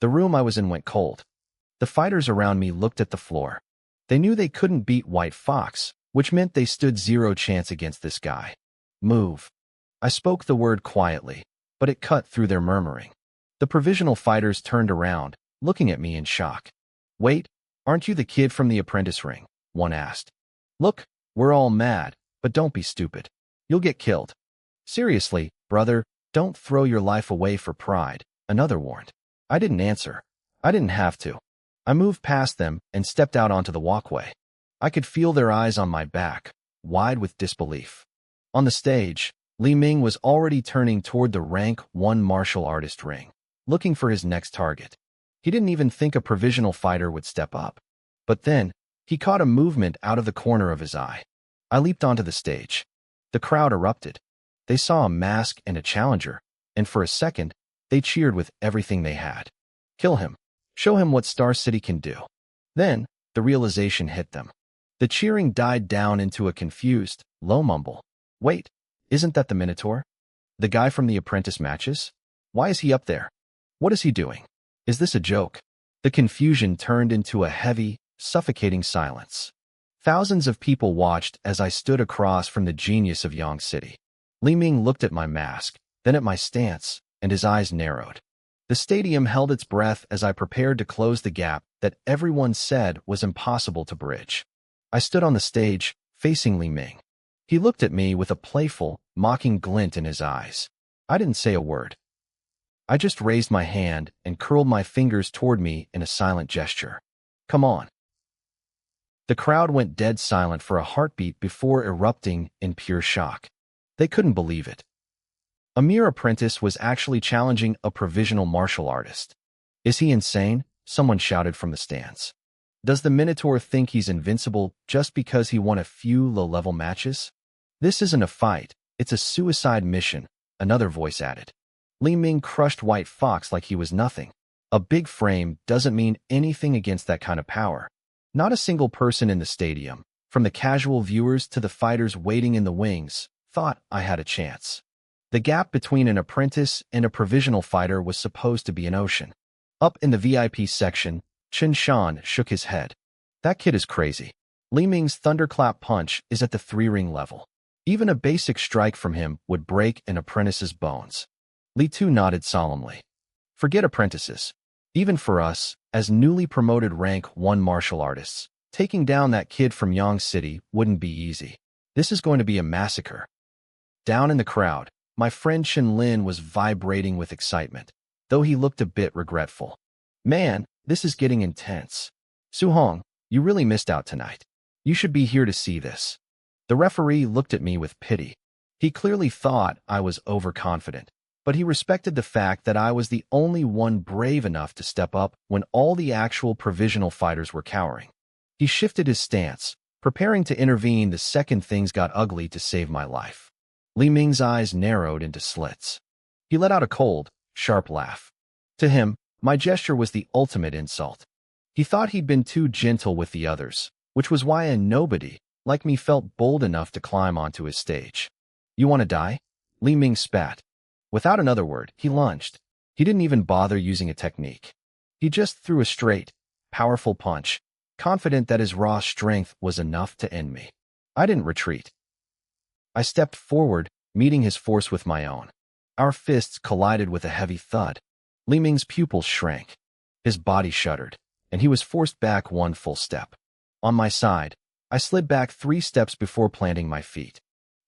The room I was in went cold. The fighters around me looked at the floor. They knew they couldn't beat White Fox, which meant they stood 0 chance against this guy. Move. I spoke the word quietly, but it cut through their murmuring. The provisional fighters turned around, looking at me in shock. Wait, aren't you the kid from the apprentice ring? One asked. Look, we're all mad, but don't be stupid. You'll get killed. Seriously, brother, don't throw your life away for pride, another warned. I didn't answer. I didn't have to. I moved past them and stepped out onto the walkway. I could feel their eyes on my back, wide with disbelief. On the stage, Li Ming was already turning toward the rank 1 martial artist ring, looking for his next target. He didn't even think a provisional fighter would step up. But then, he caught a movement out of the corner of his eye. I leaped onto the stage. The crowd erupted. They saw a mask and a challenger, and for a second, they cheered with everything they had. Kill him. Show him what Star City can do. Then, the realization hit them. The cheering died down into a confused, low mumble. Wait, isn't that the Minotaur? The guy from the apprentice matches? Why is he up there? What is he doing? Is this a joke? The confusion turned into a heavy, suffocating silence. Thousands of people watched as I stood across from the genius of Yang City. Li Ming looked at my mask, then at my stance, and his eyes narrowed. The stadium held its breath as I prepared to close the gap that everyone said was impossible to bridge. I stood on the stage, facing Li Ming. He looked at me with a playful, mocking glint in his eyes. I didn't say a word. I just raised my hand and curled my fingers toward me in a silent gesture. Come on. The crowd went dead silent for a heartbeat before erupting in pure shock. They couldn't believe it. A mere apprentice was actually challenging a provisional martial artist. Is he insane? Someone shouted from the stands. Does the Minotaur think he's invincible just because he won a few low-level matches? This isn't a fight, it's a suicide mission, another voice added. Li Ming crushed White Fox like he was nothing. A big frame doesn't mean anything against that kind of power. Not a single person in the stadium, from the casual viewers to the fighters waiting in the wings, thought I had a chance. The gap between an apprentice and a provisional fighter was supposed to be an ocean. Up in the VIP section, Chen Shan shook his head. That kid is crazy. Li Ming's thunderclap punch is at the 3-ring level. Even a basic strike from him would break an apprentice's bones. Li Tu nodded solemnly. Forget apprentices. Even for us, as newly promoted rank 1 martial artists, taking down that kid from Yang City wouldn't be easy. This is going to be a massacre. Down in the crowd, my friend Chen Lin was vibrating with excitement, though he looked a bit regretful. Man, this is getting intense. Su Hong, you really missed out tonight. You should be here to see this. The referee looked at me with pity. He clearly thought I was overconfident, but he respected the fact that I was the only one brave enough to step up when all the actual provisional fighters were cowering. He shifted his stance, preparing to intervene the second things got ugly to save my life. Li Ming's eyes narrowed into slits. He let out a cold, sharp laugh. To him, my gesture was the ultimate insult. He thought he'd been too gentle with the others, which was why a nobody like me felt bold enough to climb onto his stage. You want to die? Li Ming spat. Without another word, he lunged. He didn't even bother using a technique. He just threw a straight, powerful punch, confident that his raw strength was enough to end me. I didn't retreat. I stepped forward, meeting his force with my own. Our fists collided with a heavy thud. Li Ming's pupils shrank. His body shuddered, and he was forced back 1 full step. On my side, I slid back 3 steps before planting my feet.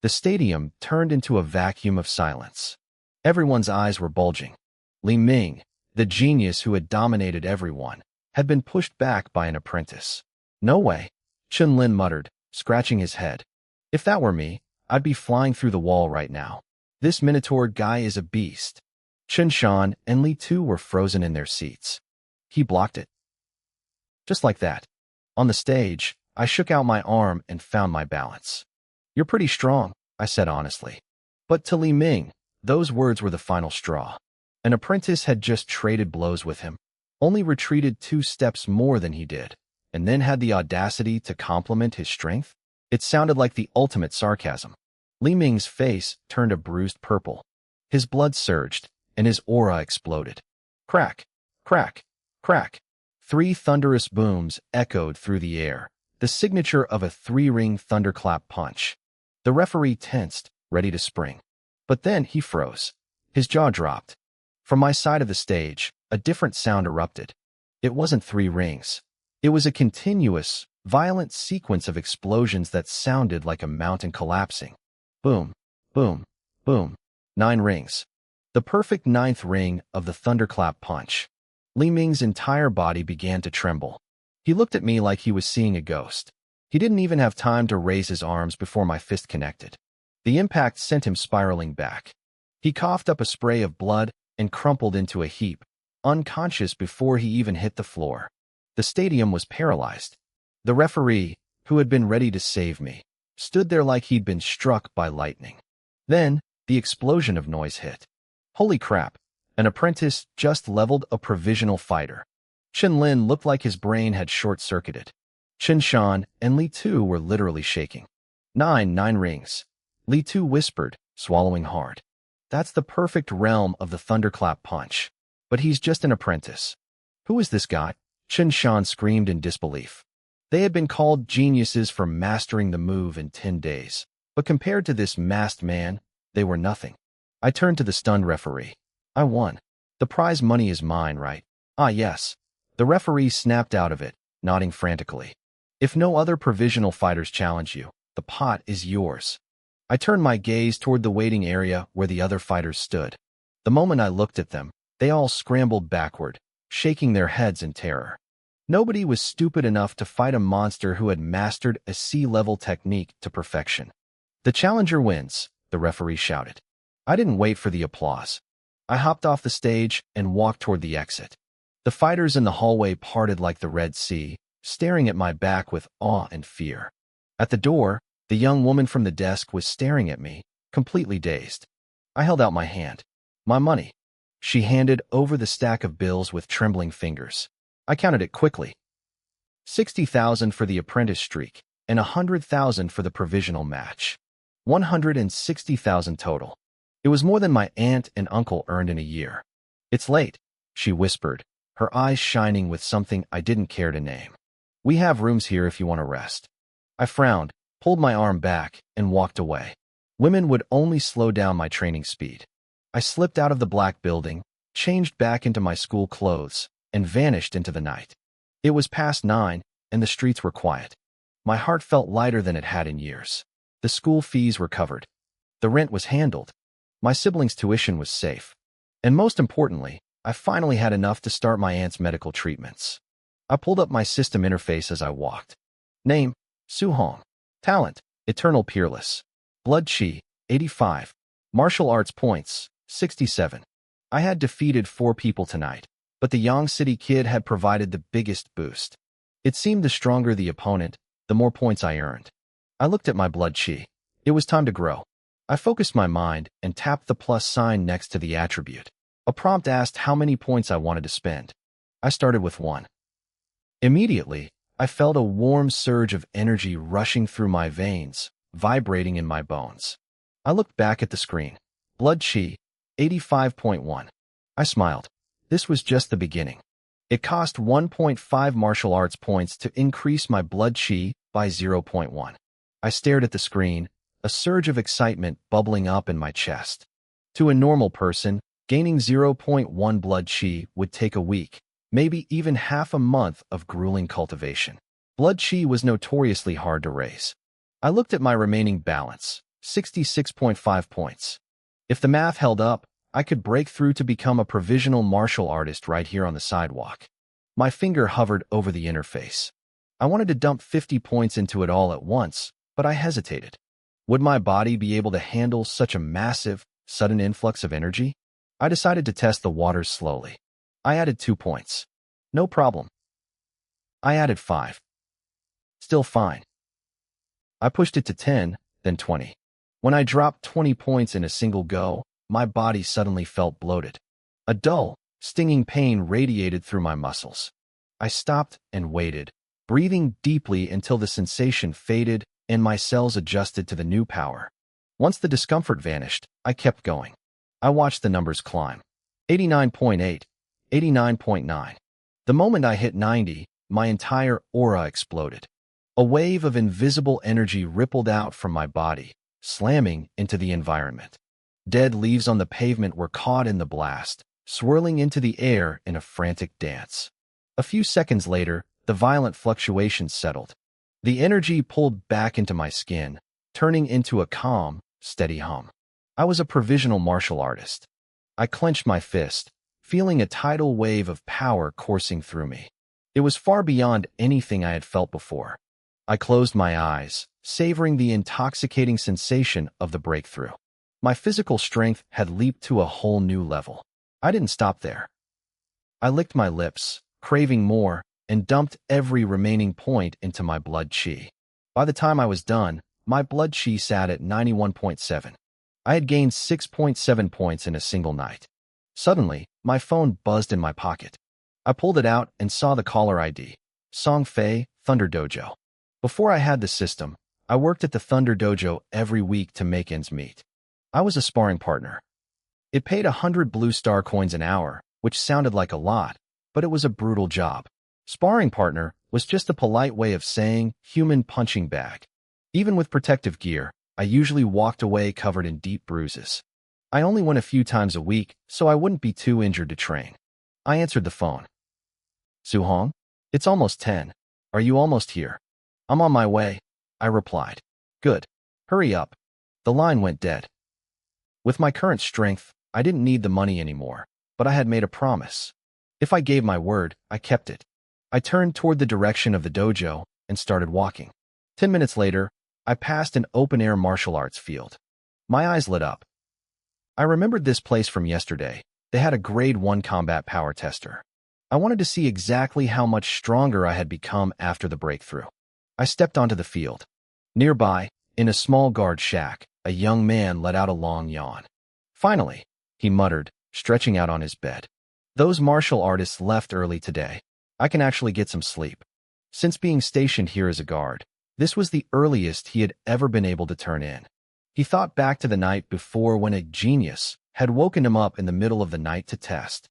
The stadium turned into a vacuum of silence. Everyone's eyes were bulging. Li Ming, the genius who had dominated everyone, had been pushed back by an apprentice. No way, Chen Lin muttered, scratching his head. If that were me, I'd be flying through the wall right now. This Minotaur guy is a beast. Chen Shan and Li Tu were frozen in their seats. He blocked it. Just like that. On the stage, I shook out my arm and found my balance. You're pretty strong, I said honestly. But to Li Ming, those words were the final straw. An apprentice had just traded blows with him, only retreated 2 steps more than he did, and then had the audacity to compliment his strength? It sounded like the ultimate sarcasm. Li Ming's face turned a bruised purple. His blood surged, and his aura exploded. Crack, crack, crack. 3 thunderous booms echoed through the air, the signature of a 3-ring thunderclap punch. The referee tensed, ready to spring. But then he froze. His jaw dropped. From my side of the stage, a different sound erupted. It wasn't 3 rings. It was a continuous, violent sequence of explosions that sounded like a mountain collapsing. Boom, boom, boom. 9 rings. The perfect 9th ring of the thunderclap punch. Li Ming's entire body began to tremble. He looked at me like he was seeing a ghost. He didn't even have time to raise his arms before my fist connected. The impact sent him spiraling back. He coughed up a spray of blood and crumpled into a heap, unconscious before he even hit the floor. The stadium was paralyzed. The referee, who had been ready to save me, stood there like he'd been struck by lightning. Then, the explosion of noise hit. Holy crap, an apprentice just leveled a provisional fighter. Chen Lin looked like his brain had short-circuited. Chen Shan and Li Tu were literally shaking. Nine rings. Li Tu whispered, swallowing hard. That's the perfect realm of the thunderclap punch. But he's just an apprentice. Who is this guy? Chen Shan screamed in disbelief. They had been called geniuses for mastering the move in 10 days. But compared to this masked man, they were nothing. I turned to the stunned referee. I won. The prize money is mine, right? Ah, yes. The referee snapped out of it, nodding frantically. If no other provisional fighters challenge you, the pot is yours. I turned my gaze toward the waiting area where the other fighters stood. The moment I looked at them, they all scrambled backward, shaking their heads in terror. Nobody was stupid enough to fight a monster who had mastered a sea-level technique to perfection. The challenger wins, the referee shouted. I didn't wait for the applause. I hopped off the stage and walked toward the exit. The fighters in the hallway parted like the Red Sea, staring at my back with awe and fear. At the door, the young woman from the desk was staring at me, completely dazed. I held out my hand. My money. She handed over the stack of bills with trembling fingers. I counted it quickly. 60,000 for the apprentice streak, and 100,000 for the provisional match. 160,000 total. It was more than my aunt and uncle earned in a year. It's late, she whispered, her eyes shining with something I didn't care to name. We have rooms here if you want to rest. I frowned, pulled my arm back, and walked away. Women would only slow down my training speed. I slipped out of the black building, changed back into my school clothes, and vanished into the night. It was past 9, and the streets were quiet. My heart felt lighter than it had in years. The school fees were covered. The rent was handled. My siblings' tuition was safe. And most importantly, I finally had enough to start my aunt's medical treatments. I pulled up my system interface as I walked. Name, Su Hong. Talent, Eternal Peerless. Blood Chi, 85. Martial Arts Points, 67. I had defeated 4 people tonight, but the Yang City Kid had provided the biggest boost. It seemed the stronger the opponent, the more points I earned. I looked at my Blood Chi. It was time to grow. I focused my mind and tapped the plus sign next to the attribute. A prompt asked how many points I wanted to spend. I started with 1. Immediately, I felt a warm surge of energy rushing through my veins, vibrating in my bones. I looked back at the screen. Blood Chi, 85.1. I smiled. This was just the beginning. It cost 1.5 martial arts points to increase my Blood Chi by 0.1. I stared at the screen, a surge of excitement bubbling up in my chest. To a normal person, gaining 0.1 Blood Chi would take a week, maybe even half a month of grueling cultivation. Blood Chi was notoriously hard to raise. I looked at my remaining balance, 66.5 points. If the math held up, I could break through to become a provisional martial artist right here on the sidewalk. My finger hovered over the interface. I wanted to dump 50 points into it all at once, but I hesitated. Would my body be able to handle such a massive, sudden influx of energy? I decided to test the waters slowly. I added 2 points. No problem. I added 5. Still fine. I pushed it to 10, then 20. When I dropped 20 points in a single go, my body suddenly felt bloated. A dull, stinging pain radiated through my muscles. I stopped and waited, breathing deeply until the sensation faded and my cells adjusted to the new power. Once the discomfort vanished, I kept going. I watched the numbers climb. 89.8, 89.9. The moment I hit 90, my entire aura exploded. A wave of invisible energy rippled out from my body, slamming into the environment. Dead leaves on the pavement were caught in the blast, swirling into the air in a frantic dance. A few seconds later, the violent fluctuations settled. The energy pulled back into my skin, turning into a calm, steady hum. I was a provisional martial artist. I clenched my fist, feeling a tidal wave of power coursing through me. It was far beyond anything I had felt before. I closed my eyes, savoring the intoxicating sensation of the breakthrough. My physical strength had leaped to a whole new level. I didn't stop there. I licked my lips, craving more, and dumped every remaining point into my Blood Chi. By the time I was done, my Blood Chi sat at 91.7. I had gained 6.7 points in a single night. Suddenly, my phone buzzed in my pocket. I pulled it out and saw the caller ID. Song Fei, Thunder Dojo. Before I had the system, I worked at the Thunder Dojo every week to make ends meet. I was a sparring partner. It paid 100 blue star coins an hour, which sounded like a lot, but it was a brutal job. Sparring partner was just a polite way of saying human punching bag. Even with protective gear, I usually walked away covered in deep bruises. I only went a few times a week, so I wouldn't be too injured to train. I answered the phone. Suhong? It's almost 10. Are you almost here? I'm on my way, I replied. Good. Hurry up. The line went dead. With my current strength, I didn't need the money anymore, but I had made a promise. If I gave my word, I kept it. I turned toward the direction of the dojo and started walking. 10 minutes later, I passed an open-air martial arts field. My eyes lit up. I remembered this place from yesterday. They had a grade 1 combat power tester. I wanted to see exactly how much stronger I had become after the breakthrough. I stepped onto the field. Nearby, in a small guard shack, a young man let out a long yawn. Finally, he muttered, stretching out on his bed. Those martial artists left early today. I can actually get some sleep. Since being stationed here as a guard, this was the earliest he had ever been able to turn in. He thought back to the night before when a genius had woken him up in the middle of the night to test.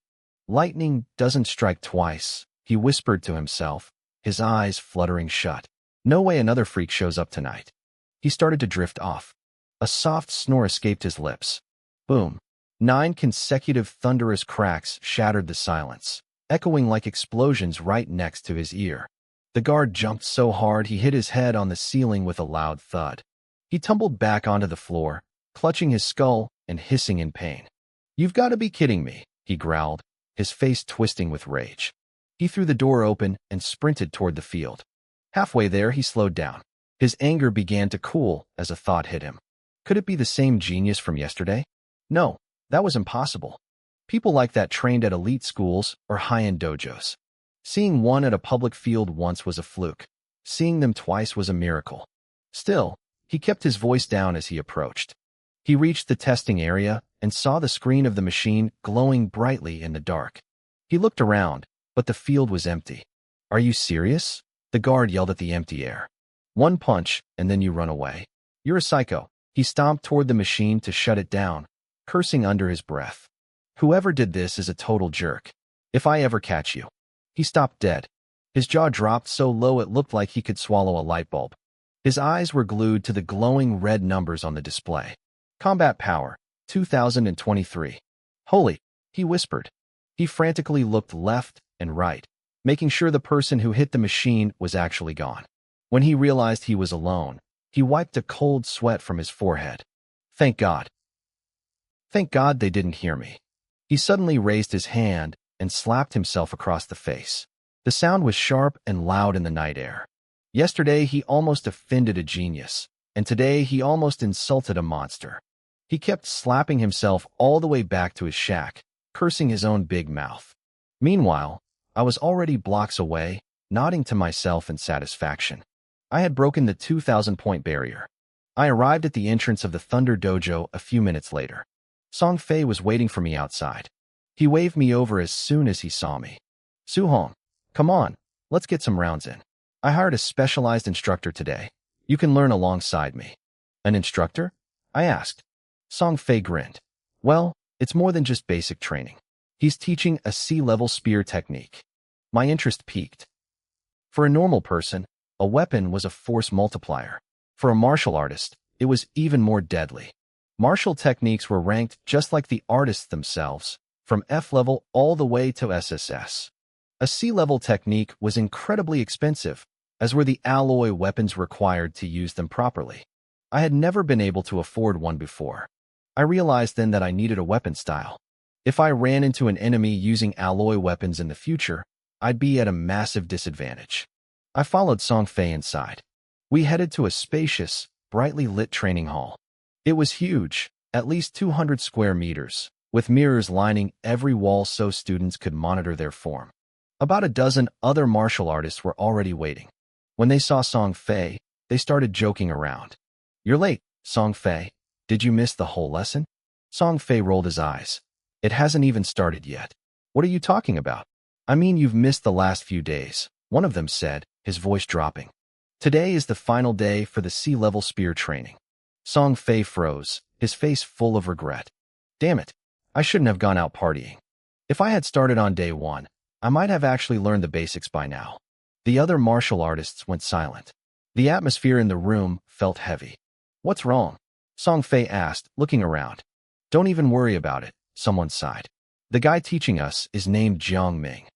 Lightning doesn't strike twice, he whispered to himself, his eyes fluttering shut. No way another freak shows up tonight. He started to drift off. A soft snore escaped his lips. Boom. 9 consecutive thunderous cracks shattered the silence, echoing like explosions right next to his ear. The guard jumped so hard he hit his head on the ceiling with a loud thud. He tumbled back onto the floor, clutching his skull and hissing in pain. You've got to be kidding me, he growled, his face twisting with rage. He threw the door open and sprinted toward the field. Halfway there, he slowed down. His anger began to cool as a thought hit him. Could it be the same genius from yesterday? No, that was impossible. People like that trained at elite schools or high-end dojos. Seeing one at a public field once was a fluke. Seeing them twice was a miracle. Still, he kept his voice down as he approached. He reached the testing area and saw the screen of the machine glowing brightly in the dark. He looked around, but the field was empty. Are you serious? The guard yelled at the empty air. One punch, and then you run away. You're a psycho. He stomped toward the machine to shut it down, cursing under his breath. Whoever did this is a total jerk. If I ever catch you. He stopped dead. His jaw dropped so low it looked like he could swallow a light bulb. His eyes were glued to the glowing red numbers on the display. Combat Power, 2023. Holy, he whispered. He frantically looked left and right, making sure the person who hit the machine was actually gone. When he realized he was alone, he wiped a cold sweat from his forehead. Thank God. Thank God they didn't hear me. He suddenly raised his hand and slapped himself across the face. The sound was sharp and loud in the night air. Yesterday he almost offended a genius, and today he almost insulted a monster. He kept slapping himself all the way back to his shack, cursing his own big mouth. Meanwhile, I was already blocks away, nodding to myself in satisfaction. I had broken the 2,000-point barrier. I arrived at the entrance of the Thunder Dojo a few minutes later. Song Fei was waiting for me outside. He waved me over as soon as he saw me. Suhong, come on, let's get some rounds in. I hired a specialized instructor today. You can learn alongside me. An instructor? I asked. Song Fei grinned. Well, it's more than just basic training. He's teaching a sea-level spear technique. My interest piqued. For a normal person, a weapon was a force multiplier. For a martial artist, it was even more deadly. Martial techniques were ranked just like the artists themselves, from F-level all the way to SSS. A C-level technique was incredibly expensive, as were the alloy weapons required to use them properly. I had never been able to afford one before. I realized then that I needed a weapon style. If I ran into an enemy using alloy weapons in the future, I'd be at a massive disadvantage. I followed Song Fei inside. We headed to a spacious, brightly lit training hall. It was huge, at least 200 square meters, with mirrors lining every wall so students could monitor their form. About a dozen other martial artists were already waiting. When they saw Song Fei, they started joking around. You're late, Song Fei. Did you miss the whole lesson? Song Fei rolled his eyes. It hasn't even started yet. What are you talking about? I mean, you've missed the last few days, one of them said, his voice dropping. Today is the final day for the sea-level spear training. Song Fei froze, his face full of regret. Damn it, I shouldn't have gone out partying. If I had started on day one, I might have actually learned the basics by now. The other martial artists went silent. The atmosphere in the room felt heavy. What's wrong? Song Fei asked, looking around. Don't even worry about it, someone sighed. The guy teaching us is named Jiang Ming.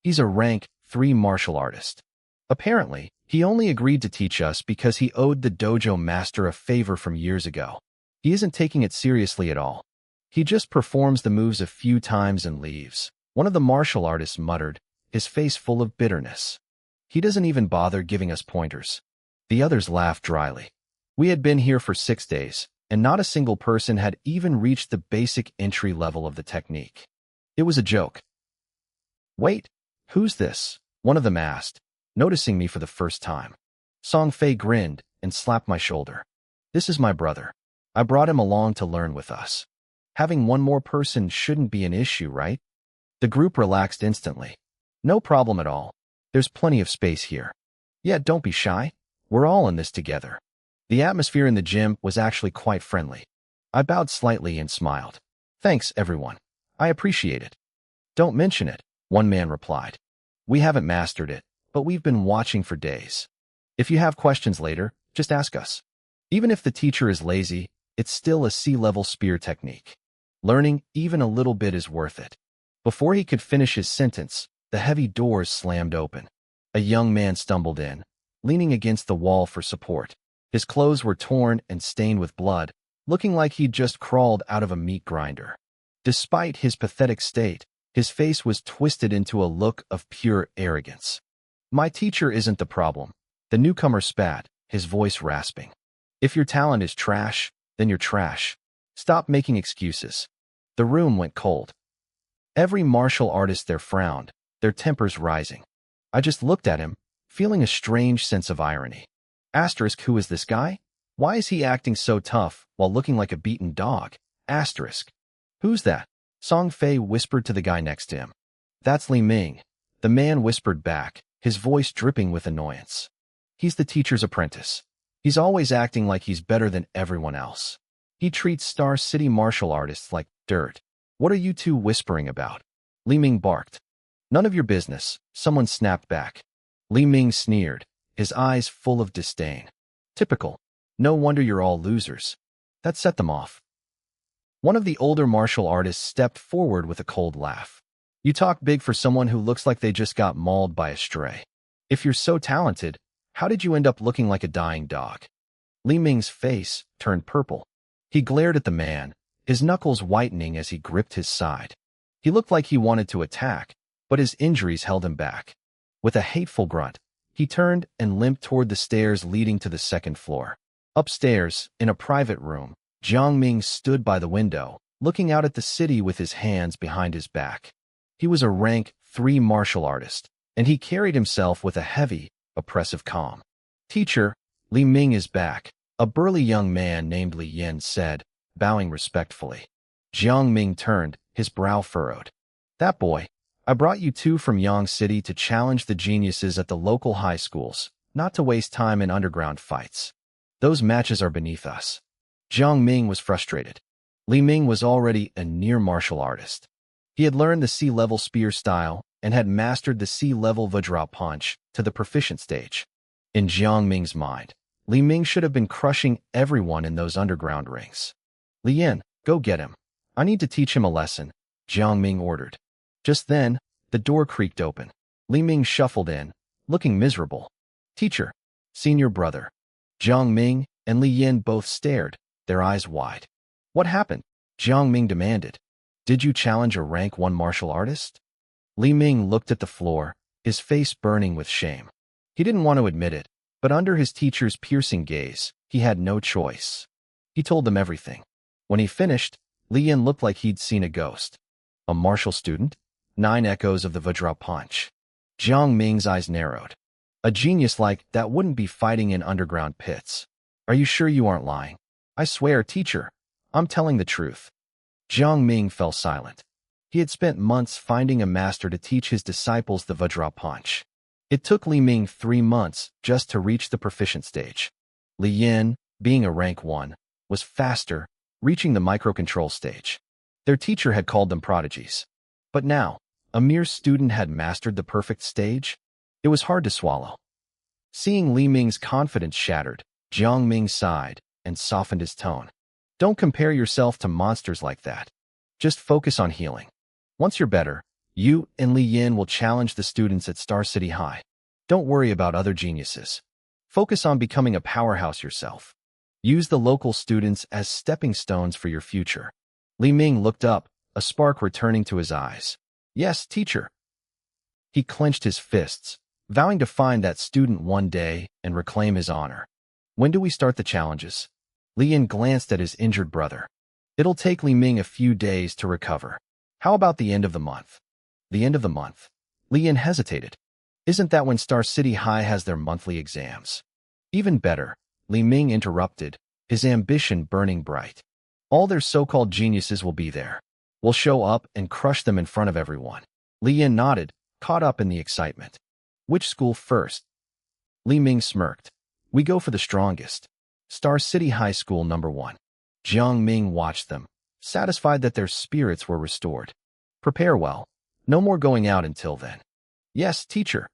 He's a rank 3 martial artist. Apparently, he only agreed to teach us because he owed the dojo master a favor from years ago. He isn't taking it seriously at all. He just performs the moves a few times and leaves. One of the martial artists muttered, his face full of bitterness. He doesn't even bother giving us pointers. The others laughed dryly. We had been here for 6 days, and not a single person had even reached the basic entry level of the technique. It was a joke. Wait, who's this? One of them asked, noticing me for the first time. Song Fei grinned and slapped my shoulder. This is my brother. I brought him along to learn with us. Having one more person shouldn't be an issue, right? The group relaxed instantly. No problem at all. There's plenty of space here. Yeah, don't be shy. We're all in this together. The atmosphere in the gym was actually quite friendly. I bowed slightly and smiled. Thanks, everyone. I appreciate it. Don't mention it, one man replied. We haven't mastered it, but we've been watching for days. If you have questions later, just ask us. Even if the teacher is lazy, it's still a sea-level spear technique. Learning even a little bit is worth it. Before he could finish his sentence, the heavy doors slammed open. A young man stumbled in, leaning against the wall for support. His clothes were torn and stained with blood, looking like he'd just crawled out of a meat grinder. Despite his pathetic state, his face was twisted into a look of pure arrogance. My teacher isn't the problem. The newcomer spat, his voice rasping. If your talent is trash, then you're trash. Stop making excuses. The room went cold. Every martial artist there frowned, their tempers rising. I just looked at him, feeling a strange sense of irony. Asterisk, who is this guy? Why is he acting so tough while looking like a beaten dog? Asterisk. Who's that? Song Fei whispered to the guy next to him. That's Li Ming. The man whispered back, his voice dripping with annoyance. He's the teacher's apprentice. He's always acting like he's better than everyone else. He treats Star City martial artists like dirt. What are you two whispering about? Li Ming barked. None of your business, someone snapped back. Li Ming sneered, his eyes full of disdain. Typical. No wonder you're all losers. That set them off. One of the older martial artists stepped forward with a cold laugh. You talk big for someone who looks like they just got mauled by a stray. If you're so talented, how did you end up looking like a dying dog? Li Ming's face turned purple. He glared at the man, his knuckles whitening as he gripped his side. He looked like he wanted to attack, but his injuries held him back. With a hateful grunt, he turned and limped toward the stairs leading to the second floor. Upstairs, in a private room, Jiang Ming stood by the window, looking out at the city with his hands behind his back. He was a rank 3 martial artist, and he carried himself with a heavy, oppressive calm. Teacher, Li Ming is back, a burly young man named Li Yen said, bowing respectfully. Jiang Ming turned, his brow furrowed. That boy. I brought you two from Yang City to challenge the geniuses at the local high schools, not to waste time in underground fights. Those matches are beneath us. Jiang Ming was frustrated. Li Ming was already a near martial artist. He had learned the sea-level spear style and had mastered the sea-level Vajra punch to the proficient stage. In Jiang Ming's mind, Li Ming should have been crushing everyone in those underground rings. Li Yen, go get him. I need to teach him a lesson, Jiang Ming ordered. Just then, the door creaked open. Li Ming shuffled in, looking miserable. Teacher, senior brother. Jiang Ming and Li Yen both stared, their eyes wide. What happened? Jiang Ming demanded. Did you challenge a rank 1 martial artist? Li Ming looked at the floor, his face burning with shame. He didn't want to admit it, but under his teacher's piercing gaze, he had no choice. He told them everything. When he finished, Li Yen looked like he'd seen a ghost. A martial student? 9 echoes of the Vajra punch. Jiang Ming's eyes narrowed. A genius like that wouldn't be fighting in underground pits. Are you sure you aren't lying? I swear, teacher, I'm telling the truth. Jiang Ming fell silent. He had spent months finding a master to teach his disciples the Vajra punch. It took Li Ming 3 months just to reach the proficient stage. Li Yin, being a rank 1, was faster, reaching the microcontrol stage. Their teacher had called them prodigies. But now, a mere student had mastered the perfect stage? It was hard to swallow. Seeing Li Ming's confidence shattered, Jiang Ming sighed and softened his tone. Don't compare yourself to monsters like that. Just focus on healing. Once you're better, you and Li Yin will challenge the students at Star City High. Don't worry about other geniuses. Focus on becoming a powerhouse yourself. Use the local students as stepping stones for your future. Li Ming looked up, a spark returning to his eyes. Yes, teacher. He clenched his fists, vowing to find that student one day and reclaim his honor. When do we start the challenges? Li Yin glanced at his injured brother. It'll take Li Ming a few days to recover. How about the end of the month? The end of the month? Li Yin hesitated. Isn't that when Star City High has their monthly exams? Even better, Li Ming interrupted, his ambition burning bright. All their so-called geniuses will be there. We'll show up and crush them in front of everyone. Li Yin nodded, caught up in the excitement. Which school first? Li Ming smirked. We go for the strongest. Star City High School number 1. Jiang Ming watched them, satisfied that their spirits were restored. Prepare well. No more going out until then. Yes, teacher.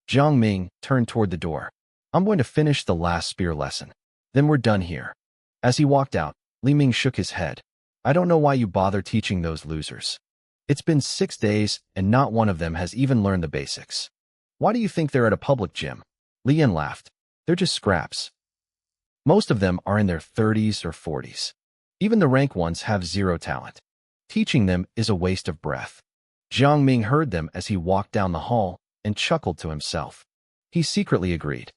Jiang Ming turned toward the door. I'm going to finish the last spear lesson. Then we're done here. As he walked out, Li Ming shook his head. I don't know why you bother teaching those losers. It's been 6 days and not one of them has even learned the basics. Why do you think they're at a public gym? Li Yin laughed. They're just scraps. Most of them are in their 30s or 40s. Even the rank ones have zero talent. Teaching them is a waste of breath. Jiang Ming heard them as he walked down the hall and chuckled to himself. He secretly agreed.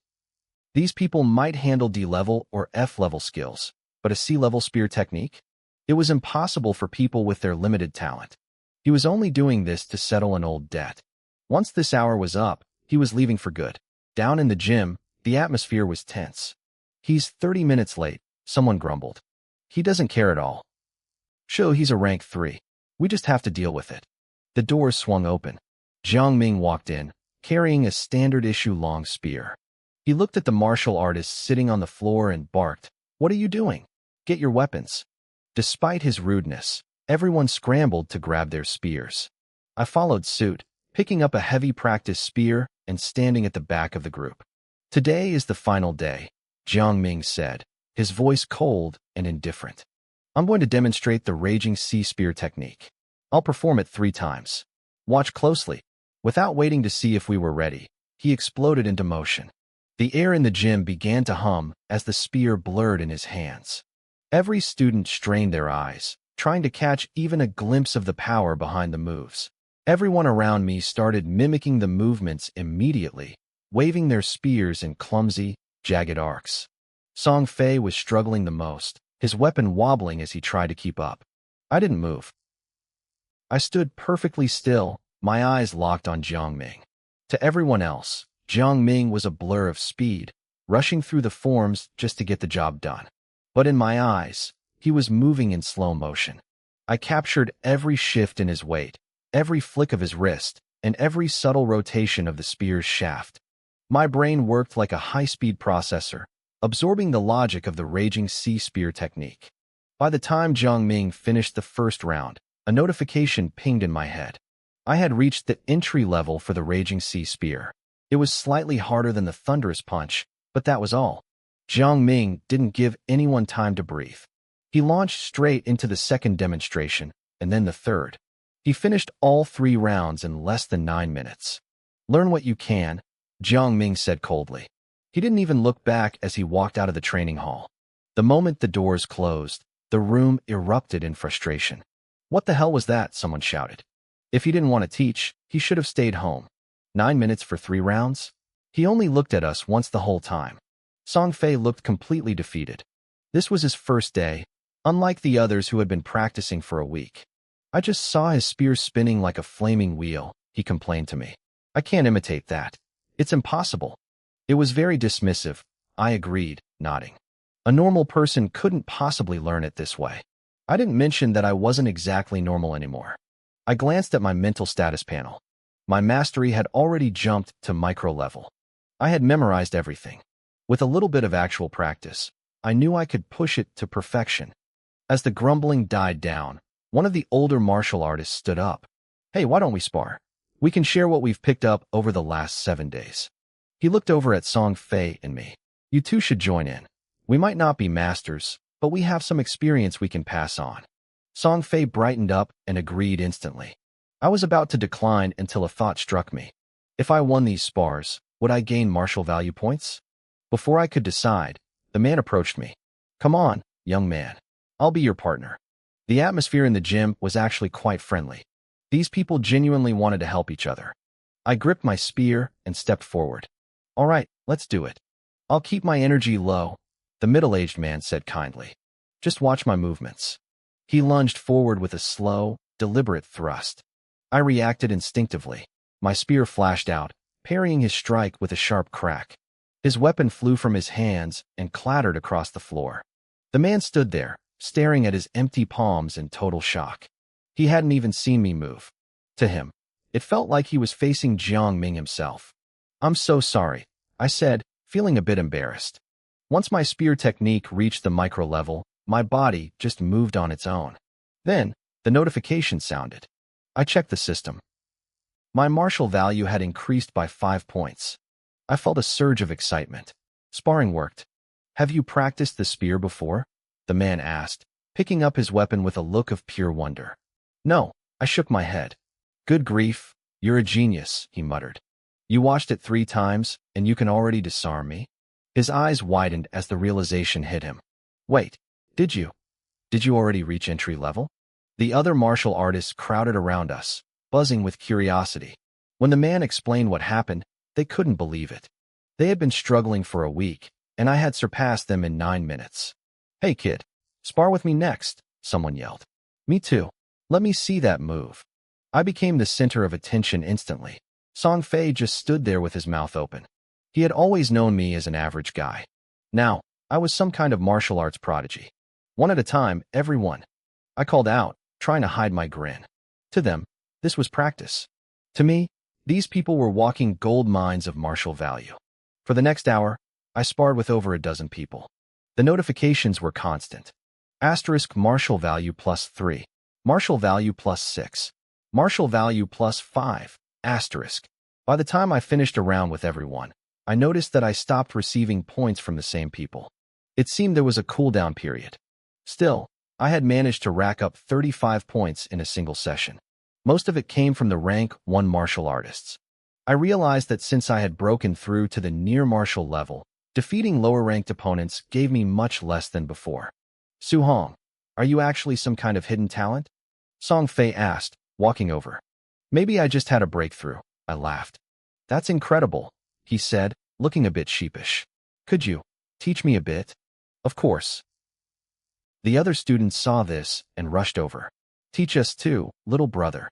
These people might handle D-level or F-level skills, but a C-level spear technique? It was impossible for people with their limited talent. He was only doing this to settle an old debt. Once this hour was up, he was leaving for good. Down in the gym, the atmosphere was tense. He's 30 minutes late, someone grumbled. He doesn't care at all. Sure, he's a rank 3. We just have to deal with it. The doors swung open. Jiang Ming walked in, carrying a standard-issue long spear. He looked at the martial artist sitting on the floor and barked, "What are you doing? Get your weapons." Despite his rudeness, everyone scrambled to grab their spears. I followed suit, picking up a heavy practice spear and standing at the back of the group. Today is the final day, Jiang Ming said, his voice cold and indifferent. I'm going to demonstrate the Raging Sea Spear technique. I'll perform it 3 times. Watch closely. Without waiting to see if we were ready, he exploded into motion. The air in the gym began to hum as the spear blurred in his hands. Every student strained their eyes, trying to catch even a glimpse of the power behind the moves. Everyone around me started mimicking the movements immediately, waving their spears in clumsy, jagged arcs. Song Fei was struggling the most, his weapon wobbling as he tried to keep up. I didn't move. I stood perfectly still, my eyes locked on Jiang Ming. To everyone else, Jiang Ming was a blur of speed, rushing through the forms just to get the job done. But in my eyes, he was moving in slow motion. I captured every shift in his weight, every flick of his wrist, and every subtle rotation of the spear's shaft. My brain worked like a high-speed processor, absorbing the logic of the Raging Sea Spear technique. By the time Jiang Ming finished the first round, a notification pinged in my head. I had reached the entry level for the Raging Sea Spear. It was slightly harder than the Thunderous Punch, but that was all. Jiang Ming didn't give anyone time to breathe. He launched straight into the second demonstration, and then the third. He finished all 3 rounds in less than 9 minutes. Learn what you can, Jiang Ming said coldly. He didn't even look back as he walked out of the training hall. The moment the doors closed, the room erupted in frustration. What the hell was that? Someone shouted. If he didn't want to teach, he should have stayed home. 9 minutes for 3 rounds? He only looked at us once the whole time. Song Fei looked completely defeated. This was his first day, unlike the others who had been practicing for a week. I just saw his spear spinning like a flaming wheel, he complained to me. I can't imitate that. It's impossible. It was very dismissive, I agreed, nodding. A normal person couldn't possibly learn it this way. I didn't mention that I wasn't exactly normal anymore. I glanced at my mental status panel. My mastery had already jumped to micro level. I had memorized everything. With a little bit of actual practice, I knew I could push it to perfection. As the grumbling died down, one of the older martial artists stood up. Hey, why don't we spar? We can share what we've picked up over the last 7 days. He looked over at Song Fei and me. You two should join in. We might not be masters, but we have some experience we can pass on. Song Fei brightened up and agreed instantly. I was about to decline until a thought struck me. If I won these spars, would I gain martial value points? Before I could decide, the man approached me. Come on, young man. I'll be your partner. The atmosphere in the gym was actually quite friendly. These people genuinely wanted to help each other. I gripped my spear and stepped forward. All right, let's do it. I'll keep my energy low, the middle-aged man said kindly. Just watch my movements. He lunged forward with a slow, deliberate thrust. I reacted instinctively. My spear flashed out, parrying his strike with a sharp crack. His weapon flew from his hands and clattered across the floor. The man stood there, staring at his empty palms in total shock. He hadn't even seen me move. To him, it felt like he was facing Jiang Ming himself. I'm so sorry, I said, feeling a bit embarrassed. Once my spear technique reached the micro level, my body just moved on its own. Then, the notification sounded. I checked the system. My martial value had increased by 5 points. I felt a surge of excitement. Sparring worked. Have you practiced the spear before? The man asked, picking up his weapon with a look of pure wonder. No, I shook my head. Good grief, you're a genius, he muttered. You watched it 3 times, and you can already disarm me? His eyes widened as the realization hit him. Wait, did you? Did you already reach entry level? The other martial artists crowded around us, buzzing with curiosity. When the man explained what happened, they couldn't believe it. They had been struggling for a week, and I had surpassed them in 9 minutes. Hey kid, spar with me next, someone yelled. Me too. Let me see that move. I became the center of attention instantly. Song Fei just stood there with his mouth open. He had always known me as an average guy. Now, I was some kind of martial arts prodigy. One at a time, everyone. I called out, trying to hide my grin. To them, this was practice. To me, these people were walking gold mines of martial value. For the next hour, I sparred with over a dozen people. The notifications were constant. Asterisk martial value +3. Martial value +6. Martial value +5. Asterisk. By the time I finished a round with everyone, I noticed that I stopped receiving points from the same people. It seemed there was a cooldown period. Still, I had managed to rack up 35 points in a single session. Most of it came from the rank 1 martial artists. I realized that since I had broken through to the near martial level, defeating lower-ranked opponents gave me much less than before. Su Hong, are you actually some kind of hidden talent? Song Fei asked, walking over. Maybe I just had a breakthrough, I laughed. That's incredible, he said, looking a bit sheepish. Could you teach me a bit? Of course. The other students saw this and rushed over. Teach us too, little brother.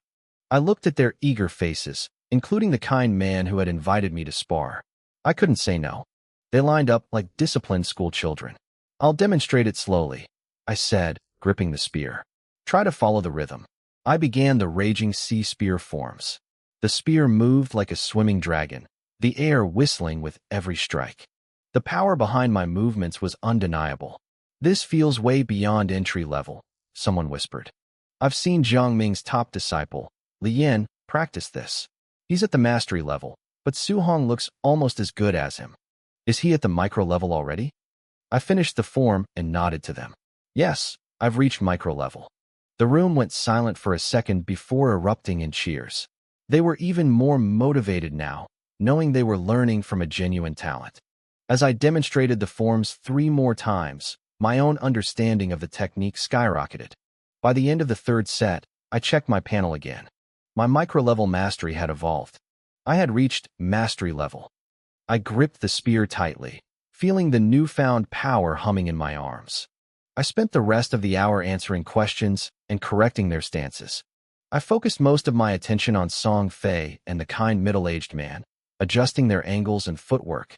I looked at their eager faces, including the kind man who had invited me to spar. I couldn't say no. They lined up like disciplined school children. I'll demonstrate it slowly, I said, gripping the spear. Try to follow the rhythm. I began the raging sea spear forms. The spear moved like a swimming dragon, the air whistling with every strike. The power behind my movements was undeniable. This feels way beyond entry level, someone whispered. I've seen Jiang Ming's top disciple, Li Yin, practice this. He's at the mastery level, but Su Hong looks almost as good as him. Is he at the micro level already? I finished the form and nodded to them. Yes, I've reached micro level. The room went silent for a second before erupting in cheers. They were even more motivated now, knowing they were learning from a genuine talent. As I demonstrated the forms 3 more times, my own understanding of the technique skyrocketed. By the end of the 3rd set, I checked my panel again. My micro-level mastery had evolved. I had reached mastery level. I gripped the spear tightly, feeling the newfound power humming in my arms. I spent the rest of the hour answering questions and correcting their stances. I focused most of my attention on Song Fei and the kind middle-aged man, adjusting their angles and footwork.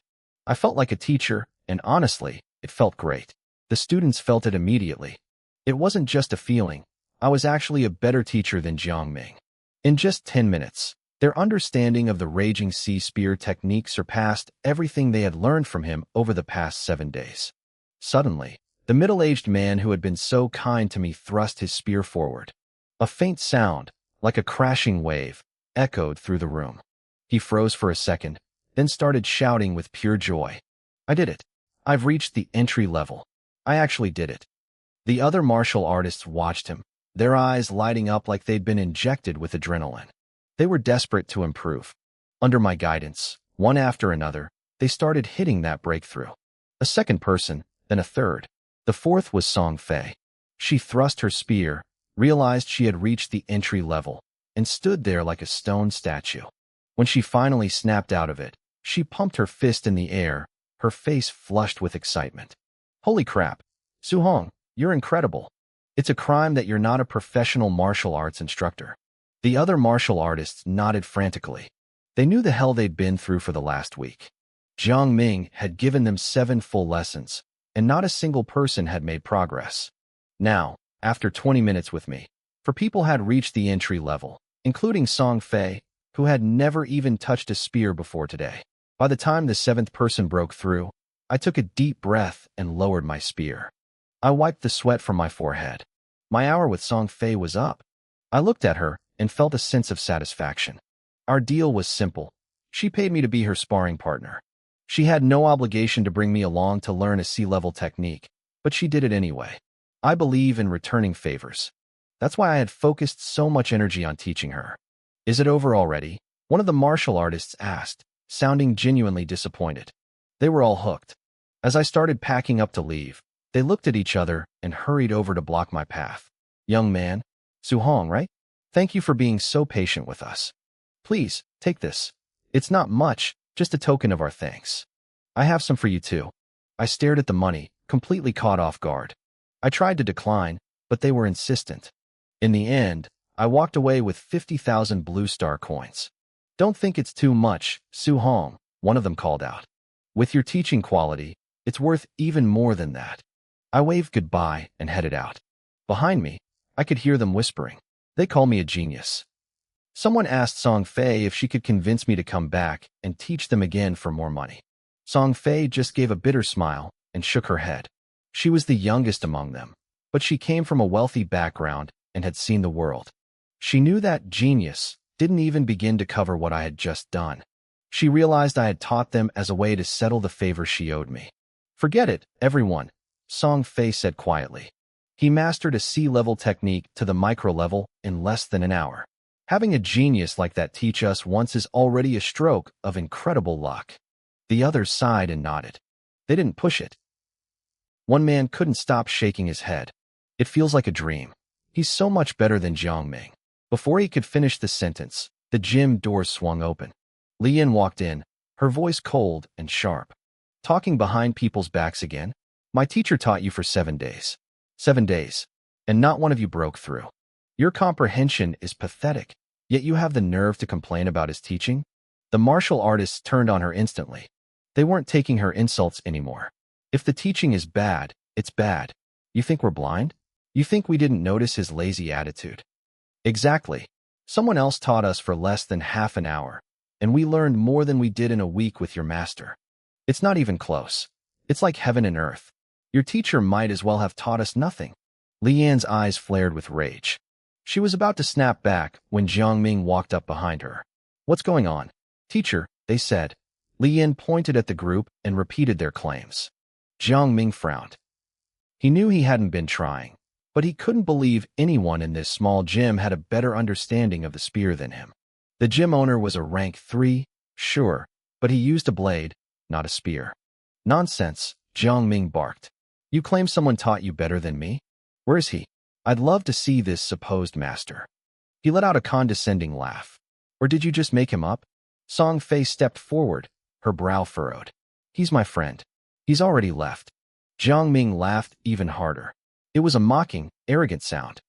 I felt like a teacher, and honestly, it felt great. The students felt it immediately. It wasn't just a feeling. I was actually a better teacher than Jiang Ming. In just 10 minutes, their understanding of the raging sea spear technique surpassed everything they had learned from him over the past 7 days. Suddenly, the middle-aged man who had been so kind to me thrust his spear forward. A faint sound, like a crashing wave, echoed through the room. He froze for a second, then started shouting with pure joy. I did it. I've reached the entry level. I actually did it. The other martial artists watched him, their eyes lighting up like they'd been injected with adrenaline. They were desperate to improve. Under my guidance, one after another, they started hitting that breakthrough. A second person, then a third. The fourth was Song Fei. She thrust her spear, realized she had reached the entry level, and stood there like a stone statue. When she finally snapped out of it, she pumped her fist in the air, her face flushed with excitement. Holy crap! Su-hong, you're incredible. It's a crime that you're not a professional martial arts instructor. The other martial artists nodded frantically. They knew the hell they'd been through for the last week. Jiang Ming had given them 7 full lessons, and not a single person had made progress. Now, after 20 minutes with me, 4 people had reached the entry level, including Song Fei, who had never even touched a spear before today. By the time the 7th person broke through, I took a deep breath and lowered my spear. I wiped the sweat from my forehead. My hour with Song Fei was up. I looked at her and felt a sense of satisfaction. Our deal was simple. She paid me to be her sparring partner. She had no obligation to bring me along to learn a sea-level technique, but she did it anyway. I believe in returning favors. That's why I had focused so much energy on teaching her. Is it over already? One of the martial artists asked, sounding genuinely disappointed. They were all hooked. As I started packing up to leave, they looked at each other and hurried over to block my path. Young man, Su-hong, right? Thank you for being so patient with us. Please, take this. It's not much, just a token of our thanks. I have some for you too. I stared at the money, completely caught off guard. I tried to decline, but they were insistent. In the end, I walked away with 50,000 Blue Star coins. Don't think it's too much, Su-hong, one of them called out. With your teaching quality, it's worth even more than that. I waved goodbye and headed out. Behind me, I could hear them whispering. They call me a genius. Someone asked Song Fei if she could convince me to come back and teach them again for more money. Song Fei just gave a bitter smile and shook her head. She was the youngest among them, but she came from a wealthy background and had seen the world. She knew that genius didn't even begin to cover what I had just done. She realized I had taught them as a way to settle the favor she owed me. Forget it, everyone, Song Fei said quietly. He mastered a sea-level technique to the micro-level in less than an hour. Having a genius like that teach us once is already a stroke of incredible luck. The others sighed and nodded. They didn't push it. One man couldn't stop shaking his head. It feels like a dream. He's so much better than Jiang Ming. Before he could finish the sentence, the gym doors swung open. Li Yin walked in, her voice cold and sharp. Talking behind people's backs again? My teacher taught you for 7 days. 7 days. And not one of you broke through. Your comprehension is pathetic, yet you have the nerve to complain about his teaching? The martial artists turned on her instantly. They weren't taking her insults anymore. If the teaching is bad, it's bad. You think we're blind? You think we didn't notice his lazy attitude? Exactly. Someone else taught us for less than half an hour, and we learned more than we did in a week with your master. It's not even close. It's like heaven and earth. Your teacher might as well have taught us nothing. Li Yan's eyes flared with rage. She was about to snap back when Jiang Ming walked up behind her. What's going on? Teacher, they said. Li Yan pointed at the group and repeated their claims. Jiang Ming frowned. He knew he hadn't been trying, but he couldn't believe anyone in this small gym had a better understanding of the spear than him. The gym owner was a rank 3, sure, but he used a blade, not a spear. Nonsense, Jiang Ming barked. You claim someone taught you better than me? Where is he? I'd love to see this supposed master. He let out a condescending laugh. Or did you just make him up? Song Fei stepped forward, her brow furrowed. He's my friend. He's already left. Jiang Ming laughed even harder. It was a mocking, arrogant sound.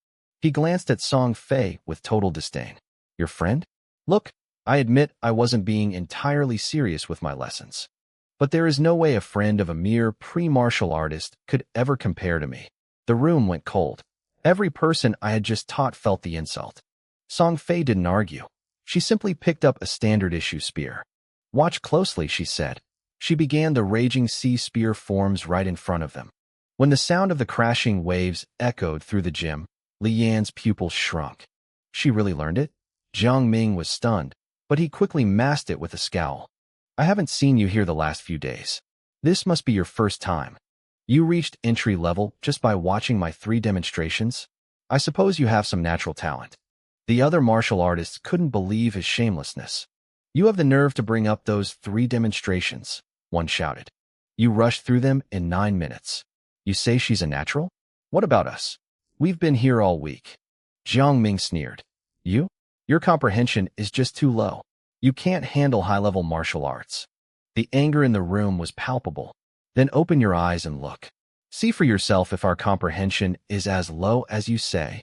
He glanced at Song Fei with total disdain. Your friend? Look, I admit I wasn't being entirely serious with my lessons. But there is no way a friend of a mere pre-martial artist could ever compare to me. The room went cold. Every person I had just taught felt the insult. Song Fei didn't argue. She simply picked up a standard-issue spear. Watch closely, she said. She began the raging sea spear forms right in front of them. When the sound of the crashing waves echoed through the gym, Li Yan's pupils shrunk. She really learned it? Jiang Ming was stunned, but he quickly masked it with a scowl. I haven't seen you here the last few days. This must be your first time. You reached entry level just by watching my 3 demonstrations? I suppose you have some natural talent. The other martial artists couldn't believe his shamelessness. You have the nerve to bring up those 3 demonstrations, one shouted. You rushed through them in 9 minutes. You say she's a natural? What about us? We've been here all week. Jiang Ming sneered. You? Your comprehension is just too low. You can't handle high-level martial arts. The anger in the room was palpable. Then open your eyes and look. See for yourself if our comprehension is as low as you say.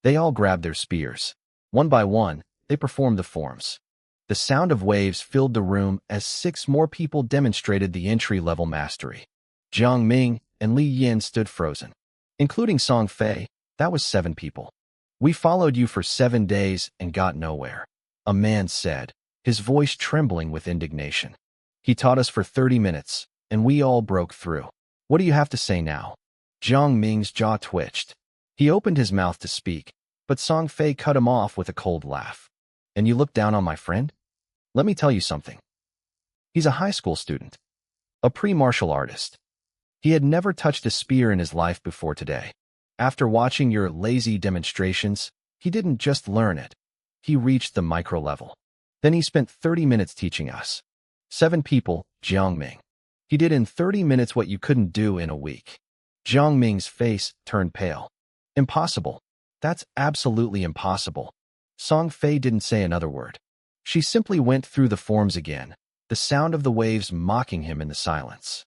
They all grabbed their spears. One by one, they performed the forms. The sound of waves filled the room as 6 more people demonstrated the entry-level mastery. Jiang Ming and Li Yan stood frozen. Including Song Fei, that was 7 people. We followed you for 7 days and got nowhere, a man said, his voice trembling with indignation. He taught us for 30 minutes, and we all broke through. What do you have to say now? Jiang Ming's jaw twitched. He opened his mouth to speak, but Song Fei cut him off with a cold laugh. And you look down on my friend? Let me tell you something. He's a high school student, a pre-martial artist. He had never touched a spear in his life before today. After watching your lazy demonstrations, he didn't just learn it. He reached the micro level. Then he spent 30 minutes teaching us. 7 people, Jiang Ming. He did in 30 minutes what you couldn't do in a week. Jiang Ming's face turned pale. Impossible. That's absolutely impossible. Song Fei didn't say another word. She simply went through the forms again, the sound of the waves mocking him in the silence.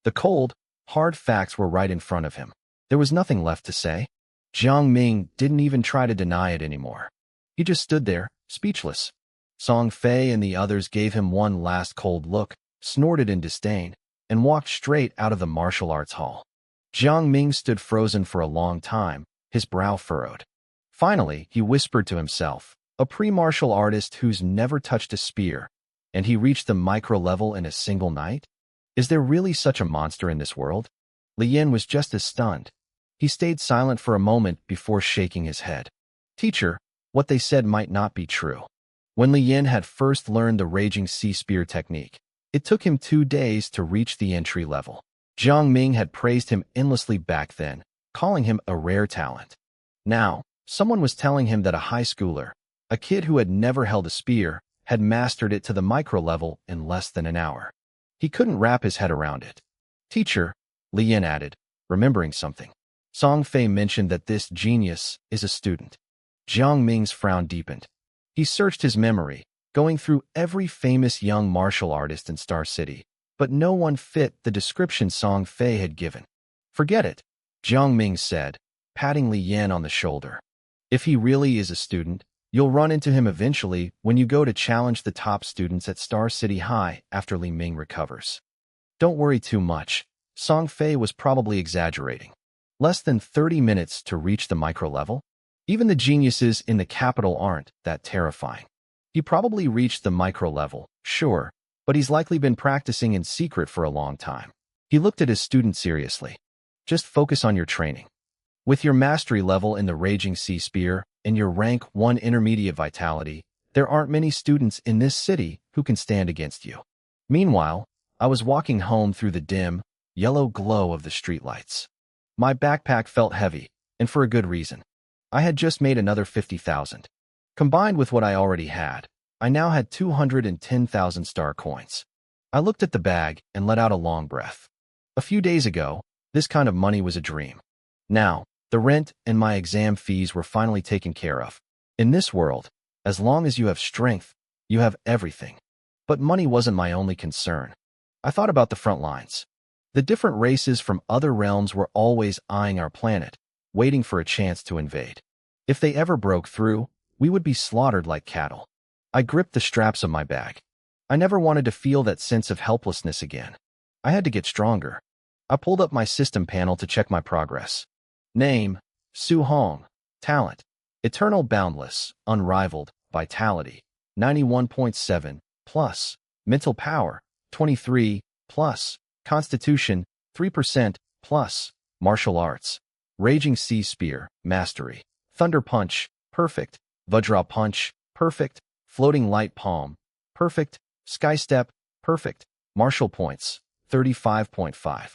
The cold, hard facts were right in front of him. There was nothing left to say. Jiang Ming didn't even try to deny it anymore. He just stood there, speechless. Song Fei and the others gave him one last cold look, snorted in disdain, and walked straight out of the martial arts hall. Jiang Ming stood frozen for a long time, his brow furrowed. Finally, he whispered to himself, a pre-martial artist who's never touched a spear, and he reached the micro level in a single night? Is there really such a monster in this world? Li Yan was just as stunned. He stayed silent for a moment before shaking his head. Teacher, what they said might not be true. When Li Yan had first learned the raging sea spear technique, it took him 2 days to reach the entry level. Jiang Ming had praised him endlessly back then, calling him a rare talent. Now, someone was telling him that a high schooler, a kid who had never held a spear, had mastered it to the micro level in less than an hour. He couldn't wrap his head around it. Teacher, Li Yan added, remembering something. Song Fei mentioned that this genius is a student. Jiang Ming's frown deepened. He searched his memory, going through every famous young martial artist in Star City, but no one fit the description Song Fei had given. Forget it, Jiang Ming said, patting Li Yan on the shoulder. If he really is a student, you'll run into him eventually when you go to challenge the top students at Star City High after Li Ming recovers. Don't worry too much. Song Fei was probably exaggerating. Less than 30 minutes to reach the micro level? Even the geniuses in the capital aren't that terrifying. He probably reached the micro level, sure, but he's likely been practicing in secret for a long time. He looked at his student seriously. Just focus on your training. With your mastery level in the Raging Sea Spear and your rank 1 intermediate vitality, there aren't many students in this city who can stand against you. Meanwhile, I was walking home through the dim, yellow glow of the streetlights. My backpack felt heavy, and for a good reason. I had just made another 50,000. Combined with what I already had, I now had 210,000 star coins. I looked at the bag and let out a long breath. A few days ago, this kind of money was a dream. Now, the rent and my exam fees were finally taken care of. In this world, as long as you have strength, you have everything. But money wasn't my only concern. I thought about the front lines. The different races from other realms were always eyeing our planet, waiting for a chance to invade. If they ever broke through, we would be slaughtered like cattle. I gripped the straps of my bag. I never wanted to feel that sense of helplessness again. I had to get stronger. I pulled up my system panel to check my progress. Name, Su Hong. Talent, Eternal boundless, unrivaled, vitality, 91.7, plus, mental power, 23, plus, constitution, 3%, plus, martial arts, raging sea spear, mastery, thunder punch, perfect, vajra punch, perfect, floating light palm, perfect, sky step, perfect, martial points, 35.5.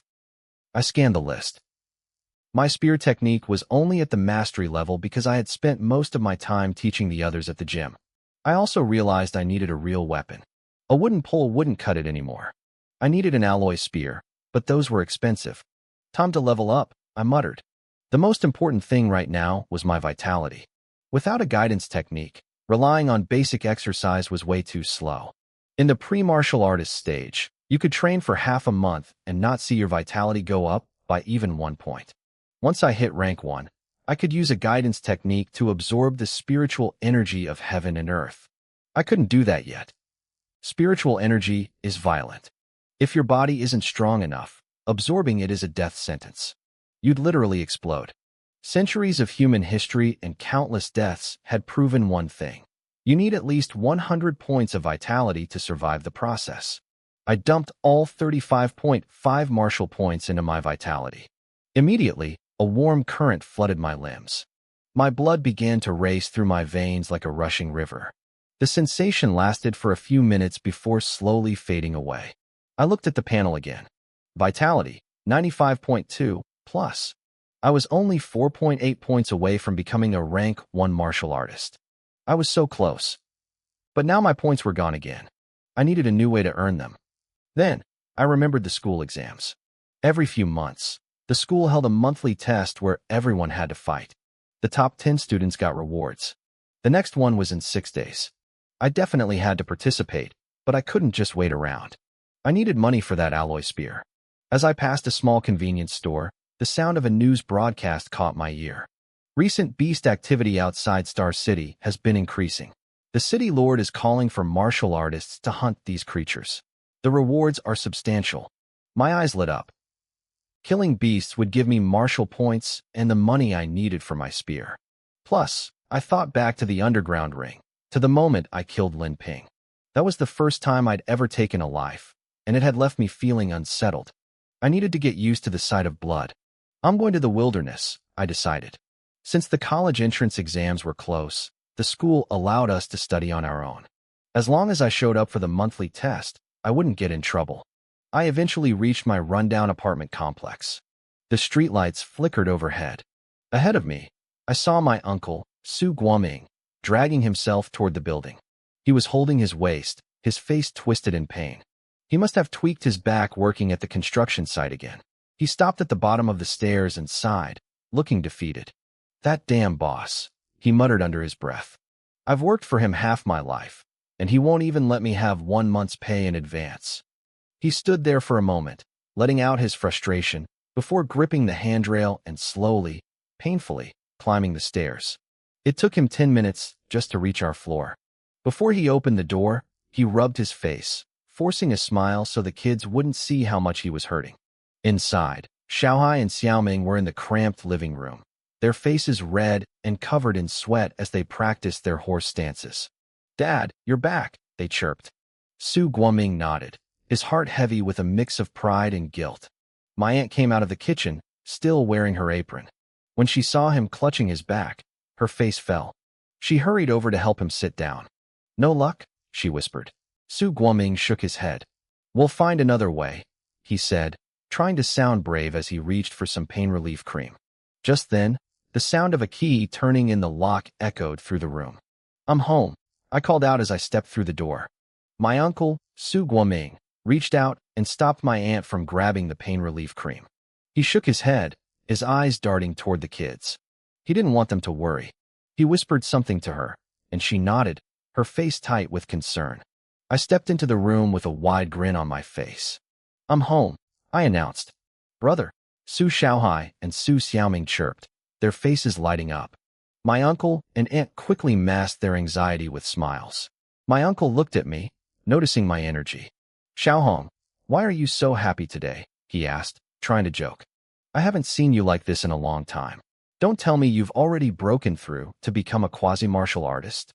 I scanned the list. My spear technique was only at the mastery level because I had spent most of my time teaching the others at the gym. I also realized I needed a real weapon. A wooden pole wouldn't cut it anymore. I needed an alloy spear, but those were expensive. Time to level up, I muttered. The most important thing right now was my vitality. Without a guidance technique, relying on basic exercise was way too slow. In the pre-martial artist stage, you could train for half a month and not see your vitality go up by even 1 point. Once I hit rank 1, I could use a guidance technique to absorb the spiritual energy of heaven and earth. I couldn't do that yet. Spiritual energy is violent. If your body isn't strong enough, absorbing it is a death sentence. You'd literally explode. Centuries of human history and countless deaths had proven one thing. You need at least 100 points of vitality to survive the process. I dumped all 35.5 martial points into my vitality. Immediately, a warm current flooded my limbs. My blood began to race through my veins like a rushing river. The sensation lasted for a few minutes before slowly fading away. I looked at the panel again. Vitality, 95.2, plus. I was only 4.8 points away from becoming a rank 1 martial artist. I was so close. But now my points were gone again. I needed a new way to earn them. Then, I remembered the school exams. Every few months, the school held a monthly test where everyone had to fight. The top 10 students got rewards. The next one was in 6 days. I definitely had to participate, but I couldn't just wait around. I needed money for that alloy spear. As I passed a small convenience store, the sound of a news broadcast caught my ear. Recent beast activity outside Star City has been increasing. The city lord is calling for martial artists to hunt these creatures. The rewards are substantial. My eyes lit up. Killing beasts would give me martial points and the money I needed for my spear. Plus, I thought back to the underground ring, to the moment I killed Lin Ping. That was the first time I'd ever taken a life, and it had left me feeling unsettled. I needed to get used to the sight of blood. I'm going to the wilderness, I decided. Since the college entrance exams were close, the school allowed us to study on our own. As long as I showed up for the monthly test, I wouldn't get in trouble. I eventually reached my rundown apartment complex. The streetlights flickered overhead. Ahead of me, I saw my uncle, Su Guoming, dragging himself toward the building. He was holding his waist, his face twisted in pain. He must have tweaked his back working at the construction site again. He stopped at the bottom of the stairs and sighed, looking defeated. That damn boss, he muttered under his breath. I've worked for him half my life, and he won't even let me have 1 month's pay in advance. He stood there for a moment, letting out his frustration, before gripping the handrail and slowly, painfully, climbing the stairs. It took him 10 minutes just to reach our floor. Before he opened the door, he rubbed his face, forcing a smile so the kids wouldn't see how much he was hurting. Inside, Xiaohai and Xiaoming were in the cramped living room, their faces red and covered in sweat as they practiced their horse stances. "Dad, you're back," they chirped. Su Guoming nodded, his heart heavy with a mix of pride and guilt. My aunt came out of the kitchen, still wearing her apron. When she saw him clutching his back, her face fell. She hurried over to help him sit down. "No luck?" she whispered. Su Guoming shook his head. "We'll find another way," he said, trying to sound brave as he reached for some pain relief cream. Just then, the sound of a key turning in the lock echoed through the room. "I'm home," I called out as I stepped through the door. My uncle, Su Guoming, reached out and stopped my aunt from grabbing the pain relief cream. He shook his head, his eyes darting toward the kids. He didn't want them to worry. He whispered something to her, and she nodded, her face tight with concern. I stepped into the room with a wide grin on my face. "I'm home," I announced. "Brother," Su Xiaohai and Su Xiaoming chirped, their faces lighting up. My uncle and aunt quickly masked their anxiety with smiles. My uncle looked at me, noticing my energy. "Xiaohong, why are you so happy today?" he asked, trying to joke. "I haven't seen you like this in a long time." Don't tell me you've already broken through to become a quasi-martial artist.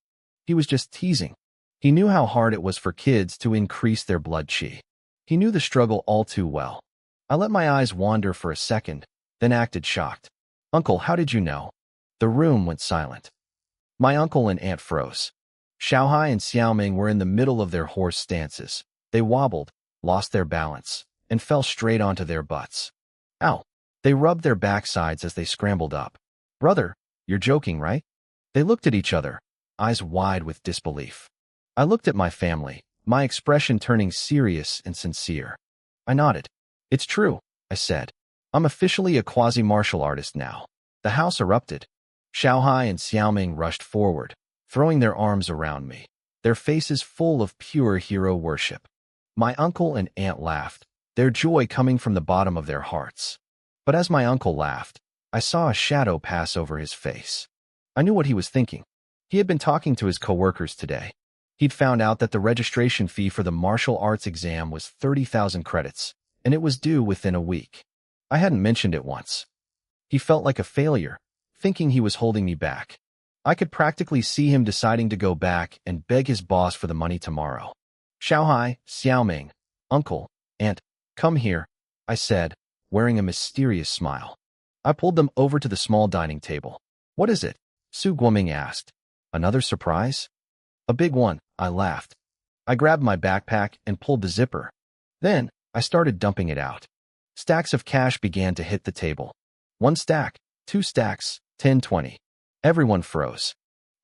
He was just teasing. He knew how hard it was for kids to increase their blood chi. He knew the struggle all too well. I let my eyes wander for a second, then acted shocked. Uncle, how did you know? The room went silent. My uncle and aunt froze. Xiaohai and Xiaoming were in the middle of their horse stances. They wobbled, lost their balance, and fell straight onto their butts. Ow! They rubbed their backsides as they scrambled up. Brother, you're joking, right? They looked at each other, eyes wide with disbelief. I looked at my family, my expression turning serious and sincere. I nodded. It's true, I said. I'm officially a quasi-martial artist now. The house erupted. Xiaohai and Xiaoming rushed forward, throwing their arms around me, their faces full of pure hero worship. My uncle and aunt laughed, their joy coming from the bottom of their hearts. But as my uncle laughed, I saw a shadow pass over his face. I knew what he was thinking. He had been talking to his coworkers today. He'd found out that the registration fee for the martial arts exam was 30,000 credits, and it was due within a week. I hadn't mentioned it once. He felt like a failure, thinking he was holding me back. I could practically see him deciding to go back and beg his boss for the money tomorrow. Xiaohai, Xiaoming, uncle, aunt, come here, I said, wearing a mysterious smile. I pulled them over to the small dining table. What is it? Su Guoming asked. Another surprise? A big one, I laughed. I grabbed my backpack and pulled the zipper. Then, I started dumping it out. Stacks of cash began to hit the table. 1 stack, 2 stacks, 10, 20. Everyone froze.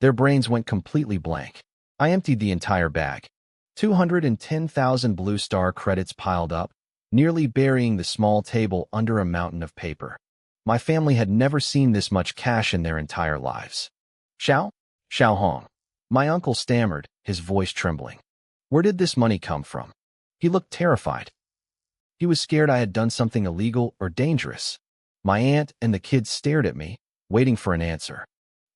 Their brains went completely blank. I emptied the entire bag. 210,000 Blue Star credits piled up, nearly burying the small table under a mountain of paper. My family had never seen this much cash in their entire lives. Xiao Hong. My uncle stammered, his voice trembling. Where did this money come from? He looked terrified. He was scared I had done something illegal or dangerous. My aunt and the kids stared at me, waiting for an answer.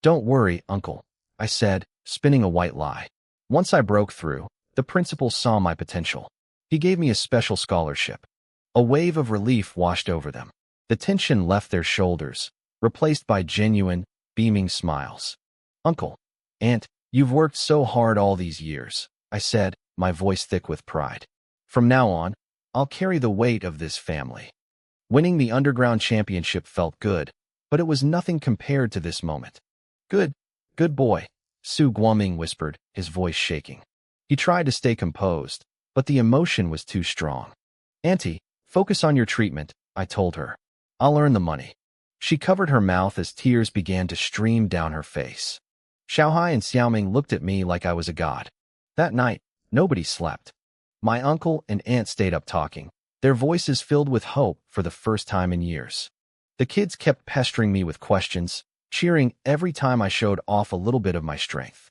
Don't worry, uncle, I said, spinning a white lie. Once I broke through, the principal saw my potential. He gave me a special scholarship. A wave of relief washed over them. The tension left their shoulders, replaced by genuine, beaming smiles. Uncle, aunt, you've worked so hard all these years, I said, my voice thick with pride. From now on, I'll carry the weight of this family. Winning the underground championship felt good, but it was nothing compared to this moment. Good boy, Su Guoming whispered, his voice shaking. He tried to stay composed, but the emotion was too strong. Auntie, focus on your treatment, I told her. I'll earn the money. She covered her mouth as tears began to stream down her face. Xiaohai and Xiaoming looked at me like I was a god. That night, nobody slept. My uncle and aunt stayed up talking, their voices filled with hope for the first time in years. The kids kept pestering me with questions, cheering every time I showed off a little bit of my strength.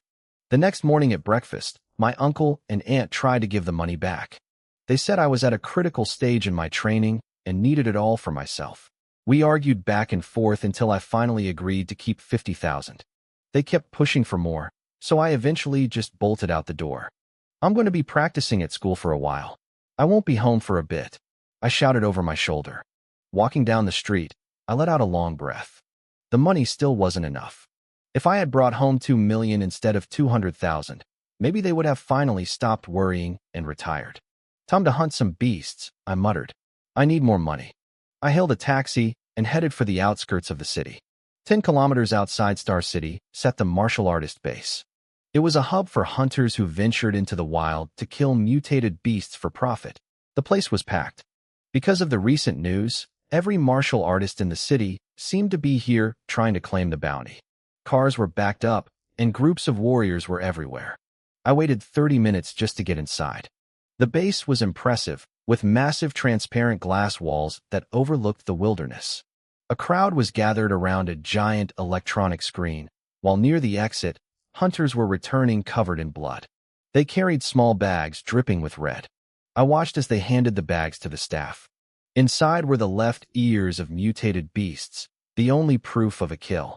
The next morning at breakfast, my uncle and aunt tried to give the money back. They said I was at a critical stage in my training and needed it all for myself. We argued back and forth until I finally agreed to keep 50,000. They kept pushing for more, so I eventually just bolted out the door. I'm going to be practicing at school for a while. I won't be home for a bit, I shouted over my shoulder. Walking down the street, I let out a long breath. The money still wasn't enough. If I had brought home 2 million instead of 200,000, maybe they would have finally stopped worrying and retired. Time to hunt some beasts, I muttered. I need more money. I hailed a taxi and headed for the outskirts of the city. 10 kilometers outside Star City sat the martial artist base. It was a hub for hunters who ventured into the wild to kill mutated beasts for profit. The place was packed. Because of the recent news, every martial artist in the city seemed to be here trying to claim the bounty. Cars were backed up, and groups of warriors were everywhere. I waited 30 minutes just to get inside. The base was impressive, with massive transparent glass walls that overlooked the wilderness. A crowd was gathered around a giant electronic screen, while near the exit, hunters were returning covered in blood. They carried small bags dripping with red. I watched as they handed the bags to the staff. Inside were the left ears of mutated beasts, the only proof of a kill.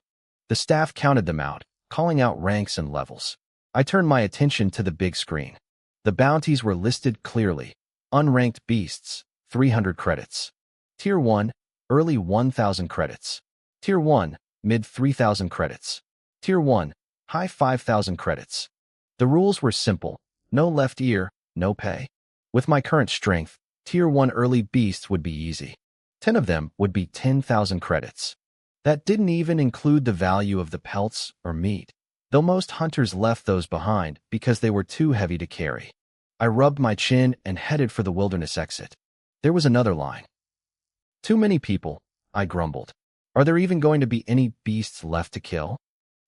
The staff counted them out, calling out ranks and levels. I turned my attention to the big screen. The bounties were listed clearly. Unranked beasts, 300 credits. Tier 1, early 1,000 credits. Tier 1, mid 3,000 credits. Tier 1, high 5,000 credits. The rules were simple. No left ear, no pay. With my current strength, Tier 1 early beasts would be easy. 10 of them would be 10,000 credits. That didn't even include the value of the pelts or meat, though most hunters left those behind because they were too heavy to carry. I rubbed my chin and headed for the wilderness exit. There was another line. Too many people, I grumbled. Are there even going to be any beasts left to kill?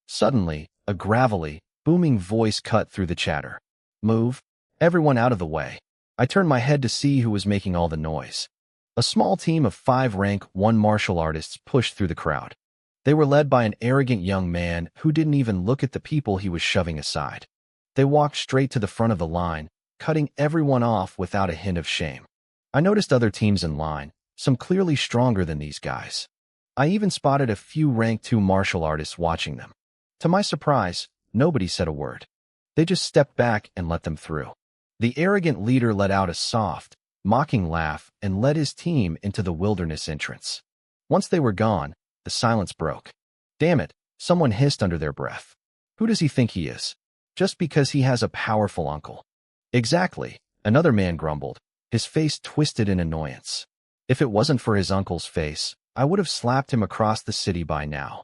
Suddenly, a gravelly, booming voice cut through the chatter. Move, everyone out of the way. I turned my head to see who was making all the noise. A small team of 5 rank 1 martial artists pushed through the crowd. They were led by an arrogant young man who didn't even look at the people he was shoving aside. They walked straight to the front of the line, cutting everyone off without a hint of shame. I noticed other teams in line, some clearly stronger than these guys. I even spotted a few rank 2 martial artists watching them. To my surprise, nobody said a word. They just stepped back and let them through. The arrogant leader let out a soft, mocking laugh and led his team into the wilderness entrance. Once they were gone, the silence broke. Damn it, someone hissed under their breath. Who does he think he is? Just because he has a powerful uncle. Exactly, another man grumbled, his face twisted in annoyance. If it wasn't for his uncle's face, I would have slapped him across the city by now.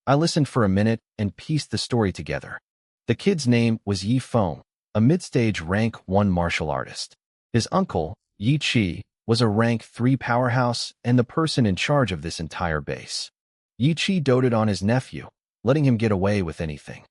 I listened for a minute and pieced the story together. The kid's name was Yi Feng, a mid-stage rank 1 martial artist. His uncle, Yi Chi, was a rank 3 powerhouse and the person in charge of this entire base. Yi Chi doted on his nephew, letting him get away with anything.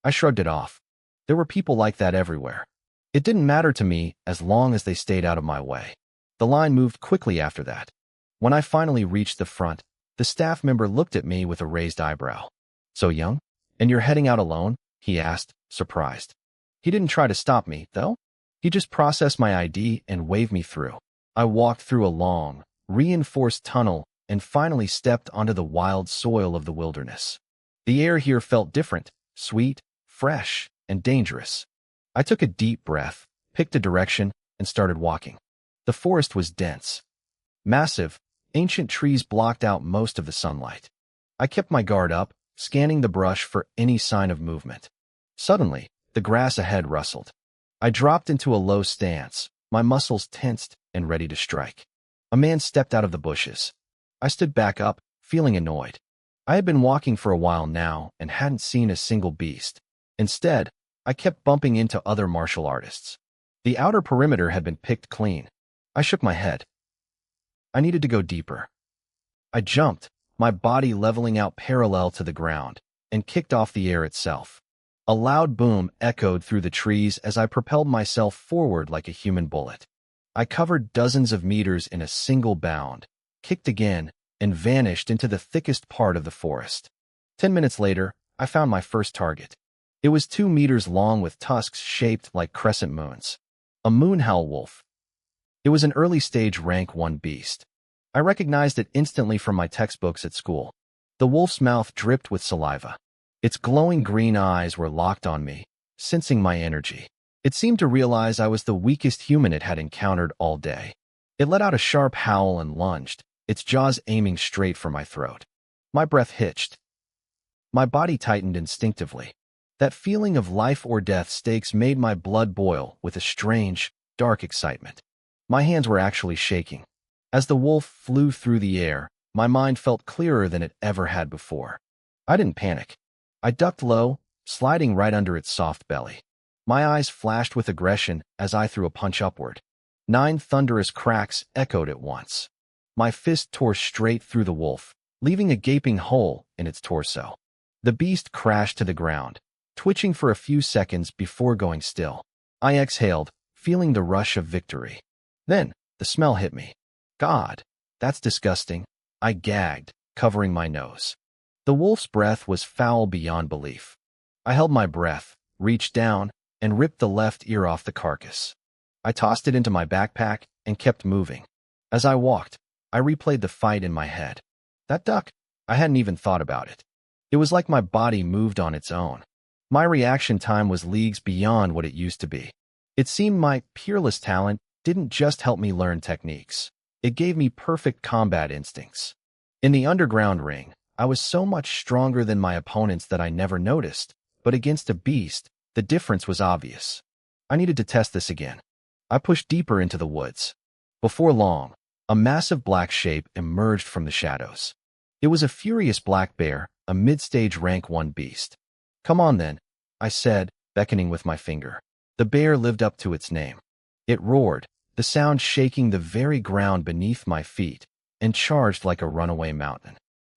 I shrugged it off. There were people like that everywhere. It didn't matter to me as long as they stayed out of my way. The line moved quickly after that. When I finally reached the front, the staff member looked at me with a raised eyebrow. So young? And you're heading out alone? He asked, surprised. He didn't try to stop me, though. He just processed my ID and waved me through. I walked through a long, reinforced tunnel and finally stepped onto the wild soil of the wilderness. The air here felt different, sweet, fresh, and dangerous. I took a deep breath, picked a direction, and started walking. The forest was dense. Massive, ancient trees blocked out most of the sunlight. I kept my guard up, scanning the brush for any sign of movement. Suddenly, the grass ahead rustled. I dropped into a low stance, my muscles tensed and ready to strike. A man stepped out of the bushes. I stood back up, feeling annoyed. I had been walking for a while now and hadn't seen a single beast. Instead, I kept bumping into other martial artists. The outer perimeter had been picked clean. I shook my head. I needed to go deeper. I jumped, my body leveling out parallel to the ground, and kicked off the air itself. A loud boom echoed through the trees as I propelled myself forward like a human bullet. I covered dozens of meters in a single bound, kicked again, and vanished into the thickest part of the forest. 10 minutes later, I found my first target. It was 2 meters long with tusks shaped like crescent moons. A moonhowl wolf. It was an early-stage rank 1 beast. I recognized it instantly from my textbooks at school. The wolf's mouth dripped with saliva. Its glowing green eyes were locked on me, sensing my energy. It seemed to realize I was the weakest human it had encountered all day. It let out a sharp howl and lunged, its jaws aiming straight for my throat. My breath hitched. My body tightened instinctively. That feeling of life or death stakes made my blood boil with a strange, dark excitement. My hands were actually shaking. As the wolf flew through the air, my mind felt clearer than it ever had before. I didn't panic. I ducked low, sliding right under its soft belly. My eyes flashed with aggression as I threw a punch upward. 9 thunderous cracks echoed at once. My fist tore straight through the wolf, leaving a gaping hole in its torso. The beast crashed to the ground, twitching for a few seconds before going still. I exhaled, feeling the rush of victory. Then, the smell hit me. God, that's disgusting. I gagged, covering my nose. The wolf's breath was foul beyond belief. I held my breath, reached down, and ripped the left ear off the carcass. I tossed it into my backpack and kept moving. As I walked, I replayed the fight in my head. That duck, I hadn't even thought about it. It was like my body moved on its own. My reaction time was leagues beyond what it used to be. It seemed my peerless talent didn't just help me learn techniques. It gave me perfect combat instincts. In the underground ring, I was so much stronger than my opponents that I never noticed, but against a beast, the difference was obvious. I needed to test this again. I pushed deeper into the woods. Before long, a massive black shape emerged from the shadows. It was a furious black bear, a mid-stage rank 1 beast. "Come on then," I said, beckoning with my finger. The bear lived up to its name. It roared, the sound shaking the very ground beneath my feet, and charged like a runaway mountain.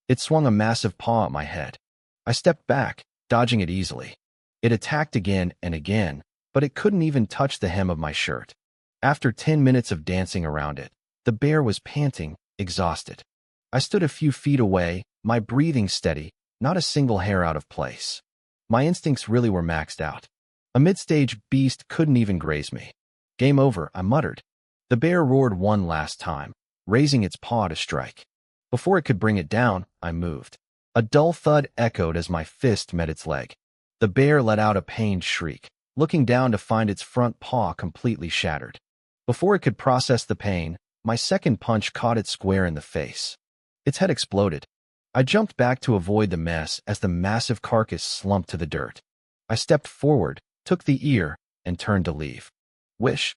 It swung a massive paw at my head. I stepped back, dodging it easily. It attacked again and again, but it couldn't even touch the hem of my shirt. After 10 minutes of dancing around it, the bear was panting, exhausted. I stood a few feet away, my breathing steady, not a single hair out of place. My instincts really were maxed out. A mid-stage beast couldn't even graze me. "Game over," I muttered. The bear roared one last time, raising its paw to strike. Before it could bring it down, I moved. A dull thud echoed as my fist met its leg. The bear let out a pained shriek, looking down to find its front paw completely shattered. Before it could process the pain, my second punch caught it square in the face. Its head exploded. I jumped back to avoid the mess as the massive carcass slumped to the dirt. I stepped forward, took the ear, and turned to leave. Wish.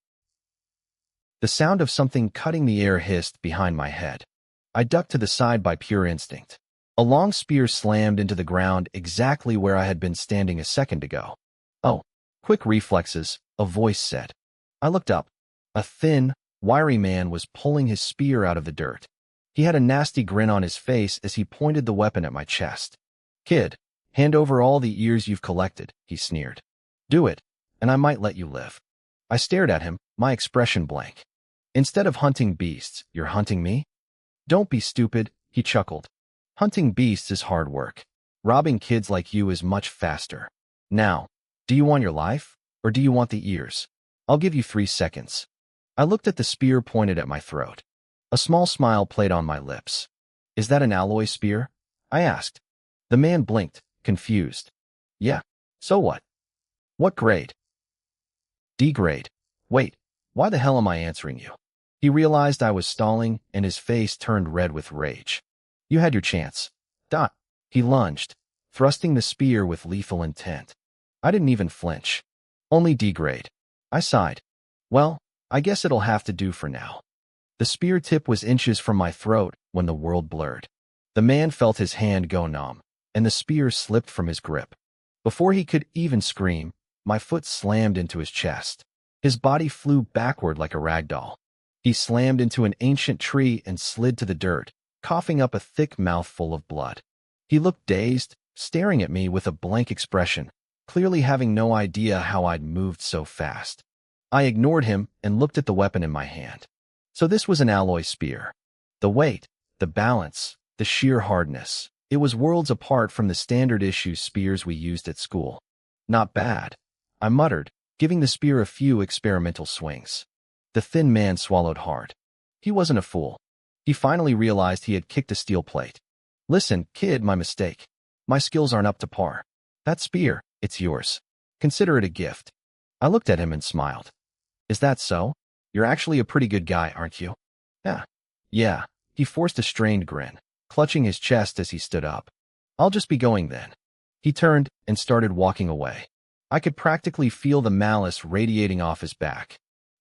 The sound of something cutting the air hissed behind my head. I ducked to the side by pure instinct. A long spear slammed into the ground exactly where I had been standing a second ago. "Oh." Quick reflexes, a voice said. I looked up. A thin, wiry man was pulling his spear out of the dirt. He had a nasty grin on his face as he pointed the weapon at my chest. "Kid, hand over all the ears you've collected," he sneered. "Do it, and I might let you live." I stared at him, my expression blank. "Instead of hunting beasts, you're hunting me?" "Don't be stupid," he chuckled. "Hunting beasts is hard work. Robbing kids like you is much faster. Now, do you want your life, or do you want the ears? I'll give you 3 seconds." I looked at the spear pointed at my throat. A small smile played on my lips. "Is that an alloy spear?" I asked. The man blinked, confused. "Yeah. So what?" "What grade?" "D grade." "Wait, why the hell am I answering you?" He realized I was stalling, and his face turned red with rage. "You had your chance." Dot. He lunged, thrusting the spear with lethal intent. I didn't even flinch. "Only D grade." I sighed. "Well, I guess it'll have to do for now." The spear tip was inches from my throat when the world blurred. The man felt his hand go numb, and the spear slipped from his grip. Before he could even scream, my foot slammed into his chest. His body flew backward like a rag doll. He slammed into an ancient tree and slid to the dirt, coughing up a thick mouthful of blood. He looked dazed, staring at me with a blank expression, clearly having no idea how I'd moved so fast. I ignored him and looked at the weapon in my hand. So this was an alloy spear. The weight, the balance, the sheer hardness. It was worlds apart from the standard issue spears we used at school. "Not bad," I muttered, giving the spear a few experimental swings. The thin man swallowed hard. He wasn't a fool. He finally realized he had kicked a steel plate. "Listen, kid, my mistake. My skills aren't up to par. That spear, it's yours. Consider it a gift." I looked at him and smiled. "Is that so? You're actually a pretty good guy, aren't you?" Yeah. He forced a strained grin, clutching his chest as he stood up. "I'll just be going then." He turned and started walking away. I could practically feel the malice radiating off his back.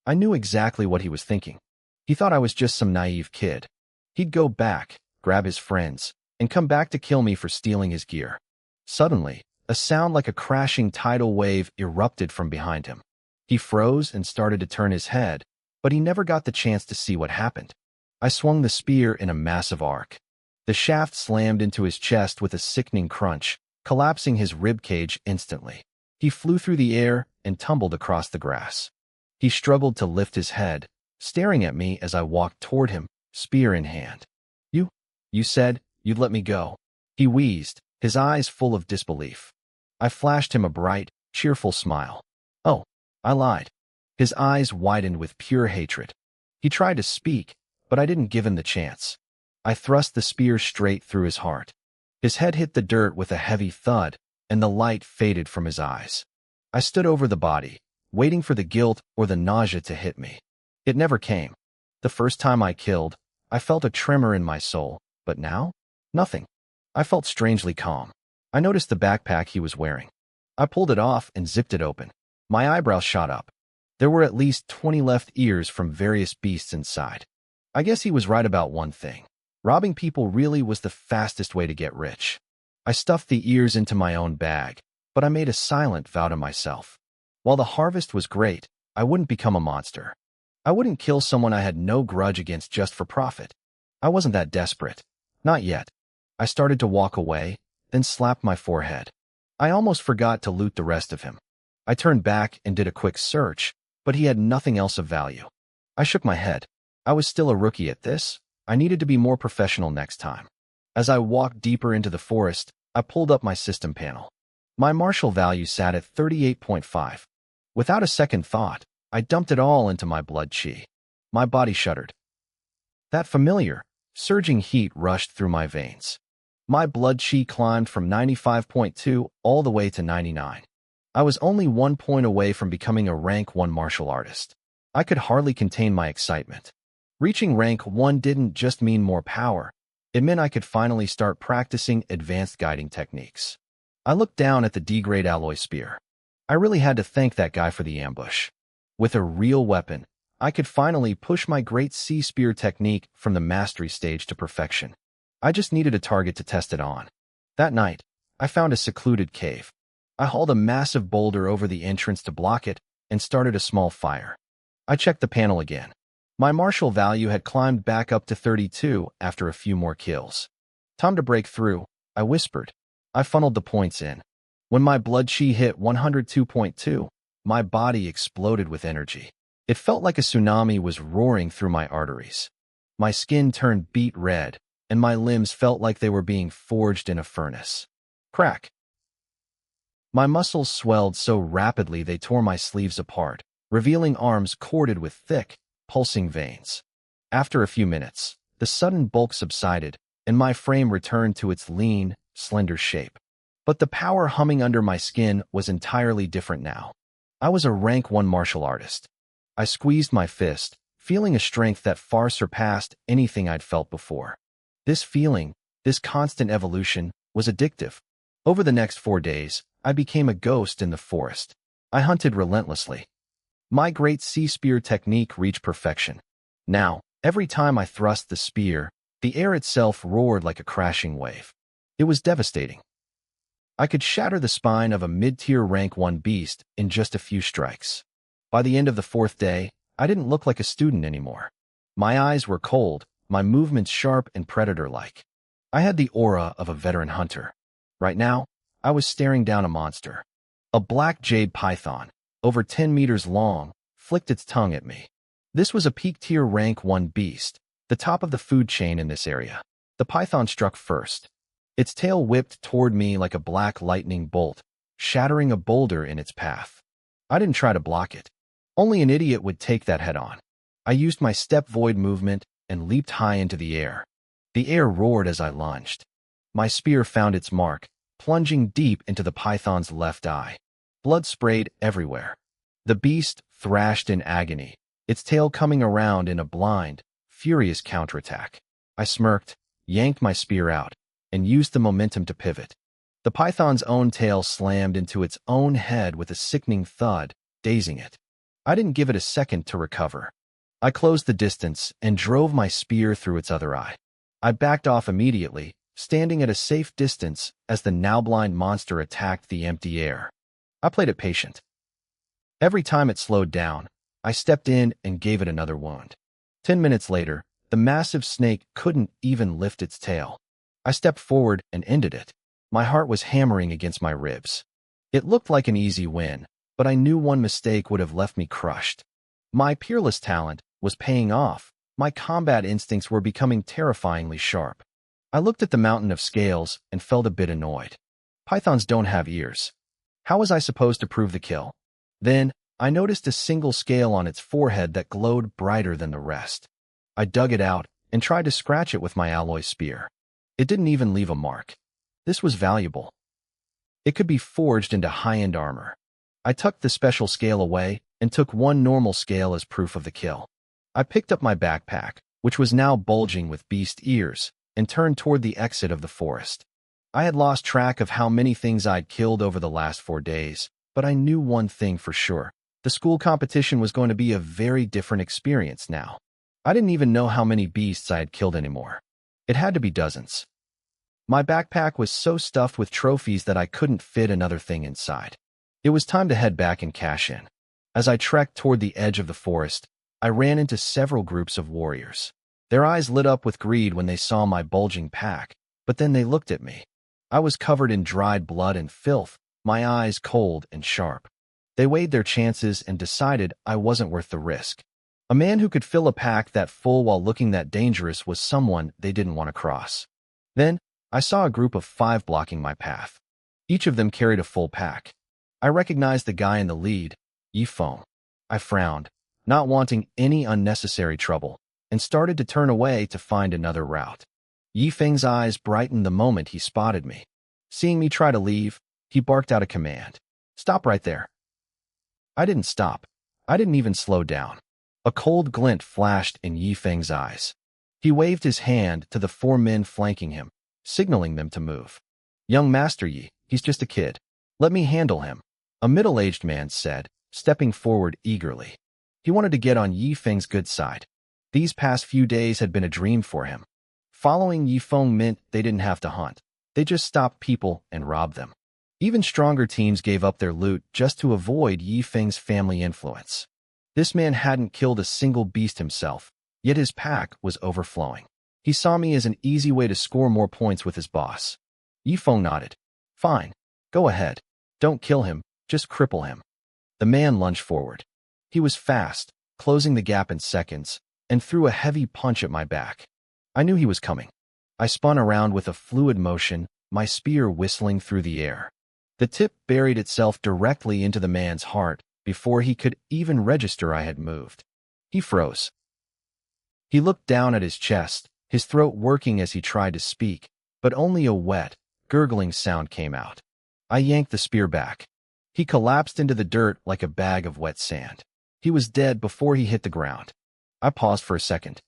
I knew exactly what he was thinking. He thought I was just some naive kid. He'd go back, grab his friends, and come back to kill me for stealing his gear. Suddenly, a sound like a crashing tidal wave erupted from behind him. He froze and started to turn his head, but he never got the chance to see what happened. I swung the spear in a massive arc. The shaft slammed into his chest with a sickening crunch, collapsing his ribcage instantly. He flew through the air and tumbled across the grass. He struggled to lift his head, staring at me as I walked toward him, spear in hand. You said you'd let me go." He wheezed, his eyes full of disbelief. I flashed him a bright, cheerful smile. "Oh, I lied." His eyes widened with pure hatred. He tried to speak, but I didn't give him the chance. I thrust the spear straight through his heart. His head hit the dirt with a heavy thud, and the light faded from his eyes. I stood over the body, waiting for the guilt or the nausea to hit me. It never came. The first time I killed, I felt a tremor in my soul, but now? Nothing. I felt strangely calm. I noticed the backpack he was wearing. I pulled it off and zipped it open. My eyebrows shot up. There were at least 20 left ears from various beasts inside. I guess he was right about one thing. Robbing people really was the fastest way to get rich. I stuffed the ears into my own bag, but I made a silent vow to myself. While the harvest was great, I wouldn't become a monster. I wouldn't kill someone I had no grudge against just for profit. I wasn't that desperate. Not yet. I started to walk away, then slapped my forehead. I almost forgot to loot the rest of him. I turned back and did a quick search, but he had nothing else of value. I shook my head. I was still a rookie at this. I needed to be more professional next time. As I walked deeper into the forest, I pulled up my system panel. My martial value sat at 38.5. Without a second thought, I dumped it all into my blood chi. My body shuddered. That familiar, surging heat rushed through my veins. My blood chi climbed from 95.2 all the way to 99. I was only 1 point away from becoming a rank 1 martial artist. I could hardly contain my excitement. Reaching rank 1 didn't just mean more power. It meant I could finally start practicing advanced guiding techniques. I looked down at the D-grade alloy spear. I really had to thank that guy for the ambush. With a real weapon, I could finally push my great C spear technique from the mastery stage to perfection. I just needed a target to test it on. That night, I found a secluded cave. I hauled a massive boulder over the entrance to block it and started a small fire. I checked the panel again. My martial value had climbed back up to 32 after a few more kills. Time to break through, I whispered. I funneled the points in. When my blood chi hit 102.2, my body exploded with energy. It felt like a tsunami was roaring through my arteries. My skin turned beet red, and my limbs felt like they were being forged in a furnace. Crack! My muscles swelled so rapidly they tore my sleeves apart, revealing arms corded with thick, pulsing veins. After a few minutes, the sudden bulk subsided, and my frame returned to its lean, slender shape. But the power humming under my skin was entirely different now. I was a rank 1 martial artist. I squeezed my fist, feeling a strength that far surpassed anything I'd felt before. This feeling, this constant evolution, was addictive. Over the next 4 days, I became a ghost in the forest. I hunted relentlessly. My great sea spear technique reached perfection. Now, every time I thrust the spear, the air itself roared like a crashing wave. It was devastating. I could shatter the spine of a mid-tier rank 1 beast in just a few strikes. By the end of the 4th day, I didn't look like a student anymore. My eyes were cold, my movements sharp and predator-like. I had the aura of a veteran hunter. Right now, I was staring down a monster. A black jade python, over 10 meters long, flicked its tongue at me. This was a peak-tier rank 1 beast, the top of the food chain in this area. The python struck first. Its tail whipped toward me like a black lightning bolt, shattering a boulder in its path. I didn't try to block it. Only an idiot would take that head-on. I used my step void movement and leaped high into the air. The air roared as I lunged. My spear found its mark, plunging deep into the python's left eye. Blood sprayed everywhere. The beast thrashed in agony, its tail coming around in a blind, furious counterattack. I smirked, yanked my spear out, and used the momentum to pivot. The python's own tail slammed into its own head with a sickening thud, dazing it. I didn't give it a second to recover. I closed the distance and drove my spear through its other eye. I backed off immediately, standing at a safe distance as the now-blind monster attacked the empty air. I played it patient. Every time it slowed down, I stepped in and gave it another wound. 10 minutes later, the massive snake couldn't even lift its tail. I stepped forward and ended it. My heart was hammering against my ribs. It looked like an easy win, but I knew one mistake would have left me crushed. My peerless talent was paying off. My combat instincts were becoming terrifyingly sharp. I looked at the mountain of scales and felt a bit annoyed. Pythons don't have ears. How was I supposed to prove the kill? Then, I noticed a single scale on its forehead that glowed brighter than the rest. I dug it out and tried to scratch it with my alloy spear. It didn't even leave a mark. This was valuable. It could be forged into high-end armor. I tucked the special scale away and took one normal scale as proof of the kill. I picked up my backpack, which was now bulging with beast ears, and turned toward the exit of the forest. I had lost track of how many things I'd killed over the last 4 days, but I knew one thing for sure. The school competition was going to be a very different experience now. I didn't even know how many beasts I had killed anymore. It had to be dozens. My backpack was so stuffed with trophies that I couldn't fit another thing inside. It was time to head back and cash in. As I trekked toward the edge of the forest, I ran into several groups of warriors. Their eyes lit up with greed when they saw my bulging pack, but then they looked at me. I was covered in dried blood and filth, my eyes cold and sharp. They weighed their chances and decided I wasn't worth the risk. A man who could fill a pack that full while looking that dangerous was someone they didn't want to cross. Then, I saw a group of 5 blocking my path. Each of them carried a full pack. I recognized the guy in the lead, Yifeng. I frowned, not wanting any unnecessary trouble, and started to turn away to find another route. Yifeng's eyes brightened the moment he spotted me. Seeing me try to leave, he barked out a command. "Stop right there." I didn't stop. I didn't even slow down. A cold glint flashed in Yifeng's eyes. He waved his hand to the 4 men flanking him, signaling them to move. "Young Master Yi, he's just a kid. Let me handle him," a middle-aged man said, stepping forward eagerly. He wanted to get on Yifeng's good side. These past few days had been a dream for him. Following Yifeng meant they didn't have to hunt. They just stopped people and robbed them. Even stronger teams gave up their loot just to avoid Yifeng's family influence. This man hadn't killed a single beast himself, yet his pack was overflowing. He saw me as an easy way to score more points with his boss. Yifeng nodded. "Fine, go ahead. Don't kill him, just cripple him." The man lunged forward. He was fast, closing the gap in seconds, and threw a heavy punch at my back. I knew he was coming. I spun around with a fluid motion, my spear whistling through the air. The tip buried itself directly into the man's heart before he could even register I had moved. He froze. He looked down at his chest, his throat working as he tried to speak, but only a wet, gurgling sound came out. I yanked the spear back. He collapsed into the dirt like a bag of wet sand. He was dead before he hit the ground. I paused for a second.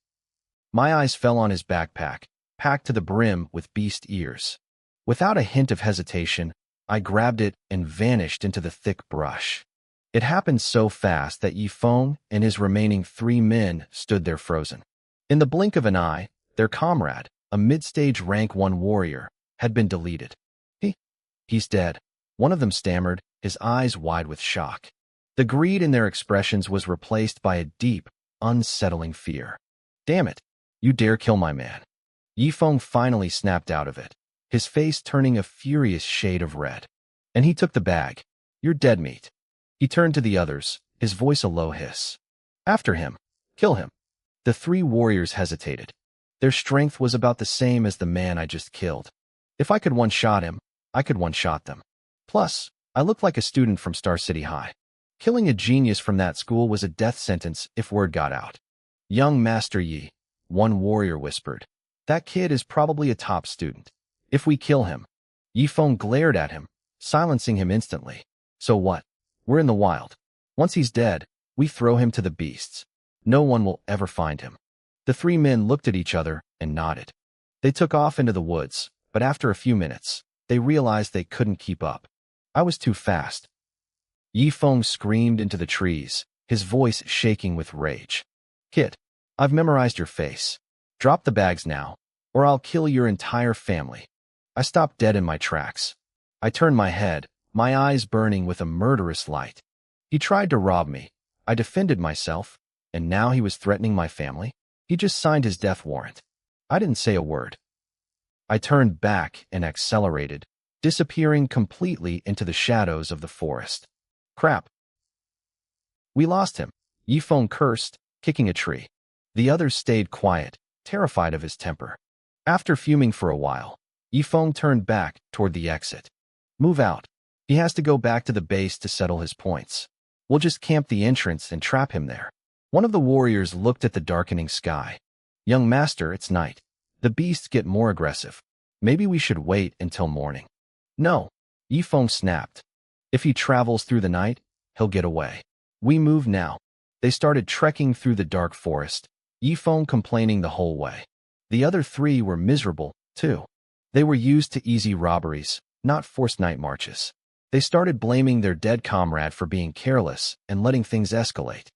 My eyes fell on his backpack, packed to the brim with beast ears. Without a hint of hesitation, I grabbed it and vanished into the thick brush. It happened so fast that Yifeng and his remaining 3 men stood there frozen. In the blink of an eye, their comrade, a mid-stage rank 1 warrior, had been deleted. He's dead," one of them stammered, his eyes wide with shock. The greed in their expressions was replaced by a deep, unsettling fear. "Damn it, you dare kill my man." Yifeng finally snapped out of it, his face turning a furious shade of red. And he took the bag. "You're dead meat." He turned to the others, his voice a low hiss. "After him. Kill him." The 3 warriors hesitated. Their strength was about the same as the man I just killed. If I could one-shot him, I could one-shot them. Plus, I looked like a student from Star City High. Killing a genius from that school was a death sentence if word got out. "Young Master Yi," one warrior whispered. "That kid is probably a top student. If we kill him." Yifeng glared at him, silencing him instantly. "So what? We're in the wild. Once he's dead, we throw him to the beasts. No one will ever find him." The 3 men looked at each other and nodded. They took off into the woods, but after a few minutes, they realized they couldn't keep up. I was too fast. Yifeng screamed into the trees, his voice shaking with rage. "Kid, I've memorized your face. Drop the bags now, or I'll kill your entire family." I stopped dead in my tracks. I turned my head, my eyes burning with a murderous light. He tried to rob me. I defended myself, and now he was threatening my family? He just signed his death warrant. I didn't say a word. I turned back and accelerated, disappearing completely into the shadows of the forest. Crap. We lost him, Yifeng cursed, kicking a tree. The others stayed quiet, terrified of his temper. After fuming for a while, Yifeng turned back toward the exit. "Move out. He has to go back to the base to settle his points. We'll just camp the entrance and trap him there." One of the warriors looked at the darkening sky. "Young master, it's night. The beasts get more aggressive. Maybe we should wait until morning." "No," Yifeng snapped. "If he travels through the night, he'll get away. We move now." They started trekking through the dark forest, Yifeng complaining the whole way. The other 3 were miserable, too. They were used to easy robberies, not forced night marches. They started blaming their dead comrade for being careless and letting things escalate.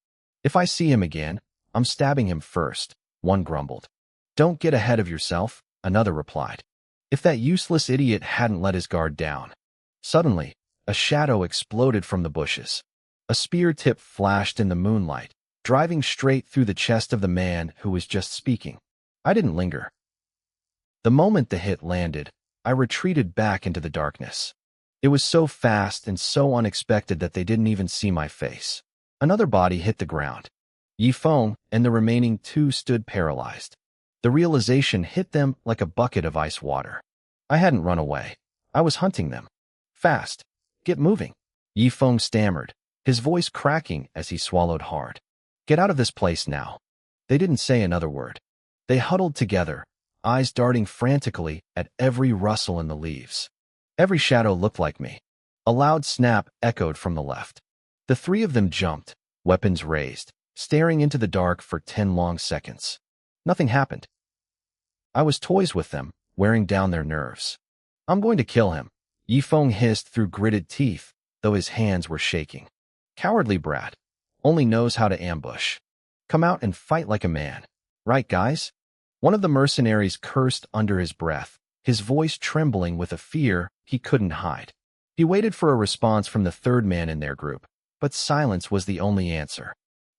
If I see him again, I'm stabbing him first, one grumbled. Don't get ahead of yourself, another replied. If that useless idiot hadn't let his guard down. Suddenly, a shadow exploded from the bushes. A spear tip flashed in the moonlight, driving straight through the chest of the man who was just speaking. I didn't linger. The moment the hit landed, I retreated back into the darkness. It was so fast and so unexpected that they didn't even see my face. Another body hit the ground. Yifeng and the remaining two stood paralyzed. The realization hit them like a bucket of ice water. I hadn't run away. I was hunting them. Fast. Get moving. Yifeng stammered, his voice cracking as he swallowed hard. Get out of this place now. They didn't say another word. They huddled together, eyes darting frantically at every rustle in the leaves. Every shadow looked like me. A loud snap echoed from the left. The three of them jumped, weapons raised, staring into the dark for 10 long seconds. Nothing happened. I was toys with them, wearing down their nerves. I'm going to kill him, Yifeng hissed through gritted teeth, though his hands were shaking. Cowardly brat. Only knows how to ambush. Come out and fight like a man. Right, guys? One of the mercenaries cursed under his breath, his voice trembling with a fear he couldn't hide. He waited for a response from the third man in their group, but silence was the only answer.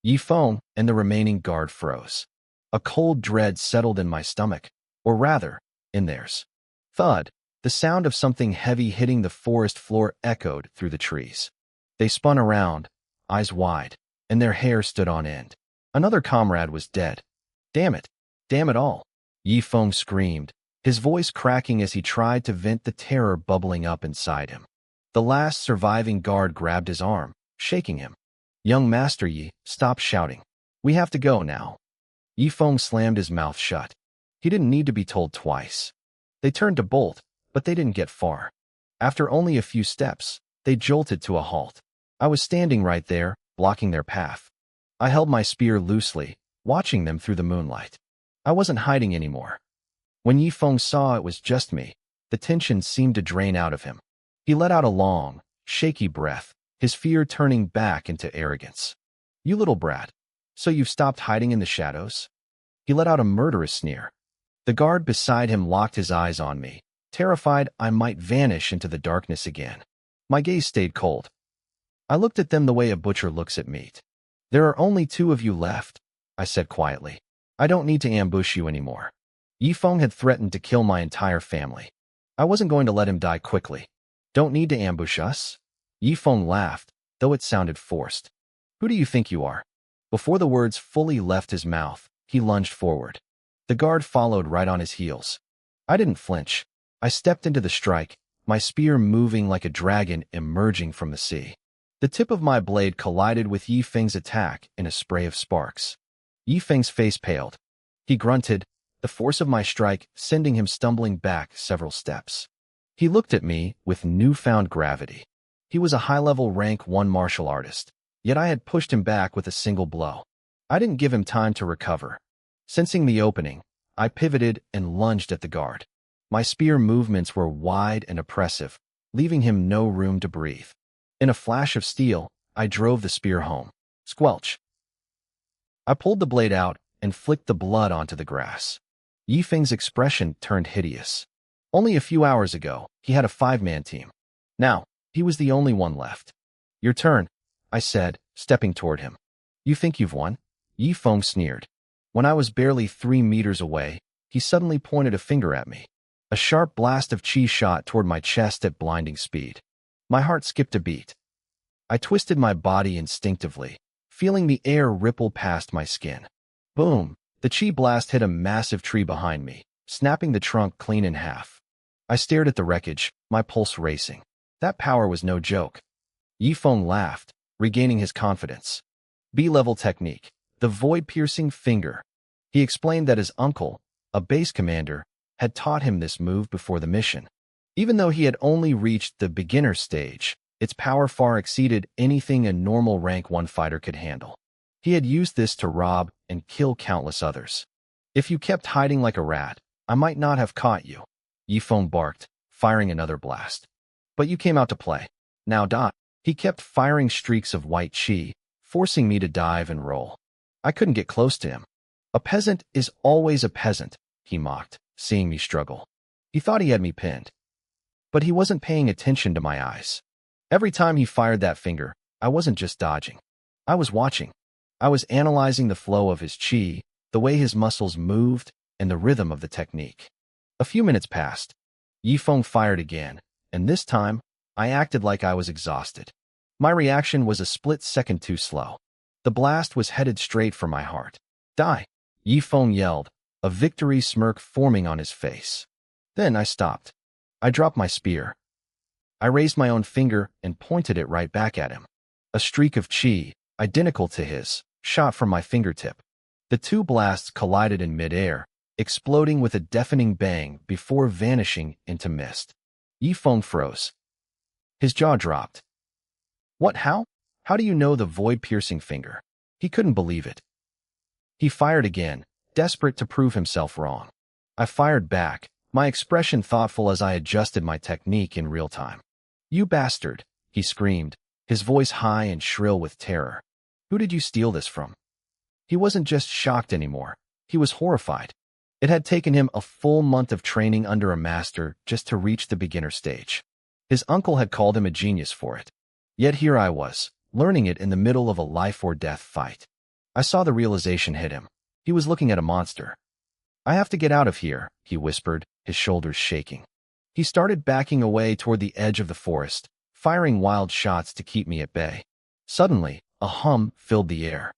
Yifeng and the remaining guard froze. A cold dread settled in my stomach, or rather, in theirs. Thud, the sound of something heavy hitting the forest floor echoed through the trees. They spun around, eyes wide, and their hair stood on end. Another comrade was dead. Damn it! Damn it all! Yifeng screamed, his voice cracking as he tried to vent the terror bubbling up inside him. The last surviving guard grabbed his arm, shaking him. Young Master Yi, stop shouting. We have to go now. Yifeng slammed his mouth shut. He didn't need to be told twice. They turned to bolt, but they didn't get far. After only a few steps, they jolted to a halt. I was standing right there, blocking their path. I held my spear loosely, watching them through the moonlight. I wasn't hiding anymore. When Yifeng saw it was just me, the tension seemed to drain out of him. He let out a long, shaky breath, his fear turning back into arrogance. You little brat. So you've stopped hiding in the shadows? He let out a murderous sneer. The guard beside him locked his eyes on me, terrified I might vanish into the darkness again. My gaze stayed cold. I looked at them the way a butcher looks at meat. There are only 2 of you left, I said quietly. I don't need to ambush you anymore. Yifeng had threatened to kill my entire family. I wasn't going to let him die quickly. Don't need to ambush us? Yifeng laughed, though it sounded forced. Who do you think you are? Before the words fully left his mouth, he lunged forward. The guard followed right on his heels. I didn't flinch. I stepped into the strike, my spear moving like a dragon emerging from the sea. The tip of my blade collided with Yifeng's attack in a spray of sparks. Yifeng's face paled. He grunted, the force of my strike sending him stumbling back several steps. He looked at me with newfound gravity. He was a high-level rank 1 martial artist, yet I had pushed him back with a single blow. I didn't give him time to recover. Sensing the opening, I pivoted and lunged at the guard. My spear movements were wide and oppressive, leaving him no room to breathe. In a flash of steel, I drove the spear home. Squelch. I pulled the blade out and flicked the blood onto the grass. Yifeng's expression turned hideous. Only a few hours ago, he had a 5-man team. Now, he was the only one left. Your turn, I said, stepping toward him. You think you've won? Yifeng sneered. When I was barely 3 meters away, he suddenly pointed a finger at me. A sharp blast of chi shot toward my chest at blinding speed. My heart skipped a beat. I twisted my body instinctively, feeling the air ripple past my skin. Boom! The chi blast hit a massive tree behind me, snapping the trunk clean in half. I stared at the wreckage, my pulse racing. That power was no joke. Yifeng laughed, regaining his confidence. B-level technique, the void-piercing finger. He explained that his uncle, a base commander, had taught him this move before the mission. Even though he had only reached the beginner stage, its power far exceeded anything a normal rank 1 fighter could handle. He had used this to rob and kill countless others. If you kept hiding like a rat, I might not have caught you. Yifeng barked, firing another blast. But you came out to play. Now die. He kept firing streaks of white chi, forcing me to dive and roll. I couldn't get close to him. A peasant is always a peasant, he mocked, seeing me struggle. He thought he had me pinned. But he wasn't paying attention to my eyes. Every time he fired that finger, I wasn't just dodging. I was watching. I was analyzing the flow of his chi, the way his muscles moved, and the rhythm of the technique. A few minutes passed. Yifeng fired again, and this time, I acted like I was exhausted. My reaction was a split second too slow. The blast was headed straight for my heart. Die! Yifeng yelled, a victory smirk forming on his face. Then I stopped. I dropped my spear. I raised my own finger and pointed it right back at him. A streak of chi, identical to his, shot from my fingertip. The two blasts collided in midair, exploding with a deafening bang before vanishing into mist. Yifeng froze. His jaw dropped. What, how? How do you know the void-piercing finger? He couldn't believe it. He fired again, desperate to prove himself wrong. I fired back, my expression thoughtful as I adjusted my technique in real time. You bastard, he screamed, his voice high and shrill with terror. Who did you steal this from? He wasn't just shocked anymore. He was horrified. It had taken him a full month of training under a master just to reach the beginner stage. His uncle had called him a genius for it. Yet here I was, learning it in the middle of a life-or-death fight. I saw the realization hit him. He was looking at a monster. I have to get out of here, he whispered, his shoulders shaking. He started backing away toward the edge of the forest, firing wild shots to keep me at bay. Suddenly, a hum filled the air.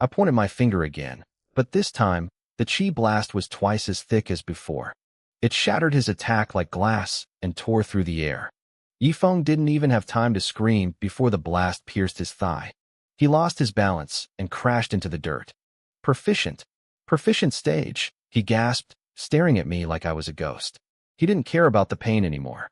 I pointed my finger again, but this time, the chi blast was twice as thick as before. It shattered his attack like glass and tore through the air. Yifeng didn't even have time to scream before the blast pierced his thigh. He lost his balance and crashed into the dirt. Proficient. Proficient stage, he gasped, staring at me like I was a ghost. He didn't care about the pain anymore.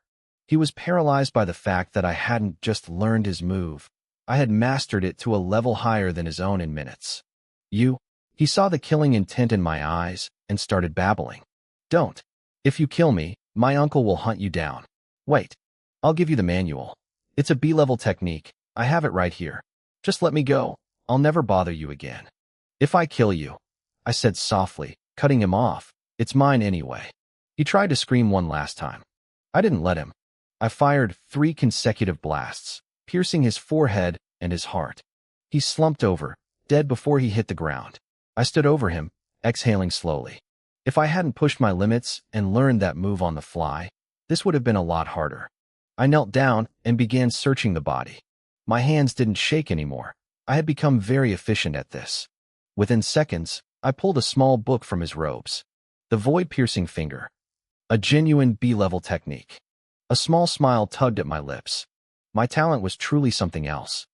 He was paralyzed by the fact that I hadn't just learned his move. I had mastered it to a level higher than his own in minutes. He saw the killing intent in my eyes and started babbling. Don't. If you kill me, my uncle will hunt you down. Wait. I'll give you the manual. It's a B-level technique. I have it right here. Just let me go. I'll never bother you again. If I kill you, I said softly, cutting him off. It's mine anyway. He tried to scream one last time. I didn't let him. I fired 3 consecutive blasts, piercing his forehead and his heart. He slumped over, dead before he hit the ground. I stood over him, exhaling slowly. If I hadn't pushed my limits and learned that move on the fly, this would have been a lot harder. I knelt down and began searching the body. My hands didn't shake anymore. I had become very efficient at this. Within seconds, I pulled a small book from his robes. The void-piercing finger. A genuine B-level technique. A small smile tugged at my lips. My talent was truly something else.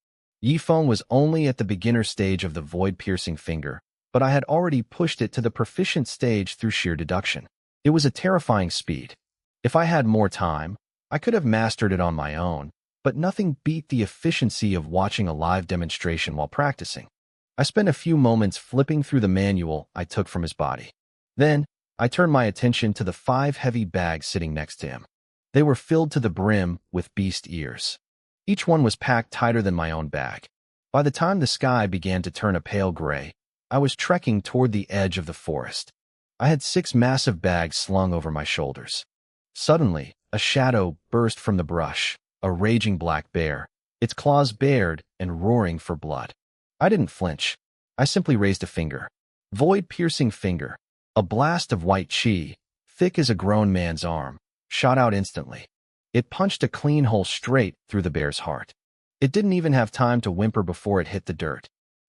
Yifeng was only at the beginner stage of the void-piercing finger, but I had already pushed it to the proficient stage through sheer deduction. It was a terrifying speed. If I had more time, I could have mastered it on my own, but nothing beat the efficiency of watching a live demonstration while practicing. I spent a few moments flipping through the manual I took from his body. Then, I turned my attention to the 5 heavy bags sitting next to him. They were filled to the brim with beast ears. Each one was packed tighter than my own bag. By the time the sky began to turn a pale gray, I was trekking toward the edge of the forest. I had 6 massive bags slung over my shoulders. Suddenly, a shadow burst from the brush, a raging black bear, its claws bared and roaring for blood. I didn't flinch. I simply raised a finger. Void-piercing finger. A blast of white chi, thick as a grown man's arm, shot out instantly. It punched a clean hole straight through the bear's heart. It didn't even have time to whimper before it hit the dirt.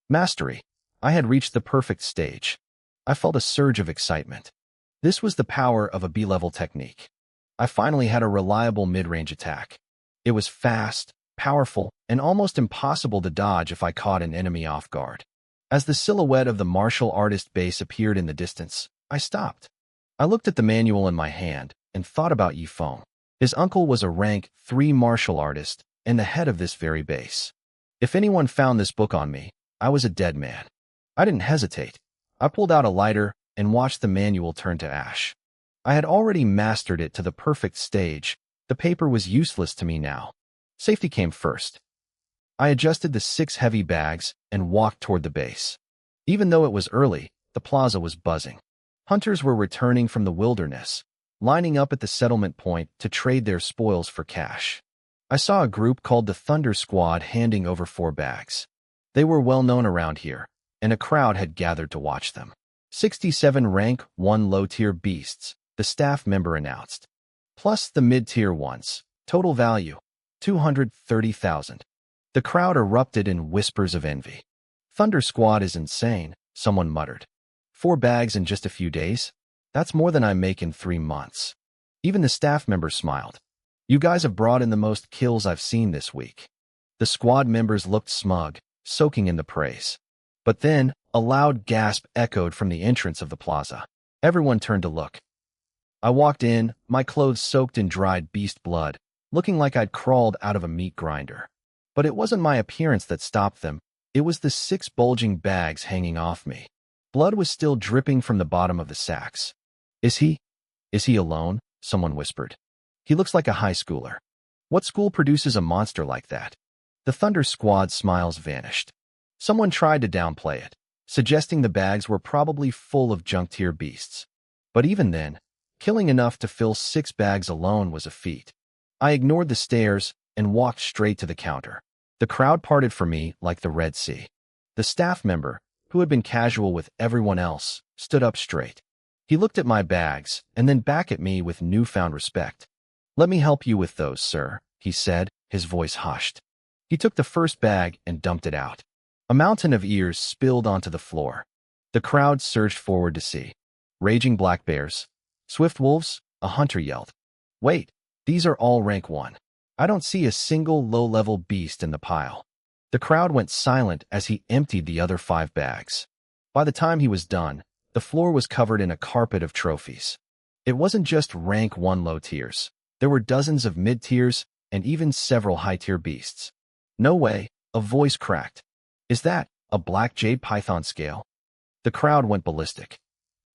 Mastery. I had reached the perfect stage. I felt a surge of excitement. This was the power of a B-level technique. I finally had a reliable mid-range attack. It was fast, powerful, and almost impossible to dodge if I caught an enemy off guard. As the silhouette of the martial artist base appeared in the distance, I stopped. I looked at the manual in my hand and thought about Yifeng. His uncle was a rank 3 martial artist and the head of this very base. If anyone found this book on me, I was a dead man. I didn't hesitate. I pulled out a lighter and watched the manual turn to ash. I had already mastered it to the perfect stage. The paper was useless to me now. Safety came first. I adjusted the 6 heavy bags and walked toward the base. Even though it was early, the plaza was buzzing. Hunters were returning from the wilderness, lining up at the settlement point to trade their spoils for cash. I saw a group called the Thunder Squad handing over 4 bags. They were well known around here, and a crowd had gathered to watch them. 67 rank 1 low-tier beasts, the staff member announced. Plus the mid-tier ones. Total value, 230,000. The crowd erupted in whispers of envy. Thunder Squad is insane, someone muttered. 4 bags in just a few days? That's more than I make in 3 months. Even the staff member smiled. You guys have brought in the most kills I've seen this week. The squad members looked smug, soaking in the praise. But then, a loud gasp echoed from the entrance of the plaza. Everyone turned to look. I walked in, my clothes soaked in dried beast blood, looking like I'd crawled out of a meat grinder. But it wasn't my appearance that stopped them. It was the 6 bulging bags hanging off me. Blood was still dripping from the bottom of the sacks. Is he alone? Someone whispered. He looks like a high schooler. What school produces a monster like that? The Thunder Squad smiles vanished. Someone tried to downplay it, suggesting the bags were probably full of junk-tier beasts. But even then, killing enough to fill 6 bags alone was a feat. I ignored the stares and walked straight to the counter. The crowd parted for me like the Red Sea. The staff member, who had been casual with everyone else, stood up straight. He looked at my bags and then back at me with newfound respect. Let me help you with those, sir, he said, his voice hushed. He took the first bag and dumped it out. A mountain of ears spilled onto the floor. The crowd surged forward to see. Raging black bears. Swift wolves, a hunter yelled. Wait, these are all rank 1. I don't see a single low-level beast in the pile. The crowd went silent as he emptied the other 5 bags. By the time he was done, the floor was covered in a carpet of trophies. It wasn't just rank 1 low tiers. There were dozens of mid-tiers and even several high-tier beasts. No way, a voice cracked. Is that a black jade python scale? The crowd went ballistic.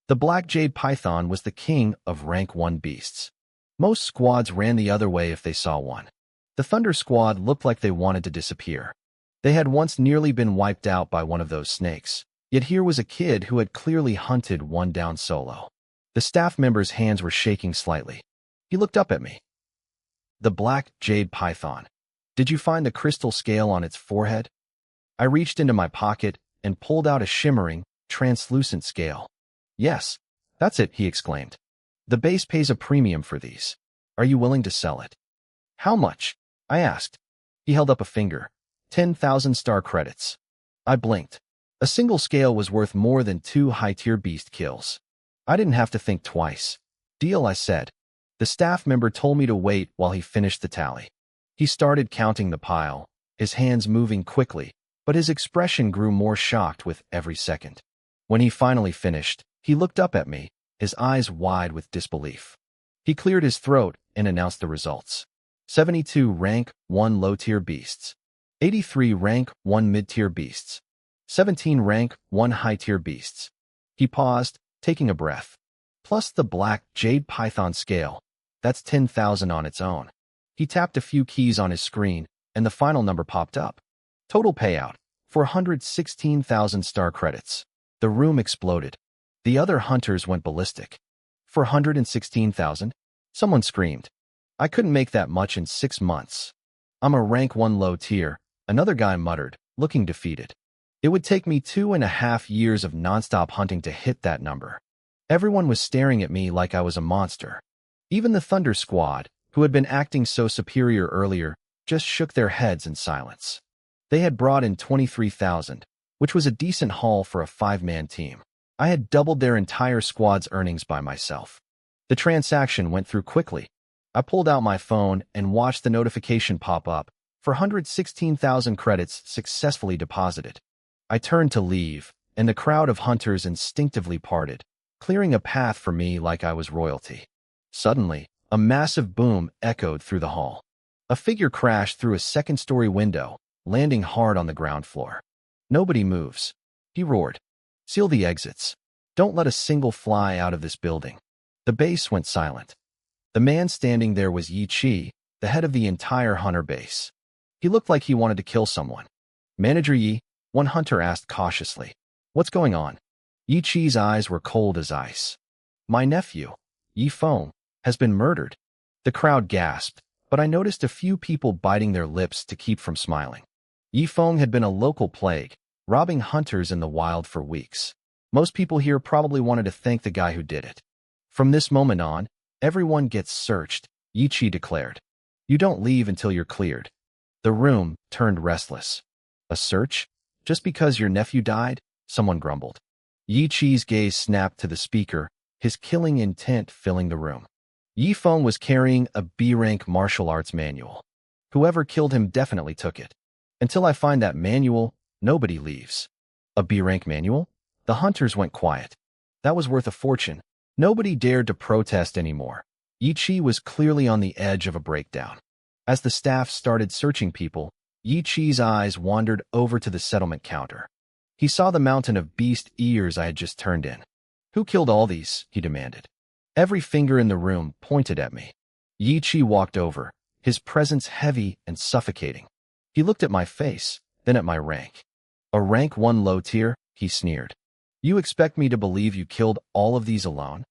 The black jade python was the king of rank 1 beasts. Most squads ran the other way if they saw one. The Thunder Squad looked like they wanted to disappear. They had once nearly been wiped out by one of those snakes, yet here was a kid who had clearly hunted one down solo. The staff member's hands were shaking slightly. He looked up at me. The black jade python. Did you find the crystal scale on its forehead? I reached into my pocket and pulled out a shimmering, translucent scale. Yes, that's it, he exclaimed. The base pays a premium for these. Are you willing to sell it? How much? I asked. He held up a finger. 10,000 star credits. I blinked. A single scale was worth more than 2 high-tier beast kills. I didn't have to think twice. Deal, I said. The staff member told me to wait while he finished the tally. He started counting the pile, his hands moving quickly, but his expression grew more shocked with every second. When he finally finished, he looked up at me, his eyes wide with disbelief. He cleared his throat and announced the results. 72 rank 1 low-tier beasts. 83 rank 1 mid-tier beasts. 17 rank 1 high-tier beasts. He paused, taking a breath. Plus the black jade python scale. That's 10,000 on its own. He tapped a few keys on his screen, and the final number popped up. Total payout, 416,000 star credits. The room exploded. The other hunters went ballistic. 416,000? Someone screamed. I couldn't make that much in 6 months. I'm a rank 1 low tier, another guy muttered, looking defeated. It would take me 2.5 years of nonstop hunting to hit that number. Everyone was staring at me like I was a monster. Even the Thunder Squad, who had been acting so superior earlier, just shook their heads in silence. They had brought in 23,000, which was a decent haul for a 5-man team. I had doubled their entire squad's earnings by myself. The transaction went through quickly. I pulled out my phone and watched the notification pop up. 416,000 credits successfully deposited. I turned to leave, and the crowd of hunters instinctively parted, clearing a path for me like I was royalty. Suddenly, a massive boom echoed through the hall. A figure crashed through a second-story window, landing hard on the ground floor. Nobody moves. He roared. Seal the exits. Don't let a single fly out of this building. The base went silent. The man standing there was Yi Chi, the head of the entire hunter base. He looked like he wanted to kill someone. Manager Yi, one hunter asked cautiously. What's going on? Yi Chi's eyes were cold as ice. My nephew, Yi Feng, has been murdered. The crowd gasped, but I noticed a few people biting their lips to keep from smiling. Yi Feng had been a local plague, robbing hunters in the wild for weeks. Most people here probably wanted to thank the guy who did it. From this moment on, everyone gets searched, Yi Chi declared. You don't leave until you're cleared. The room turned restless. A search? Just because your nephew died? Someone grumbled. Yi Chi's gaze snapped to the speaker, his killing intent filling the room. Yi Feng was carrying a B-rank martial arts manual. Whoever killed him definitely took it. Until I find that manual, nobody leaves. A B-rank manual? The hunters went quiet. That was worth a fortune. Nobody dared to protest anymore. Yi Chi was clearly on the edge of a breakdown. As the staff started searching people, Yi Chi's eyes wandered over to the settlement counter. He saw the mountain of beast ears I had just turned in. Who killed all these? He demanded. Every finger in the room pointed at me. Yi Chi walked over, his presence heavy and suffocating. He looked at my face, then at my rank. A rank 1 low tier, he sneered. You expect me to believe you killed all of these alone?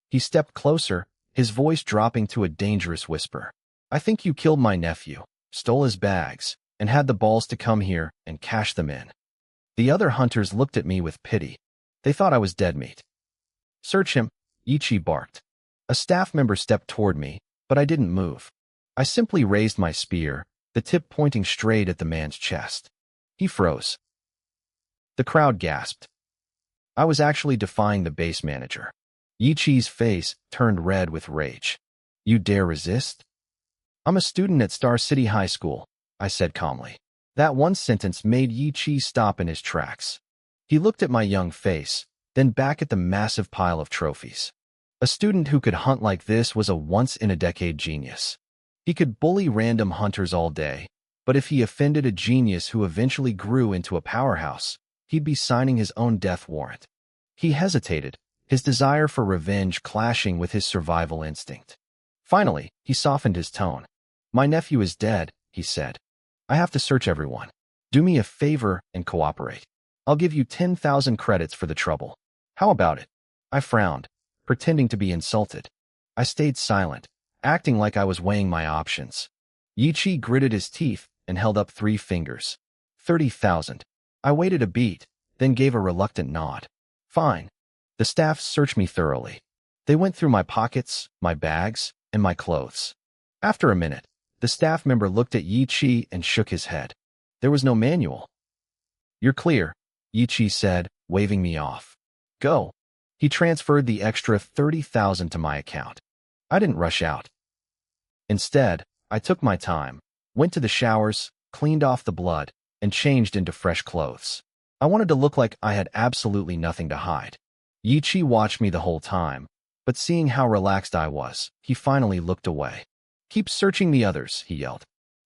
He stepped closer, his voice dropping to a dangerous whisper. I think you killed my nephew, stole his bags, and had the balls to come here and cash them in. The other hunters looked at me with pity. They thought I was dead meat. Search him, Yi Chi barked. A staff member stepped toward me, but I didn't move. I simply raised my spear, the tip pointing straight at the man's chest. He froze. The crowd gasped. I was actually defying the base manager. Yi Chi's face turned red with rage. You dare resist? I'm a student at Star City High School, I said calmly. That one sentence made Yi Chi stop in his tracks. He looked at my young face, then back at the massive pile of trophies. A student who could hunt like this was a once-in-a-decade genius. He could bully random hunters all day, but if he offended a genius who eventually grew into a powerhouse, he'd be signing his own death warrant. He hesitated, his desire for revenge clashing with his survival instinct. Finally, he softened his tone. My nephew is dead, he said. I have to search everyone. Do me a favor and cooperate. I'll give you 10,000 credits for the trouble. How about it? I frowned, pretending to be insulted. I stayed silent, acting like I was weighing my options. Yi Chi gritted his teeth and held up 3 fingers. 30,000. I waited a beat, then gave a reluctant nod. Fine. The staff searched me thoroughly. They went through my pockets, my bags, and my clothes. After a minute, the staff member looked at Yi Chi and shook his head. There was no manual. You're clear, Yi Chi said, waving me off. Go. He transferred the extra 30,000 to my account. I didn't rush out. Instead, I took my time, went to the showers, cleaned off the blood, and changed into fresh clothes. I wanted to look like I had absolutely nothing to hide. Yi Chi watched me the whole time, but seeing how relaxed I was, he finally looked away. Keep searching the others, he yelled.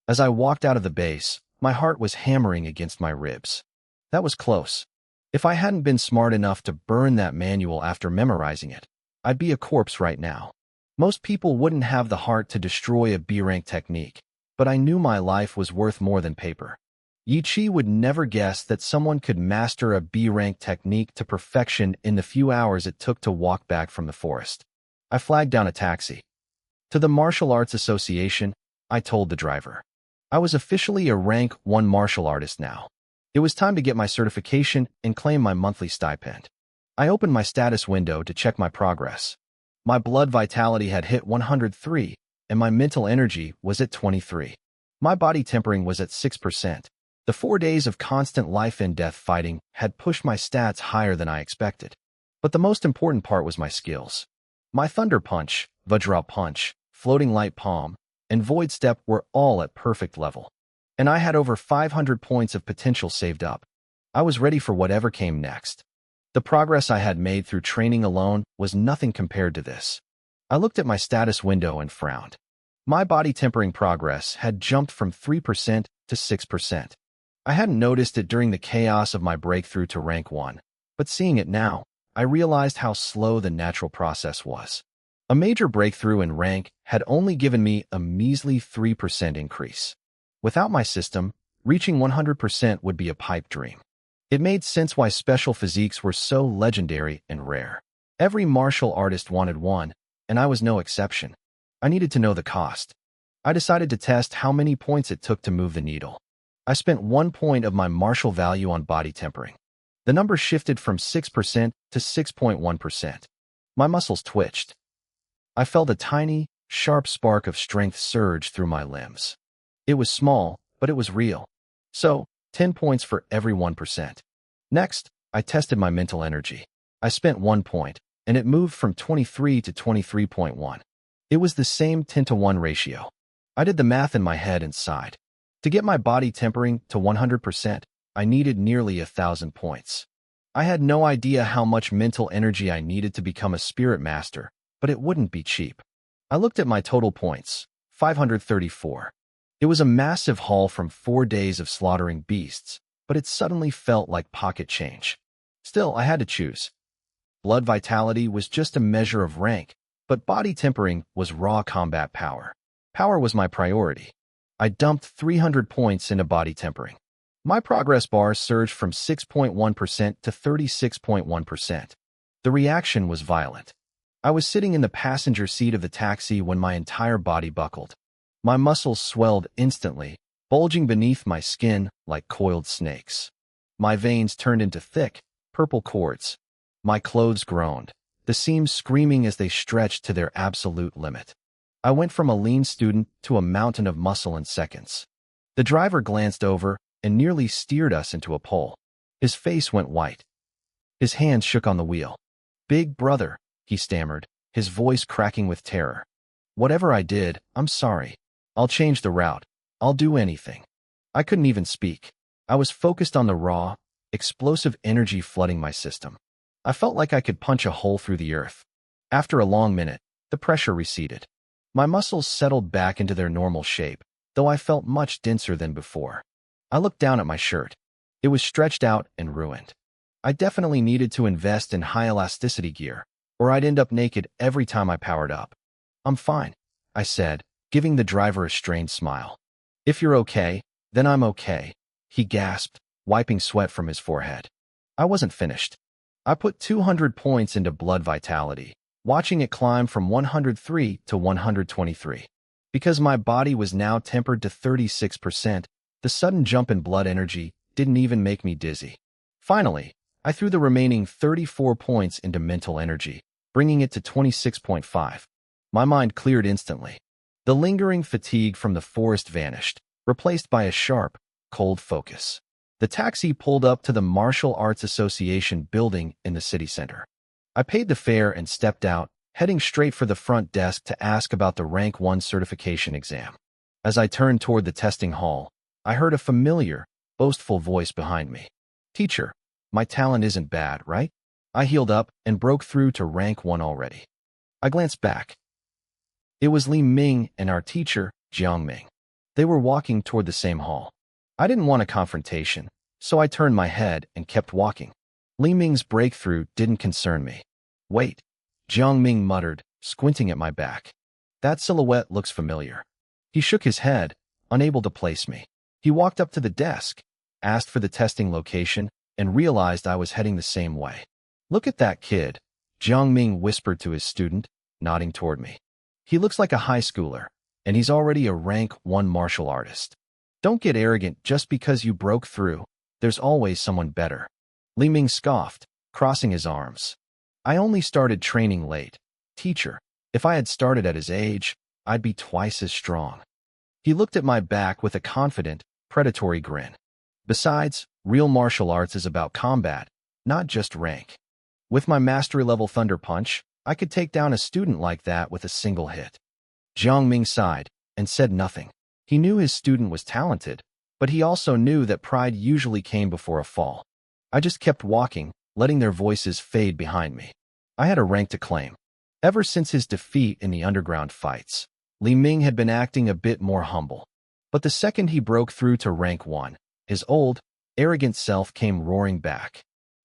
As I walked out of the base, my heart was hammering against my ribs. That was close. If I hadn't been smart enough to burn that manual after memorizing it, I'd be a corpse right now. Most people wouldn't have the heart to destroy a B-rank technique, but I knew my life was worth more than paper. Yi Chi would never guess that someone could master a B-rank technique to perfection in the few hours it took to walk back from the forest. I flagged down a taxi. To the Martial Arts Association, I told the driver. I was officially a rank 1 martial artist now. It was time to get my certification and claim my monthly stipend. I opened my status window to check my progress. My blood vitality had hit 103, and my mental energy was at 23. My body tempering was at 6%. The 4 days of constant life-and-death fighting had pushed my stats higher than I expected. But the most important part was my skills. My Thunder Punch, Vajra Punch, Floating Light Palm, and Void Step were all at perfect level. And I had over 500 points of potential saved up. I was ready for whatever came next. The progress I had made through training alone was nothing compared to this. I looked at my status window and frowned. My body tempering progress had jumped from 3% to 6%. I hadn't noticed it during the chaos of my breakthrough to rank 1, but seeing it now, I realized how slow the natural process was. A major breakthrough in rank had only given me a measly 3% increase. Without my system, reaching 100% would be a pipe dream. It made sense why special physiques were so legendary and rare. Every martial artist wanted one, and I was no exception. I needed to know the cost. I decided to test how many points it took to move the needle. I spent 1 point of my martial value on body tempering. The number shifted from 6% to 6.1%. My muscles twitched. I felt a tiny, sharp spark of strength surge through my limbs. It was small, but it was real. So, 10 points for every 1%. Next, I tested my mental energy. I spent 1 point, and it moved from 23 to 23.1. It was the same 10-to-1 ratio. I did the math in my head and sighed. To get my body tempering to 100%, I needed nearly 1,000 points. I had no idea how much mental energy I needed to become a spirit master, but it wouldn't be cheap. I looked at my total points, 534. It was a massive haul from 4 days of slaughtering beasts, but it suddenly felt like pocket change. Still, I had to choose. Blood vitality was just a measure of rank, but body tempering was raw combat power. Power was my priority. I dumped 300 points into body tempering. My progress bar surged from 6.1% to 36.1%. The reaction was violent. I was sitting in the passenger seat of the taxi when my entire body buckled. My muscles swelled instantly, bulging beneath my skin like coiled snakes. My veins turned into thick, purple cords. My clothes groaned, the seams screaming as they stretched to their absolute limit. I went from a lean student to a mountain of muscle in seconds. The driver glanced over and nearly steered us into a pole. His face went white. His hands shook on the wheel. "Big brother," he stammered, his voice cracking with terror. "Whatever I did, I'm sorry. I'll change the route. I'll do anything." I couldn't even speak. I was focused on the raw, explosive energy flooding my system. I felt like I could punch a hole through the earth. After a long minute, the pressure receded. My muscles settled back into their normal shape, though I felt much denser than before. I looked down at my shirt. It was stretched out and ruined. I definitely needed to invest in high elasticity gear, or I'd end up naked every time I powered up. "I'm fine," I said, giving the driver a strained smile. "If you're okay, then I'm okay," he gasped, wiping sweat from his forehead. I wasn't finished. I put 200 points into blood vitality, watching it climb from 103 to 123. Because my body was now tempered to 36%, the sudden jump in blood energy didn't even make me dizzy. Finally, I threw the remaining 34 points into mental energy, bringing it to 26.5. My mind cleared instantly. The lingering fatigue from the forest vanished, replaced by a sharp, cold focus. The taxi pulled up to the Martial Arts Association building in the city center. I paid the fare and stepped out, heading straight for the front desk to ask about the Rank 1 certification exam. As I turned toward the testing hall, I heard a familiar, boastful voice behind me. "Teacher, my talent isn't bad, right?" I healed up and broke through to Rank 1 already. I glanced back. It was Li Ming and our teacher, Jiang Ming. They were walking toward the same hall. I didn't want a confrontation, so I turned my head and kept walking. Li Ming's breakthrough didn't concern me. "Wait," Jiang Ming muttered, squinting at my back. "That silhouette looks familiar." He shook his head, unable to place me. He walked up to the desk, asked for the testing location, and realized I was heading the same way. "Look at that kid," Jiang Ming whispered to his student, nodding toward me. "He looks like a high schooler, and he's already a Rank 1 martial artist. Don't get arrogant just because you broke through. There's always someone better." Li Ming scoffed, crossing his arms. "I only started training late. Teacher, if I had started at his age, I'd be twice as strong." He looked at my back with a confident, predatory grin. "Besides, real martial arts is about combat, not just rank. With my mastery level Thunder Punch, I could take down a student like that with a single hit." Jiang Ming sighed and said nothing. He knew his student was talented, but he also knew that pride usually came before a fall. I just kept walking, letting their voices fade behind me. I had a rank to claim. Ever since his defeat in the underground fights, Li Ming had been acting a bit more humble. But the second he broke through to Rank 1, his old, arrogant self came roaring back.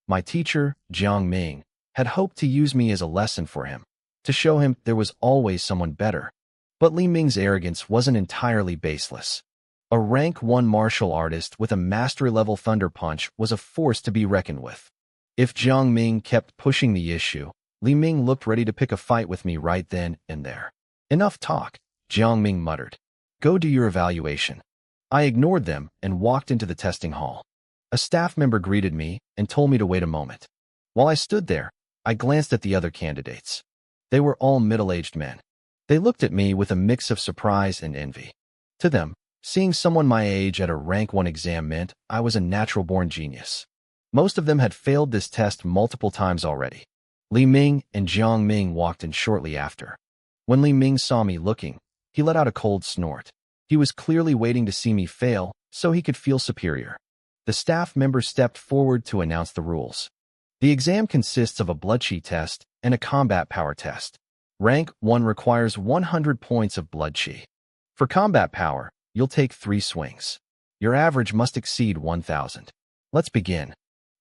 My teacher, Jiang Ming, had hoped to use me as a lesson for him, to show him there was always someone better. But Li Ming's arrogance wasn't entirely baseless. A rank 1 martial artist with a mastery-level thunder punch was a force to be reckoned with. If Jiang Ming kept pushing the issue, Li Ming looked ready to pick a fight with me right then and there. Enough talk, Jiang Ming muttered. Go do your evaluation. I ignored them and walked into the testing hall. A staff member greeted me and told me to wait a moment. While I stood there, I glanced at the other candidates. They were all middle-aged men. They looked at me with a mix of surprise and envy. To them, seeing someone my age at a rank 1 exam meant I was a natural-born genius. Most of them had failed this test multiple times already. Li Ming and Jiang Ming walked in shortly after. When Li Ming saw me looking, he let out a cold snort. He was clearly waiting to see me fail so he could feel superior. The staff member stepped forward to announce the rules. The exam consists of a blood chi test and a combat power test. Rank 1 requires 100 points of blood chi. For combat power, you'll take 3 swings. Your average must exceed 1,000. Let's begin.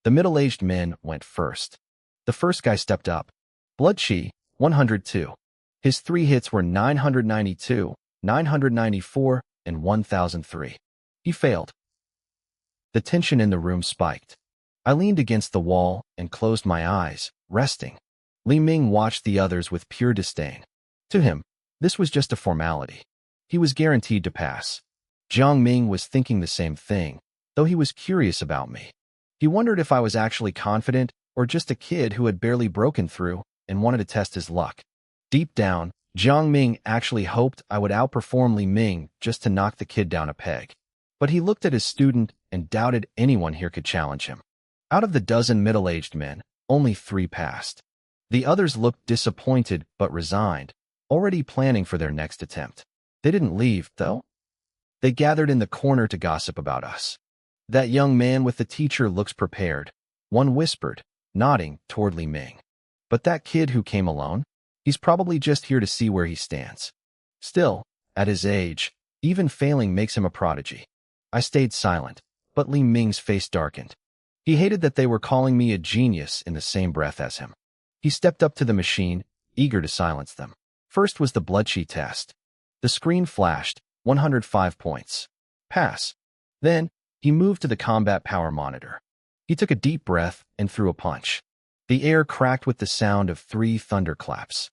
The middle-aged men went first. The first guy stepped up. Blood chi, 102. His 3 hits were 992, 994, and 1003. He failed. The tension in the room spiked. I leaned against the wall and closed my eyes, resting. Li Ming watched the others with pure disdain. To him, this was just a formality. He was guaranteed to pass. Jiang Ming was thinking the same thing, though he was curious about me. He wondered if I was actually confident or just a kid who had barely broken through and wanted to test his luck. Deep down, Jiang Ming actually hoped I would outperform Li Ming just to knock the kid down a peg. But he looked at his student and doubted anyone here could challenge him. Out of the dozen middle-aged men, only 3 passed. The others looked disappointed but resigned, already planning for their next attempt. They didn't leave, though. They gathered in the corner to gossip about us. That young man with the teacher looks prepared, one whispered, nodding toward Li Ming. But that kid who came alone? He's probably just here to see where he stands. Still, at his age, even failing makes him a prodigy. I stayed silent, but Li Ming's face darkened. He hated that they were calling me a genius in the same breath as him. He stepped up to the machine, eager to silence them. First was the blood chi test. The screen flashed, 105 points. Pass. Then, he moved to the combat power monitor. He took a deep breath and threw a punch. The air cracked with the sound of 3 thunderclaps.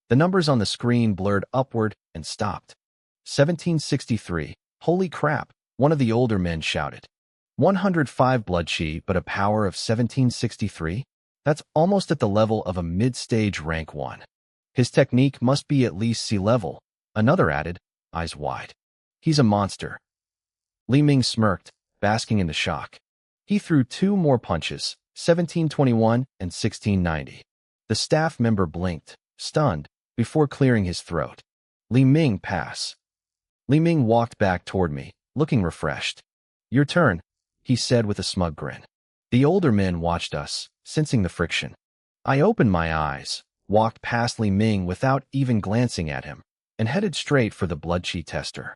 The numbers on the screen blurred upward and stopped. 1763. Holy crap, one of the older men shouted. 105 blood chi, but a power of 1763? That's almost at the level of a mid-stage rank 1. His technique must be at least sea level, another added, eyes wide. He's a monster. Li Ming smirked, basking in the shock. He threw 2 more punches, 1721 and 1690. The staff member blinked, stunned, before clearing his throat. Li Ming, pass. Li Ming walked back toward me, looking refreshed. Your turn, he said with a smug grin. The older men watched us, sensing the friction. I opened my eyes, walked past Li Ming without even glancing at him, and headed straight for the blood chi tester.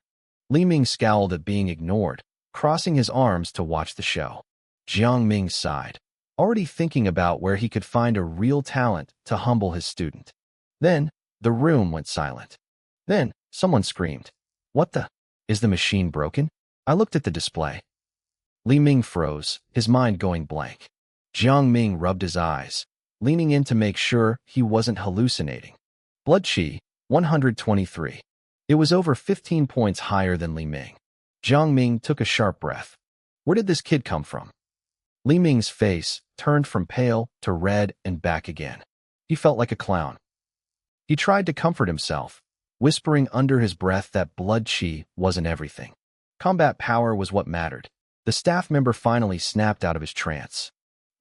Li Ming scowled at being ignored, crossing his arms to watch the show. Jiang Ming sighed, already thinking about where he could find a real talent to humble his student. Then, the room went silent. Then, someone screamed. What the? Is the machine broken? I looked at the display. Li Ming froze, his mind going blank. Jiang Ming rubbed his eyes, leaning in to make sure he wasn't hallucinating. Blood chi, 123. It was over 15 points higher than Li Ming. Jiang Ming took a sharp breath. Where did this kid come from? Li Ming's face turned from pale to red and back again. He felt like a clown. He tried to comfort himself, whispering under his breath that blood chi wasn't everything. Combat power was what mattered. The staff member finally snapped out of his trance.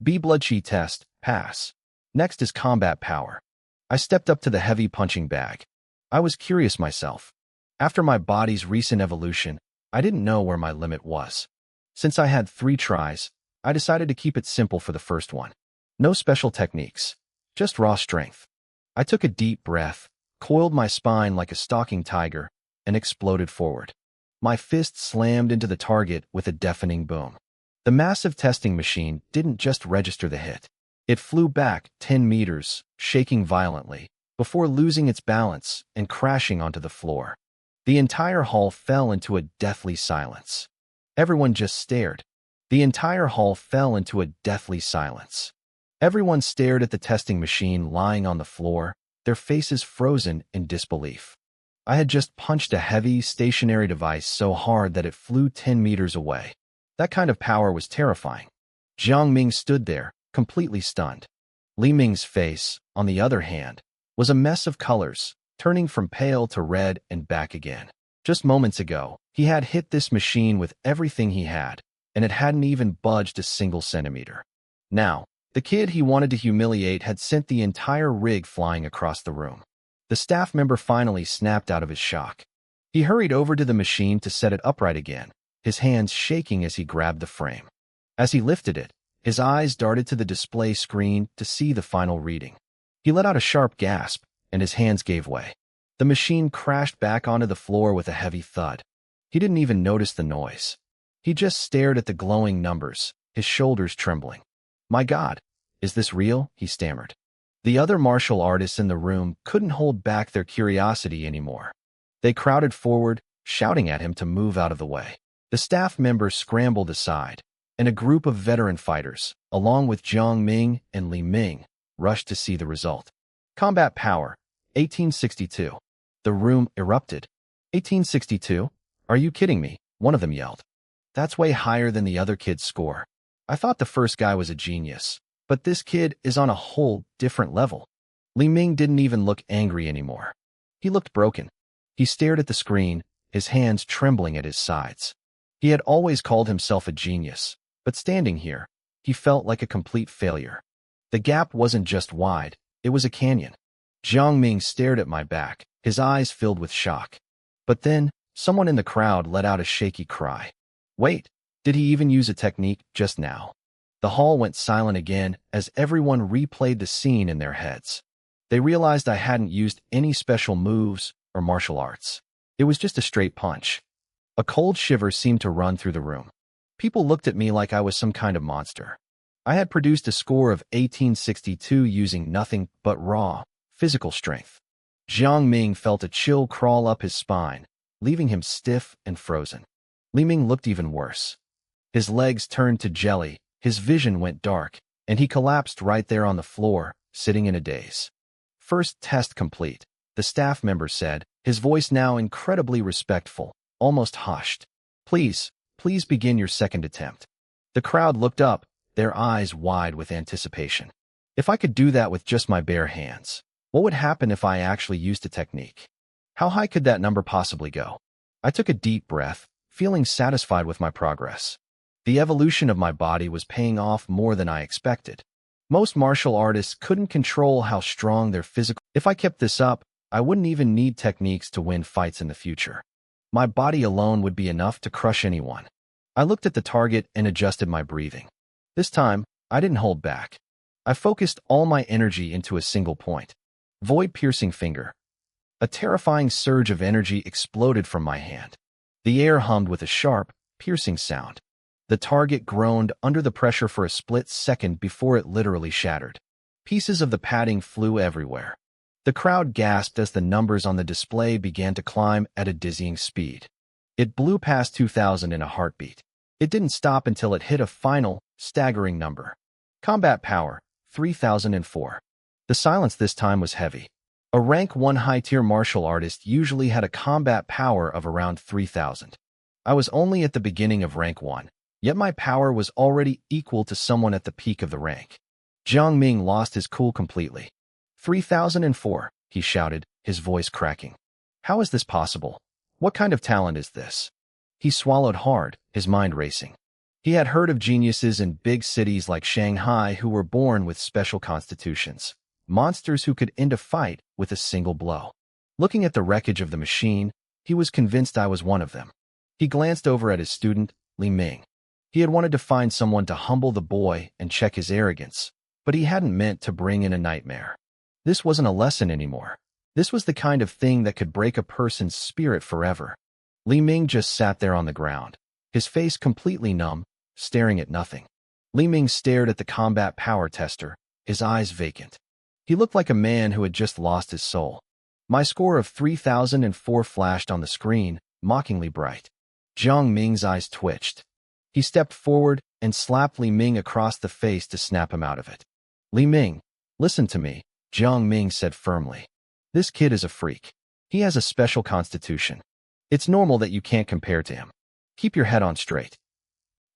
B blood chi test, pass. Next is combat power. I stepped up to the heavy punching bag. I was curious myself. After my body's recent evolution, I didn't know where my limit was. Since I had 3 tries, I decided to keep it simple for the first one. No special techniques, just raw strength. I took a deep breath, coiled my spine like a stalking tiger, and exploded forward. My fist slammed into the target with a deafening boom. The massive testing machine didn't just register the hit. It flew back 10 meters, shaking violently, before losing its balance and crashing onto the floor. The entire hall fell into a deathly silence. Everyone just stared. The entire hall fell into a deathly silence. Everyone stared at the testing machine lying on the floor, their faces frozen in disbelief. I had just punched a heavy, stationary device so hard that it flew 10 meters away. That kind of power was terrifying. Jiang Ming stood there, completely stunned. Li Ming's face, on the other hand, was a mess of colors, turning from pale to red and back again. Just moments ago, he had hit this machine with everything he had, and it hadn't even budged a single centimeter. Now, the kid he wanted to humiliate had sent the entire rig flying across the room. The staff member finally snapped out of his shock. He hurried over to the machine to set it upright again, his hands shaking as he grabbed the frame. As he lifted it, his eyes darted to the display screen to see the final reading. He let out a sharp gasp, and his hands gave way. The machine crashed back onto the floor with a heavy thud. He didn't even notice the noise. He just stared at the glowing numbers, his shoulders trembling. "My God, is this real?" he stammered. The other martial artists in the room couldn't hold back their curiosity anymore. They crowded forward, shouting at him to move out of the way. The staff members scrambled aside, and a group of veteran fighters, along with Jiang Ming and Li Ming, rushed to see the result. Combat power, 1862. The room erupted. 1862? Are you kidding me? One of them yelled. That's way higher than the other kid's score. I thought the first guy was a genius, but this kid is on a whole different level. Li Ming didn't even look angry anymore. He looked broken. He stared at the screen, his hands trembling at his sides. He had always called himself a genius, but standing here, he felt like a complete failure. The gap wasn't just wide, it was a canyon. Jiang Ming stared at my back, his eyes filled with shock. But then, someone in the crowd let out a shaky cry. Wait, did he even use a technique just now? The hall went silent again as everyone replayed the scene in their heads. They realized I hadn't used any special moves or martial arts. It was just a straight punch. A cold shiver seemed to run through the room. People looked at me like I was some kind of monster. I had produced a score of 1862 using nothing but raw, physical strength. Jiang Ming felt a chill crawl up his spine, leaving him stiff and frozen. Li Ming looked even worse. His legs turned to jelly, his vision went dark, and he collapsed right there on the floor, sitting in a daze. First test complete, the staff member said, his voice now incredibly respectful, almost hushed. Please begin your second attempt. The crowd looked up, their eyes wide with anticipation. If I could do that with just my bare hands, what would happen if I actually used a technique? How high could that number possibly go? I took a deep breath, feeling satisfied with my progress. The evolution of my body was paying off more than I expected. Most martial artists couldn't control how strong their physical. If I kept this up, I wouldn't even need techniques to win fights in the future. My body alone would be enough to crush anyone. I looked at the target and adjusted my breathing. This time, I didn't hold back. I focused all my energy into a single point. Void-piercing finger. A terrifying surge of energy exploded from my hand. The air hummed with a sharp, piercing sound. The target groaned under the pressure for a split second before it literally shattered. Pieces of the padding flew everywhere. The crowd gasped as the numbers on the display began to climb at a dizzying speed. It blew past 2,000 in a heartbeat. It didn't stop until it hit a final, staggering number. Combat power, 3004. The silence this time was heavy. A rank 1 high-tier martial artist usually had a combat power of around 3,000. I was only at the beginning of rank 1, yet my power was already equal to someone at the peak of the rank. Jiang Ming lost his cool completely. 3004, he shouted, his voice cracking. How is this possible? What kind of talent is this? He swallowed hard, his mind racing. He had heard of geniuses in big cities like Shanghai who were born with special constitutions, monsters who could end a fight with a single blow. Looking at the wreckage of the machine, he was convinced I was one of them. He glanced over at his student, Li Ming. He had wanted to find someone to humble the boy and check his arrogance, but he hadn't meant to bring in a nightmare. This wasn't a lesson anymore. This was the kind of thing that could break a person's spirit forever. Li Ming just sat there on the ground, his face completely numb, staring at nothing. Li Ming stared at the combat power tester, his eyes vacant. He looked like a man who had just lost his soul. My score of 3004 flashed on the screen, mockingly bright. Jiang Ming's eyes twitched. He stepped forward and slapped Li Ming across the face to snap him out of it. Li Ming, listen to me, Jiang Ming said firmly. This kid is a freak. He has a special constitution. It's normal that you can't compare to him. Keep your head on straight.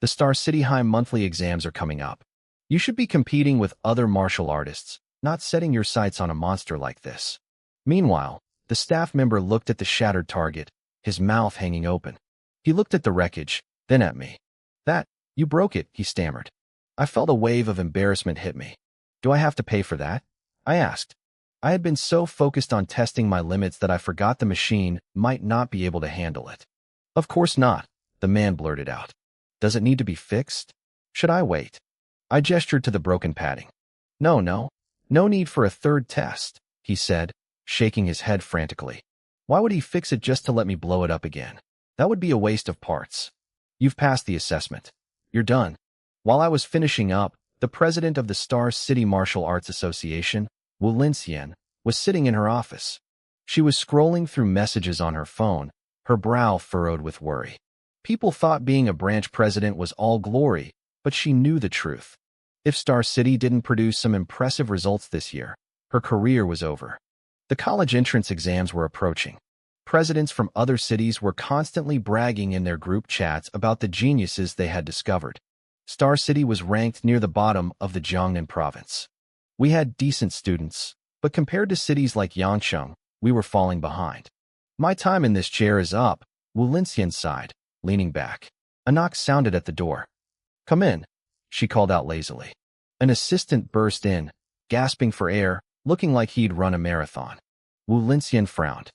The Star City High monthly exams are coming up. You should be competing with other martial artists, not setting your sights on a monster like this. Meanwhile, the staff member looked at the shattered target, his mouth hanging open. He looked at the wreckage, then at me. You broke it, he stammered. I felt a wave of embarrassment hit me. Do I have to pay for that? I asked. I had been so focused on testing my limits that I forgot the machine might not be able to handle it. Of course not, the man blurted out. Does it need to be fixed? Should I wait? I gestured to the broken padding. No need for a third test, he said, shaking his head frantically. Why would he fix it just to let me blow it up again? That would be a waste of parts. You've passed the assessment. You're done. While I was finishing up, the president of the Star City Martial Arts Association, Wu Linxian, was sitting in her office. She was scrolling through messages on her phone, her brow furrowed with worry. People thought being a branch president was all glory, but she knew the truth. If Star City didn't produce some impressive results this year, her career was over. The college entrance exams were approaching. Presidents from other cities were constantly bragging in their group chats about the geniuses they had discovered. Star City was ranked near the bottom of the Jiangnan province. We had decent students, but compared to cities like Yangcheng, we were falling behind. My time in this chair is up, Wu Linxian sighed, leaning back. A knock sounded at the door. Come in, she called out lazily. An assistant burst in, gasping for air, looking like he'd run a marathon. Wu Linxian frowned.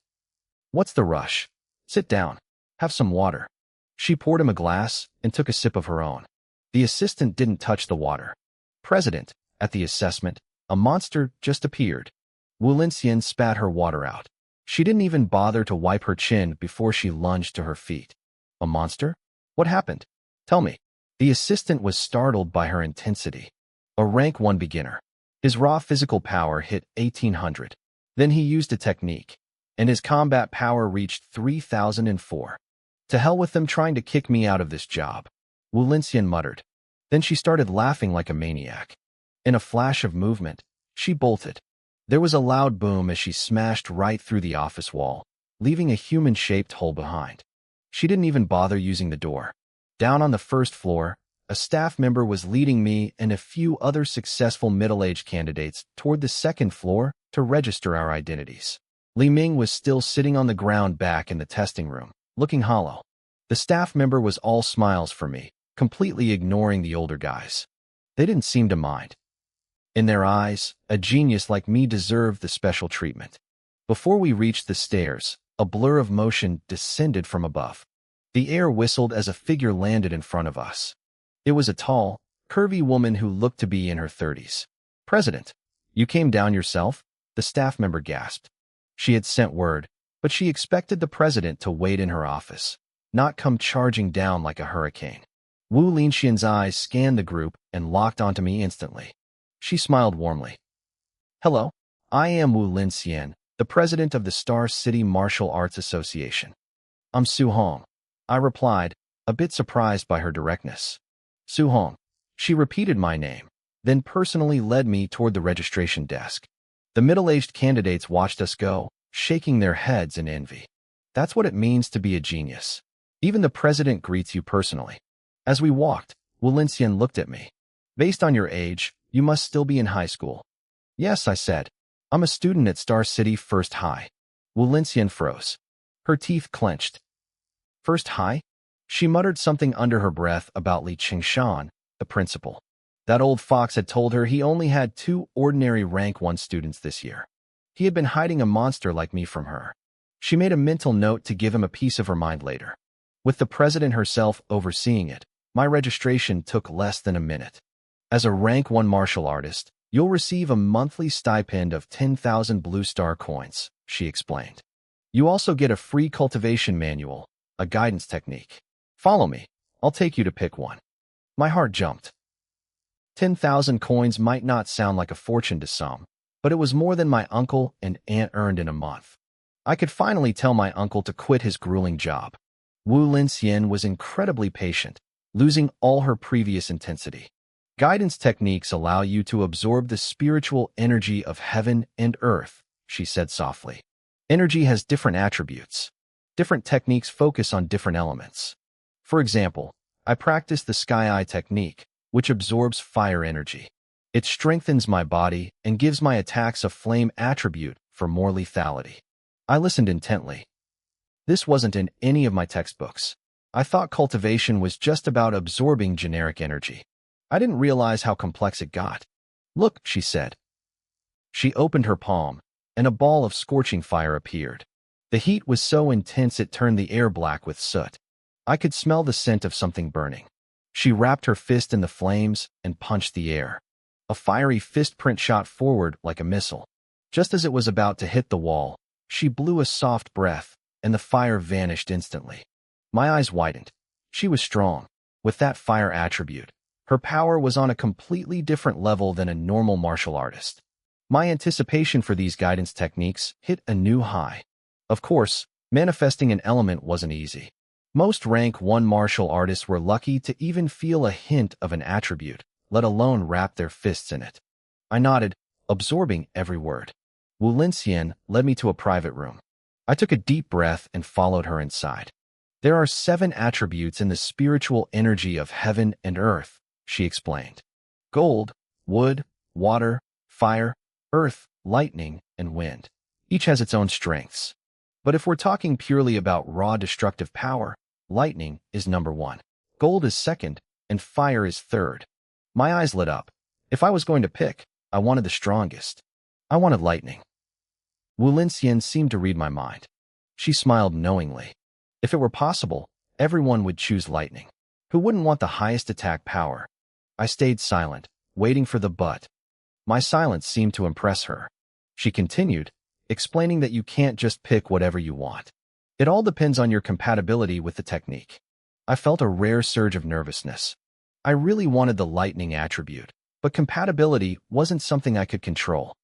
What's the rush? Sit down. Have some water. She poured him a glass and took a sip of her own. The assistant didn't touch the water. President, at the assessment, a monster just appeared. Wu Linxian spat her water out. She didn't even bother to wipe her chin before she lunged to her feet. A monster? What happened? Tell me. The assistant was startled by her intensity. A rank 1 beginner. His raw physical power hit 1800. Then he used a technique, and his combat power reached 3004. To hell with them trying to kick me out of this job, Wu Linxian muttered. Then she started laughing like a maniac. In a flash of movement, she bolted. There was a loud boom as she smashed right through the office wall, leaving a human-shaped hole behind. She didn't even bother using the door. Down on the first floor, a staff member was leading me and a few other successful middle-aged candidates toward the second floor to register our identities. Li Ming was still sitting on the ground back in the testing room, looking hollow. The staff member was all smiles for me, completely ignoring the older guys. They didn't seem to mind. In their eyes, a genius like me deserved the special treatment. Before we reached the stairs, a blur of motion descended from above. The air whistled as a figure landed in front of us. It was a tall, curvy woman who looked to be in her 30s. President, you came down yourself? The staff member gasped. She had sent word, but she expected the president to wait in her office, not come charging down like a hurricane. Wu Linxian's eyes scanned the group and locked onto me instantly. She smiled warmly. Hello, I am Wu Linxian, the president of the Star City Martial Arts Association. I'm Su Hong, I replied, a bit surprised by her directness. Su Hong. She repeated my name, then personally led me toward the registration desk. The middle-aged candidates watched us go, shaking their heads in envy. That's what it means to be a genius. Even the president greets you personally. As we walked, Wu Linxian looked at me. Based on your age, you must still be in high school. Yes, I said. I'm a student at Star City First High. Wu Linxian froze. Her teeth clenched. First High? She muttered something under her breath about Li Qingshan, the principal. That old fox had told her he only had 2 ordinary rank 1 students this year. He had been hiding a monster like me from her. She made a mental note to give him a piece of her mind later. With the president herself overseeing it, my registration took less than a minute. As a rank 1 martial artist, you'll receive a monthly stipend of 10,000 Blue Star coins, she explained. You also get a free cultivation manual, a guidance technique. Follow me. I'll take you to pick one. My heart jumped. 10,000 coins might not sound like a fortune to some, but it was more than my uncle and aunt earned in a month. I could finally tell my uncle to quit his grueling job. Wu Linxian was incredibly patient, losing all her previous intensity. Guidance techniques allow you to absorb the spiritual energy of heaven and earth, she said softly. Energy has different attributes. Different techniques focus on different elements. For example, I practice the Sky Eye technique, which absorbs fire energy. It strengthens my body and gives my attacks a flame attribute for more lethality. I listened intently. This wasn't in any of my textbooks. I thought cultivation was just about absorbing generic energy. I didn't realize how complex it got. Look, she said. She opened her palm, and a ball of scorching fire appeared. The heat was so intense it turned the air black with soot. I could smell the scent of something burning. She wrapped her fist in the flames and punched the air. A fiery fist print shot forward like a missile. Just as it was about to hit the wall, she blew a soft breath, and the fire vanished instantly. My eyes widened. She was strong. With that fire attribute, her power was on a completely different level than a normal martial artist. My anticipation for these guidance techniques hit a new high. Of course, manifesting an element wasn't easy. Most rank 1 martial artists were lucky to even feel a hint of an attribute, let alone wrap their fists in it. I nodded, absorbing every word. Wu Linxian led me to a private room. I took a deep breath and followed her inside. There are 7 attributes in the spiritual energy of heaven and earth, she explained. Gold, wood, water, fire, earth, lightning, and wind. Each has its own strengths. But if we're talking purely about raw destructive power, lightning is number 1. Gold is second, and fire is third. My eyes lit up. If I was going to pick, I wanted the strongest. I wanted lightning. Wu Linxian seemed to read my mind. She smiled knowingly. If it were possible, everyone would choose lightning. Who wouldn't want the highest attack power? I stayed silent, waiting for the but. My silence seemed to impress her. She continued, explaining that you can't just pick whatever you want. It all depends on your compatibility with the technique. I felt a rare surge of nervousness. I really wanted the lightning attribute, but compatibility wasn't something I could control.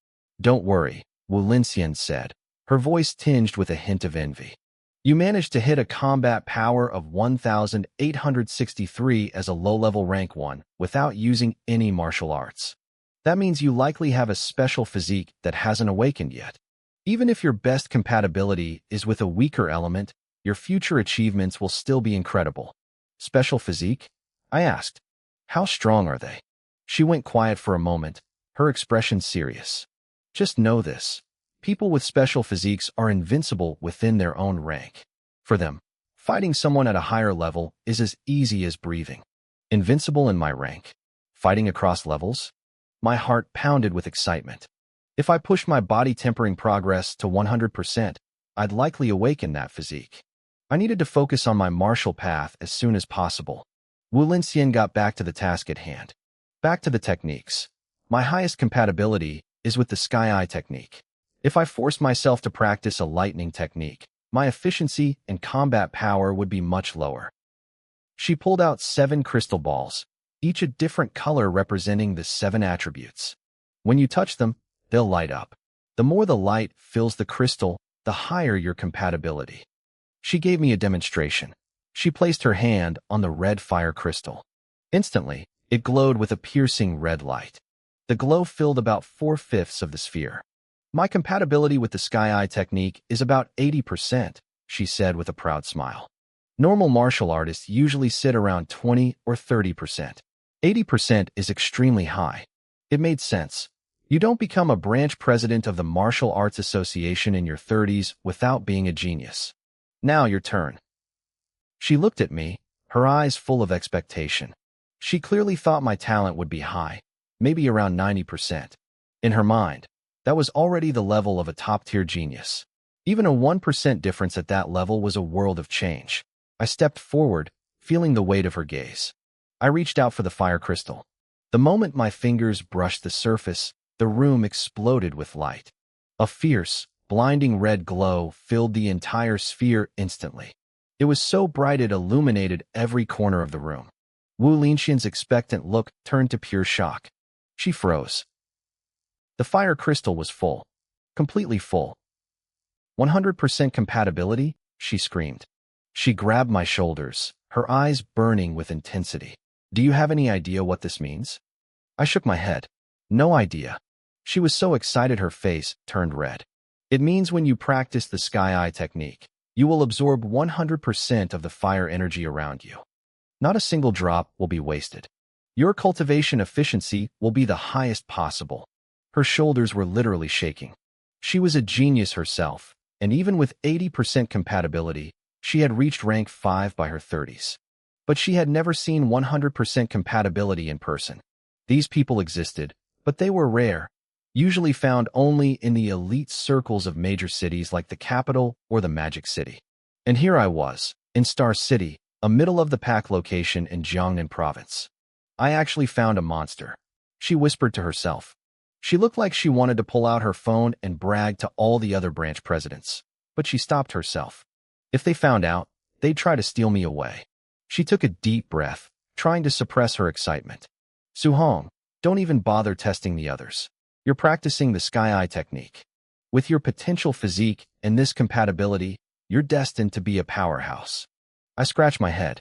Don't worry, Wu Linxian said, her voice tinged with a hint of envy. You managed to hit a combat power of 1,863 as a low-level rank 1 without using any martial arts. That means you likely have a special physique that hasn't awakened yet. Even if your best compatibility is with a weaker element, your future achievements will still be incredible. Special physique? I asked. How strong are they? She went quiet for a moment, her expression serious. Just know this. People with special physiques are invincible within their own rank. For them, fighting someone at a higher level is as easy as breathing. Invincible in my rank. Fighting across levels? My heart pounded with excitement. If I pushed my body tempering progress to 100%, I'd likely awaken that physique. I needed to focus on my martial path as soon as possible. Wu Linxian got back to the task at hand. Back to the techniques. My highest compatibility is with the Sky Eye technique. If I forced myself to practice a lightning technique, my efficiency and combat power would be much lower. She pulled out 7 crystal balls, each a different color representing the 7 attributes. When you touch them, they'll light up. The more the light fills the crystal, the higher your compatibility. She gave me a demonstration. She placed her hand on the red fire crystal. Instantly, it glowed with a piercing red light. The glow filled about 4/5 of the sphere. My compatibility with the Sky Eye technique is about 80%, she said with a proud smile. Normal martial artists usually sit around 20 or 30%. 80% is extremely high. It made sense. You don't become a branch president of the Martial Arts Association in your 30s without being a genius. Now your turn. She looked at me, her eyes full of expectation. She clearly thought my talent would be high, maybe around 90%. In her mind, that was already the level of a top-tier genius. Even a 1% difference at that level was a world of change. I stepped forward, feeling the weight of her gaze. I reached out for the fire crystal. The moment my fingers brushed the surface, the room exploded with light. A fierce, blinding red glow filled the entire sphere instantly. It was so bright it illuminated every corner of the room. Wu Linxian's expectant look turned to pure shock. She froze. The fire crystal was full. Completely full. 100% compatibility, she screamed. She grabbed my shoulders, her eyes burning with intensity. Do you have any idea what this means? I shook my head. No idea. She was so excited her face turned red. It means when you practice the sky eye technique, you will absorb 100% of the fire energy around you. Not a single drop will be wasted. Your cultivation efficiency will be the highest possible. Her shoulders were literally shaking. She was a genius herself, and even with 80% compatibility, she had reached rank 5 by her 30s. But she had never seen 100% compatibility in person. These people existed, but they were rare, usually found only in the elite circles of major cities like the capital or the Magic City. And here I was, in Star City, a middle-of-the-pack location in Jiangnan province. I actually found a monster, she whispered to herself. She looked like she wanted to pull out her phone and brag to all the other branch presidents, but she stopped herself. If they found out, they'd try to steal me away. She took a deep breath, trying to suppress her excitement. Su-hong, don't even bother testing the others. You're practicing the sky eye technique. With your potential physique and this compatibility, you're destined to be a powerhouse. I scratched my head.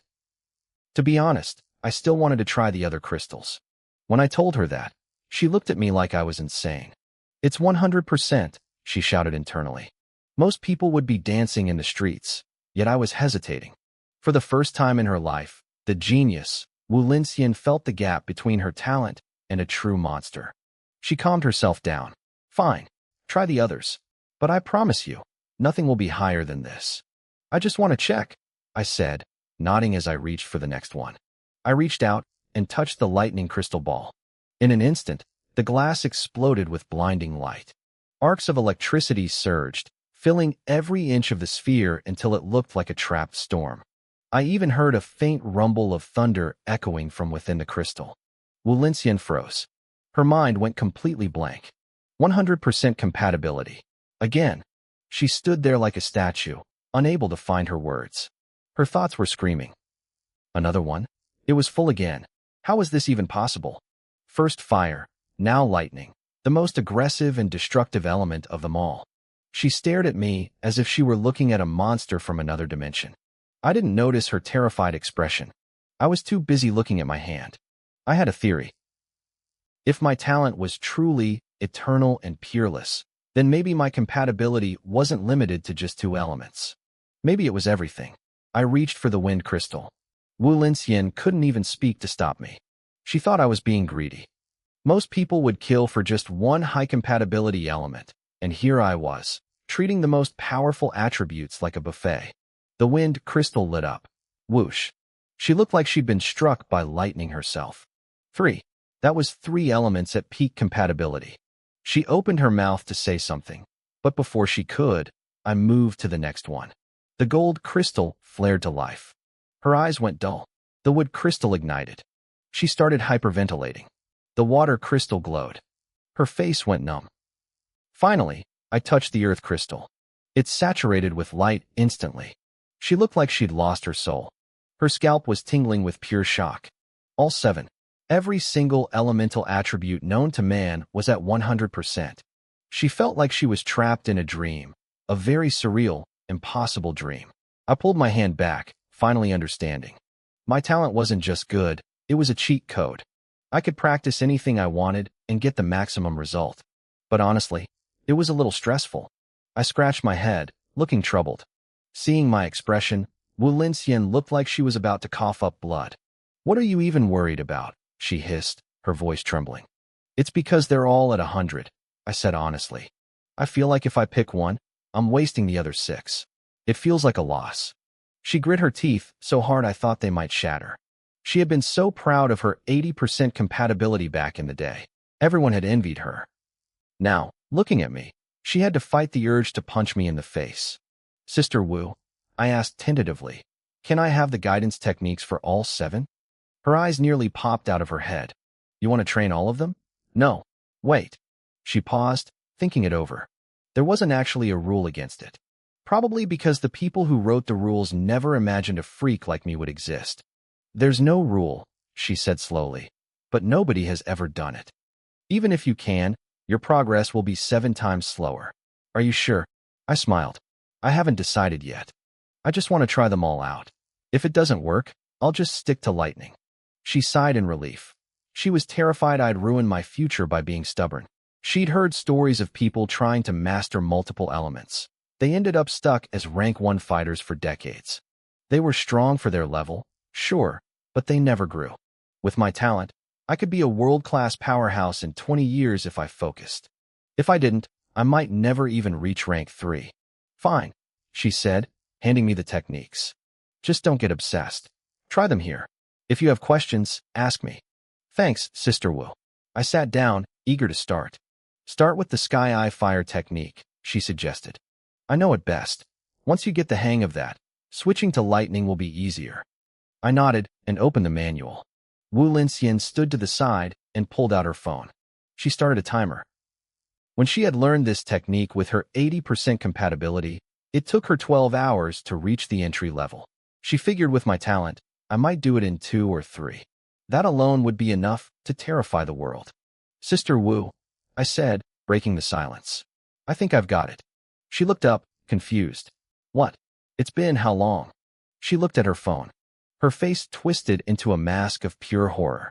To be honest, I still wanted to try the other crystals. When I told her that, she looked at me like I was insane. It's 100%, she shouted internally. Most people would be dancing in the streets, yet I was hesitating. For the first time in her life, the genius, Wu Linxian, felt the gap between her talent and a true monster. She calmed herself down. Fine, try the others. But I promise you, nothing will be higher than this. I just want to check, I said, nodding as I reached for the next one. I reached out and touched the lightning crystal ball. In an instant, the glass exploded with blinding light. Arcs of electricity surged, filling every inch of the sphere until it looked like a trapped storm. I even heard a faint rumble of thunder echoing from within the crystal. Wu Linxian froze. Her mind went completely blank. 100% compatibility. Again. She stood there like a statue, unable to find her words. Her thoughts were screaming. Another one? It was full again. How was this even possible? First fire, now lightning, the most aggressive and destructive element of them all. She stared at me as if she were looking at a monster from another dimension. I didn't notice her terrified expression. I was too busy looking at my hand. I had a theory. If my talent was truly eternal and peerless, then maybe my compatibility wasn't limited to just 2 elements. Maybe it was everything. I reached for the wind crystal. Wu Linxian couldn't even speak to stop me. She thought I was being greedy. Most people would kill for just one high compatibility element, and here I was, treating the most powerful attributes like a buffet. The wind crystal lit up. Whoosh. She looked like she'd been struck by lightning herself. 3. That was 3 elements at peak compatibility. She opened her mouth to say something, but before she could, I moved to the next one. The gold crystal flared to life. Her eyes went dull. The wood crystal ignited. She started hyperventilating. The water crystal glowed. Her face went numb. Finally, I touched the earth crystal. It saturated with light instantly. She looked like she'd lost her soul. Her scalp was tingling with pure shock. All 7. Every single elemental attribute known to man was at 100%. She felt like she was trapped in a dream, a very surreal, impossible dream. I pulled my hand back, finally understanding. My talent wasn't just good, it was a cheat code. I could practice anything I wanted and get the maximum result. But honestly, it was a little stressful. I scratched my head, looking troubled. Seeing my expression, Wu Linxian looked like she was about to cough up blood. What are you even worried about? She hissed, her voice trembling. It's because they're all at 100, I said honestly. I feel like if I pick one, I'm wasting the other 6. It feels like a loss. She grit her teeth so hard I thought they might shatter. She had been so proud of her 80% compatibility back in the day. Everyone had envied her. Now, looking at me, she had to fight the urge to punch me in the face. Sister Wu, I asked tentatively, can I have the guidance techniques for all 7? Her eyes nearly popped out of her head. You want to train all of them? No. Wait. She paused, thinking it over. There wasn't actually a rule against it. Probably because the people who wrote the rules never imagined a freak like me would exist. There's no rule, she said slowly, but nobody has ever done it. Even if you can, Your progress will be 7 times slower. Are you sure? I smiled. I haven't decided yet. I just want to try them all out. If it doesn't work, I'll just stick to lightning. She sighed in relief. She was terrified I'd ruin my future by being stubborn. She'd heard stories of people trying to master multiple elements. They ended up stuck as rank 1 fighters for decades. They were strong for their level, sure, but they never grew. With my talent, I could be a world-class powerhouse in 20 years if I focused. If I didn't, I might never even reach rank 3. Fine, she said, handing me the techniques. Just don't get obsessed. Try them here. If you have questions, ask me. Thanks, Sister Wu. I sat down, eager to start. Start with the Sky Eye Fire technique, she suggested. I know it best. Once you get the hang of that, switching to lightning will be easier. I nodded and opened the manual. Wu Linxian stood to the side and pulled out her phone. She started a timer. When she had learned this technique with her 80% compatibility, it took her 12 hours to reach the entry level. She figured with my talent, I might do it in 2 or 3. That alone would be enough to terrify the world. Sister Wu, I said, breaking the silence. I think I've got it. She looked up, confused. What? It's been how long? She looked at her phone. Her face twisted into a mask of pure horror.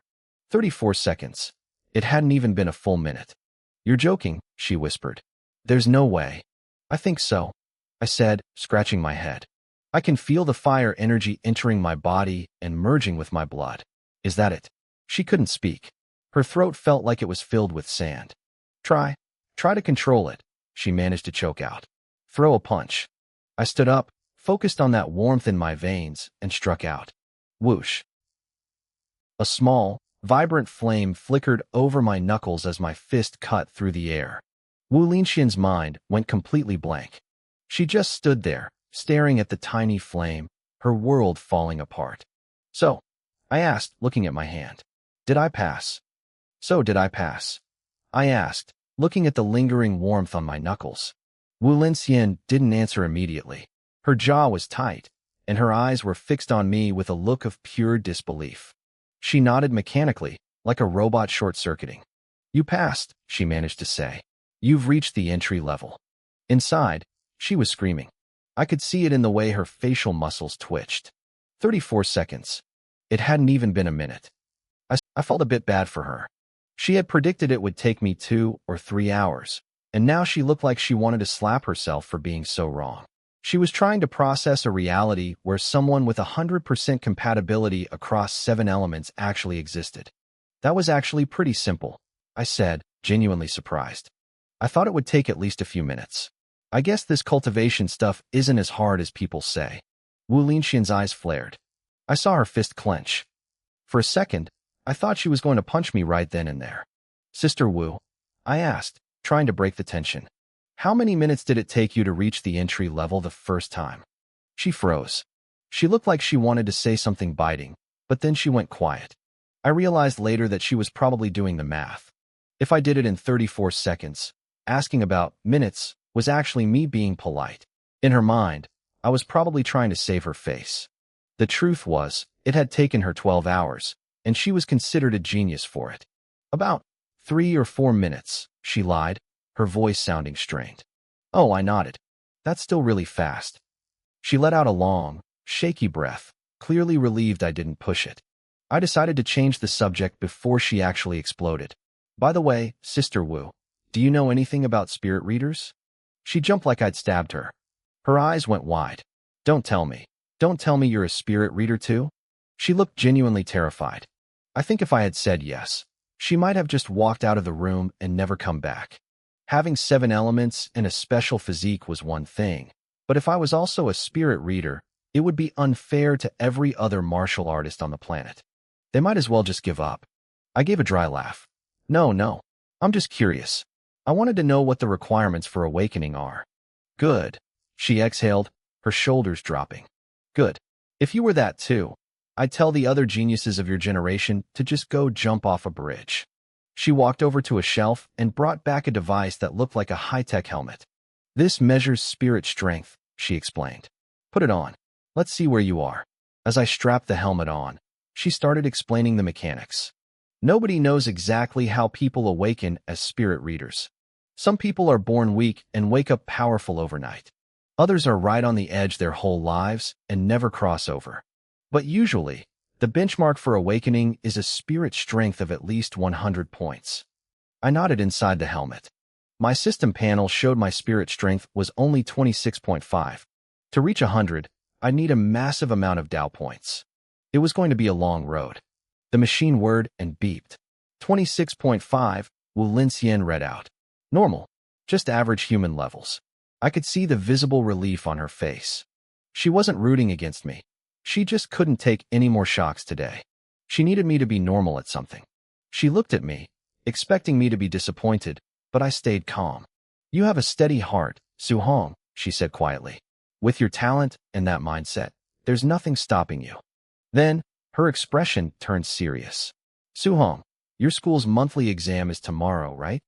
34 seconds. It hadn't even been a full minute. You're joking, she whispered. There's no way. I think so, I said, scratching my head. I can feel the fire energy entering my body and merging with my blood. Is that it? She couldn't speak. Her throat felt like it was filled with sand. Try to control it, she managed to choke out. Throw a punch. I stood up, focused on that warmth in my veins, and struck out. Whoosh. A small, vibrant flame flickered over my knuckles as my fist cut through the air. Wu Linxian's mind went completely blank. She just stood there, staring at the tiny flame, her world falling apart. So, I asked, looking at my hand. Did I pass? So did I pass? I asked, looking at the lingering warmth on my knuckles. Wu Linxian didn't answer immediately. Her jaw was tight, and her eyes were fixed on me with a look of pure disbelief. She nodded mechanically, like a robot short-circuiting. You passed, she managed to say. You've reached the entry level. Inside, she was screaming. I could see it in the way her facial muscles twitched. 34 seconds. It hadn't even been a minute. I felt a bit bad for her. She had predicted it would take me 2 or 3 hours, and now she looked like she wanted to slap herself for being so wrong. She was trying to process a reality where someone with 100% compatibility across 7 elements actually existed. That was actually pretty simple, I said, genuinely surprised. I thought it would take at least a few minutes. I guess this cultivation stuff isn't as hard as people say. Wu Linxian's eyes flared. I saw her fist clench. For a second, I thought she was going to punch me right then and there. Sister Wu, I asked, trying to break the tension. How many minutes did it take you to reach the entry level the first time? She froze. She looked like she wanted to say something biting, but then she went quiet. I realized later that she was probably doing the math. If I did it in 34 seconds, asking about minutes was actually me being polite. In her mind, I was probably trying to save her face. The truth was, it had taken her 12 hours, and she was considered a genius for it. About 3 or 4 minutes, she lied, her voice sounding strained. Oh, I nodded. That's still really fast. She let out a long, shaky breath, clearly relieved I didn't push it. I decided to change the subject before she actually exploded. By the way, Sister Wu, do you know anything about spirit readers? She jumped like I'd stabbed her. Her eyes went wide. Don't tell me. Don't tell me you're a spirit reader too? She looked genuinely terrified. I think if I had said yes, she might have just walked out of the room and never come back. Having 7 elements and a special physique was one thing, but if I was also a spirit reader, it would be unfair to every other martial artist on the planet. They might as well just give up. I gave a dry laugh. No, I'm just curious. I wanted to know what the requirements for awakening are. Good. She exhaled, her shoulders dropping. Good. If you were that too, I'd tell the other geniuses of your generation to just go jump off a bridge. She walked over to a shelf and brought back a device that looked like a high-tech helmet. This measures spirit strength, she explained. Put it on. Let's see where you are. As I strapped the helmet on, she started explaining the mechanics. Nobody knows exactly how people awaken as spirit readers. Some people are born weak and wake up powerful overnight. Others are right on the edge their whole lives and never cross over. But usually, the benchmark for awakening is a spirit strength of at least 100 points. I nodded inside the helmet. My system panel showed my spirit strength was only 26.5. To reach 100, I'd need a massive amount of Tao points. It was going to be a long road. The machine whirred and beeped. 26.5, Wu Linxian read out. Normal. Just average human levels. I could see the visible relief on her face. She wasn't rooting against me. She just couldn't take any more shocks today. She needed me to be normal at something. She looked at me, expecting me to be disappointed, but I stayed calm. You have a steady heart, Su Hong, she said quietly. With your talent and that mindset, there's nothing stopping you. Then, her expression turned serious. Su Hong, your school's monthly exam is tomorrow, right?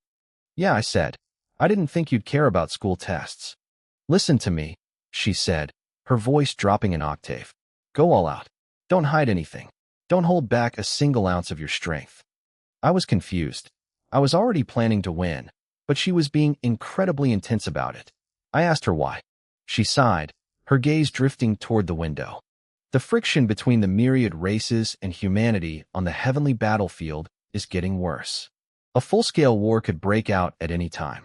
Yeah, I said. I didn't think you'd care about school tests. Listen to me, she said, her voice dropping an octave. Go all out. Don't hide anything. Don't hold back a single ounce of your strength. I was confused. I was already planning to win, but she was being incredibly intense about it. I asked her why. She sighed, her gaze drifting toward the window. The friction between the myriad races and humanity on the heavenly battlefield is getting worse. A full-scale war could break out at any time.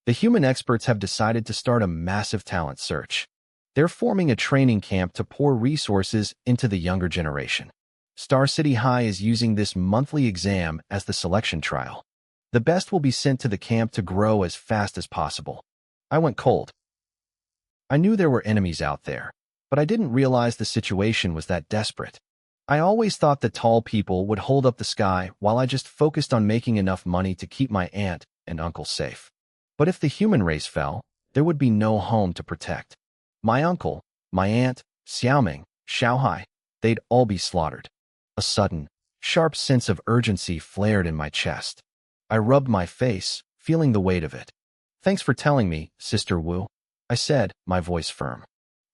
The human experts have decided to start a massive talent search. They're forming a training camp to pour resources into the younger generation. Star City High is using this monthly exam as the selection trial. The best will be sent to the camp to grow as fast as possible. I went cold. I knew there were enemies out there, but I didn't realize the situation was that desperate. I always thought the tall people would hold up the sky while I just focused on making enough money to keep my aunt and uncle safe. But if the human race fell, there would be no home to protect. My uncle, my aunt, Xiaoming, Xiaohai, they'd all be slaughtered. A sudden, sharp sense of urgency flared in my chest. I rubbed my face, feeling the weight of it. Thanks for telling me, Sister Wu, I said, my voice firm.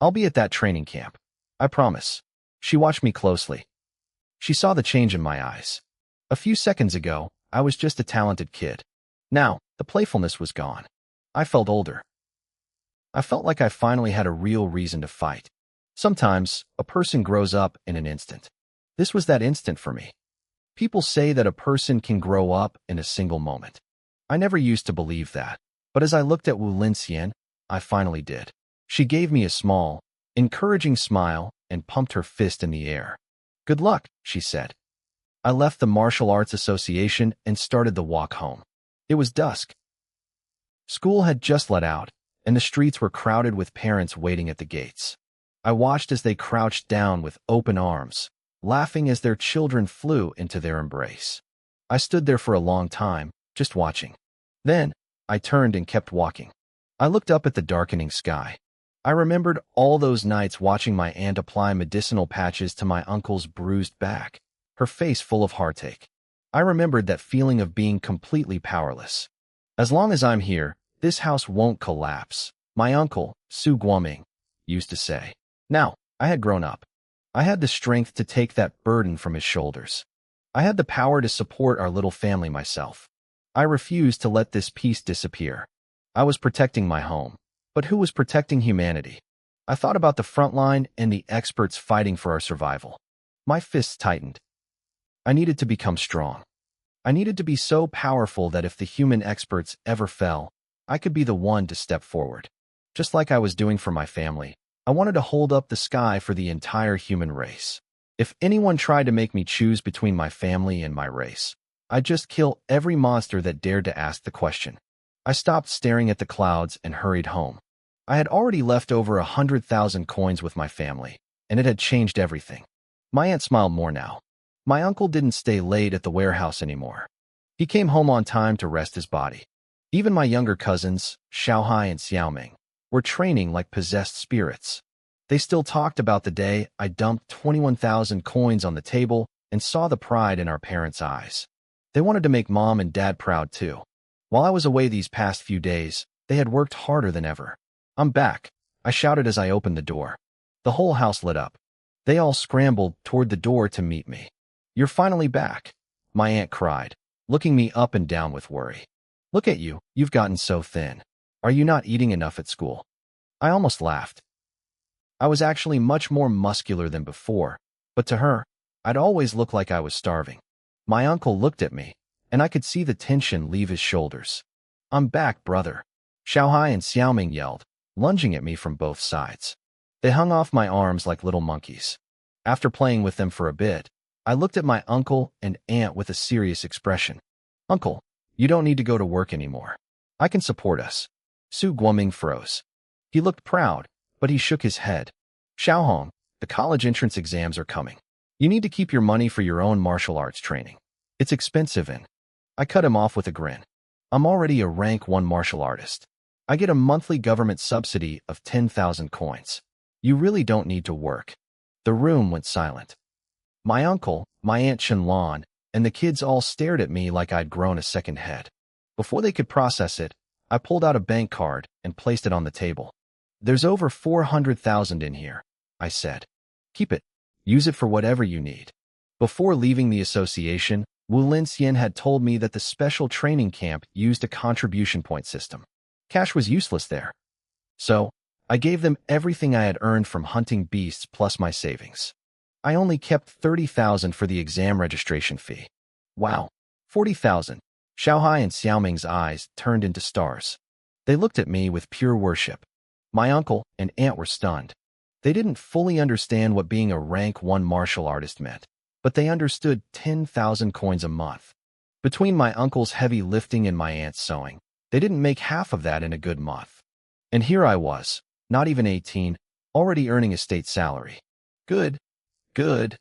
I'll be at that training camp. I promise. She watched me closely. She saw the change in my eyes. A few seconds ago, I was just a talented kid. Now, the playfulness was gone. I felt older. I felt like I finally had a real reason to fight. Sometimes, a person grows up in an instant. This was that instant for me. People say that a person can grow up in a single moment. I never used to believe that, but as I looked at Wu Linxian, I finally did. She gave me a small, encouraging smile and pumped her fist in the air. Good luck, she said. I left the Martial Arts Association and started the walk home. It was dusk. School had just let out, and the streets were crowded with parents waiting at the gates. I watched as they crouched down with open arms, laughing as their children flew into their embrace. I stood there for a long time, just watching. Then, I turned and kept walking. I looked up at the darkening sky. I remembered all those nights watching my aunt apply medicinal patches to my uncle's bruised back, her face full of heartache. I remembered that feeling of being completely powerless. As long as I'm here, this house won't collapse, my uncle, Su Guoming, used to say. Now, I had grown up. I had the strength to take that burden from his shoulders. I had the power to support our little family myself. I refused to let this peace disappear. I was protecting my home. But who was protecting humanity? I thought about the front line and the experts fighting for our survival. My fists tightened. I needed to become strong. I needed to be so powerful that if the human experts ever fell, I could be the one to step forward. Just like I was doing for my family, I wanted to hold up the sky for the entire human race. If anyone tried to make me choose between my family and my race, I'd just kill every monster that dared to ask the question. I stopped staring at the clouds and hurried home. I had already left over 100,000 coins with my family, and it had changed everything. My aunt smiled more now. My uncle didn't stay late at the warehouse anymore. He came home on time to rest his body. Even my younger cousins, Xiaohai and Xiaoming, were training like possessed spirits. They still talked about the day I dumped 21,000 coins on the table and saw the pride in our parents' eyes. They wanted to make Mom and Dad proud too. While I was away these past few days, they had worked harder than ever. I'm back, I shouted as I opened the door. The whole house lit up. They all scrambled toward the door to meet me. You're finally back. my aunt cried, looking me up and down with worry. Look at you, you've gotten so thin. Are you not eating enough at school? I almost laughed. I was actually much more muscular than before, but to her, I'd always looked like I was starving. My uncle looked at me, and I could see the tension leave his shoulders. I'm back, brother. Xiaohai and Xiaoming yelled, lunging at me from both sides. They hung off my arms like little monkeys. After playing with them for a bit, I looked at my uncle and aunt with a serious expression. Uncle, you don't need to go to work anymore. I can support us. Su Guoming froze. He looked proud, but he shook his head. Xiaohong, the college entrance exams are coming. You need to keep your money for your own martial arts training. It's expensive and… I cut him off with a grin. I'm already a rank 1 martial artist. I get a monthly government subsidy of 10,000 coins. You really don't need to work. The room went silent. My uncle, my aunt Qianlan, and the kids all stared at me like I'd grown a second head. Before they could process it, I pulled out a bank card and placed it on the table. There's over 400,000 in here, I said. Keep it. Use it for whatever you need. Before leaving the association, Wu Linxian had told me that the special training camp used a contribution point system. Cash was useless there. So, I gave them everything I had earned from hunting beasts plus my savings. I only kept 30,000 for the exam registration fee. Wow, 40,000. Xiaohai and Xiaoming's eyes turned into stars. They looked at me with pure worship. My uncle and aunt were stunned. They didn't fully understand what being a rank 1 martial artist meant, but they understood 10,000 coins a month. Between my uncle's heavy lifting and my aunt's sewing, they didn't make half of that in a good month. And here I was, not even 18, already earning a state salary. Good, good,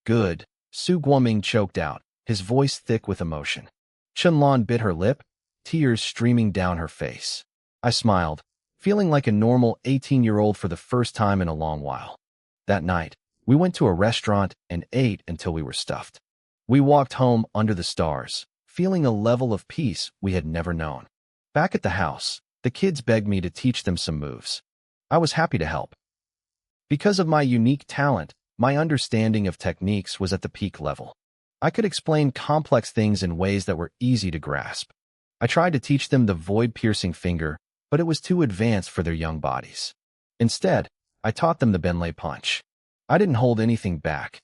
good, Su Guoming choked out, his voice thick with emotion. Qianlan bit her lip, tears streaming down her face. I smiled, feeling like a normal 18-year-old for the first time in a long while. That night, we went to a restaurant and ate until we were stuffed. We walked home under the stars, feeling a level of peace we had never known. Back at the house, the kids begged me to teach them some moves. I was happy to help. Because of my unique talent, my understanding of techniques was at the peak level. I could explain complex things in ways that were easy to grasp. I tried to teach them the void-piercing finger, but it was too advanced for their young bodies. Instead, I taught them the Benlei punch. I didn't hold anything back.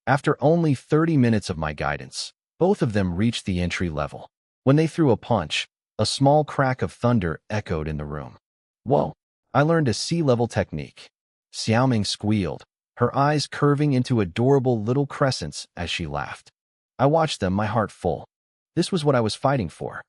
After only 30 minutes of my guidance, both of them reached the entry level. When they threw a punch, a small crack of thunder echoed in the room. Whoa, I learned a sea-level technique. Xiaoming squealed, her eyes curving into adorable little crescents as she laughed. I watched them, my heart full. This was what I was fighting for.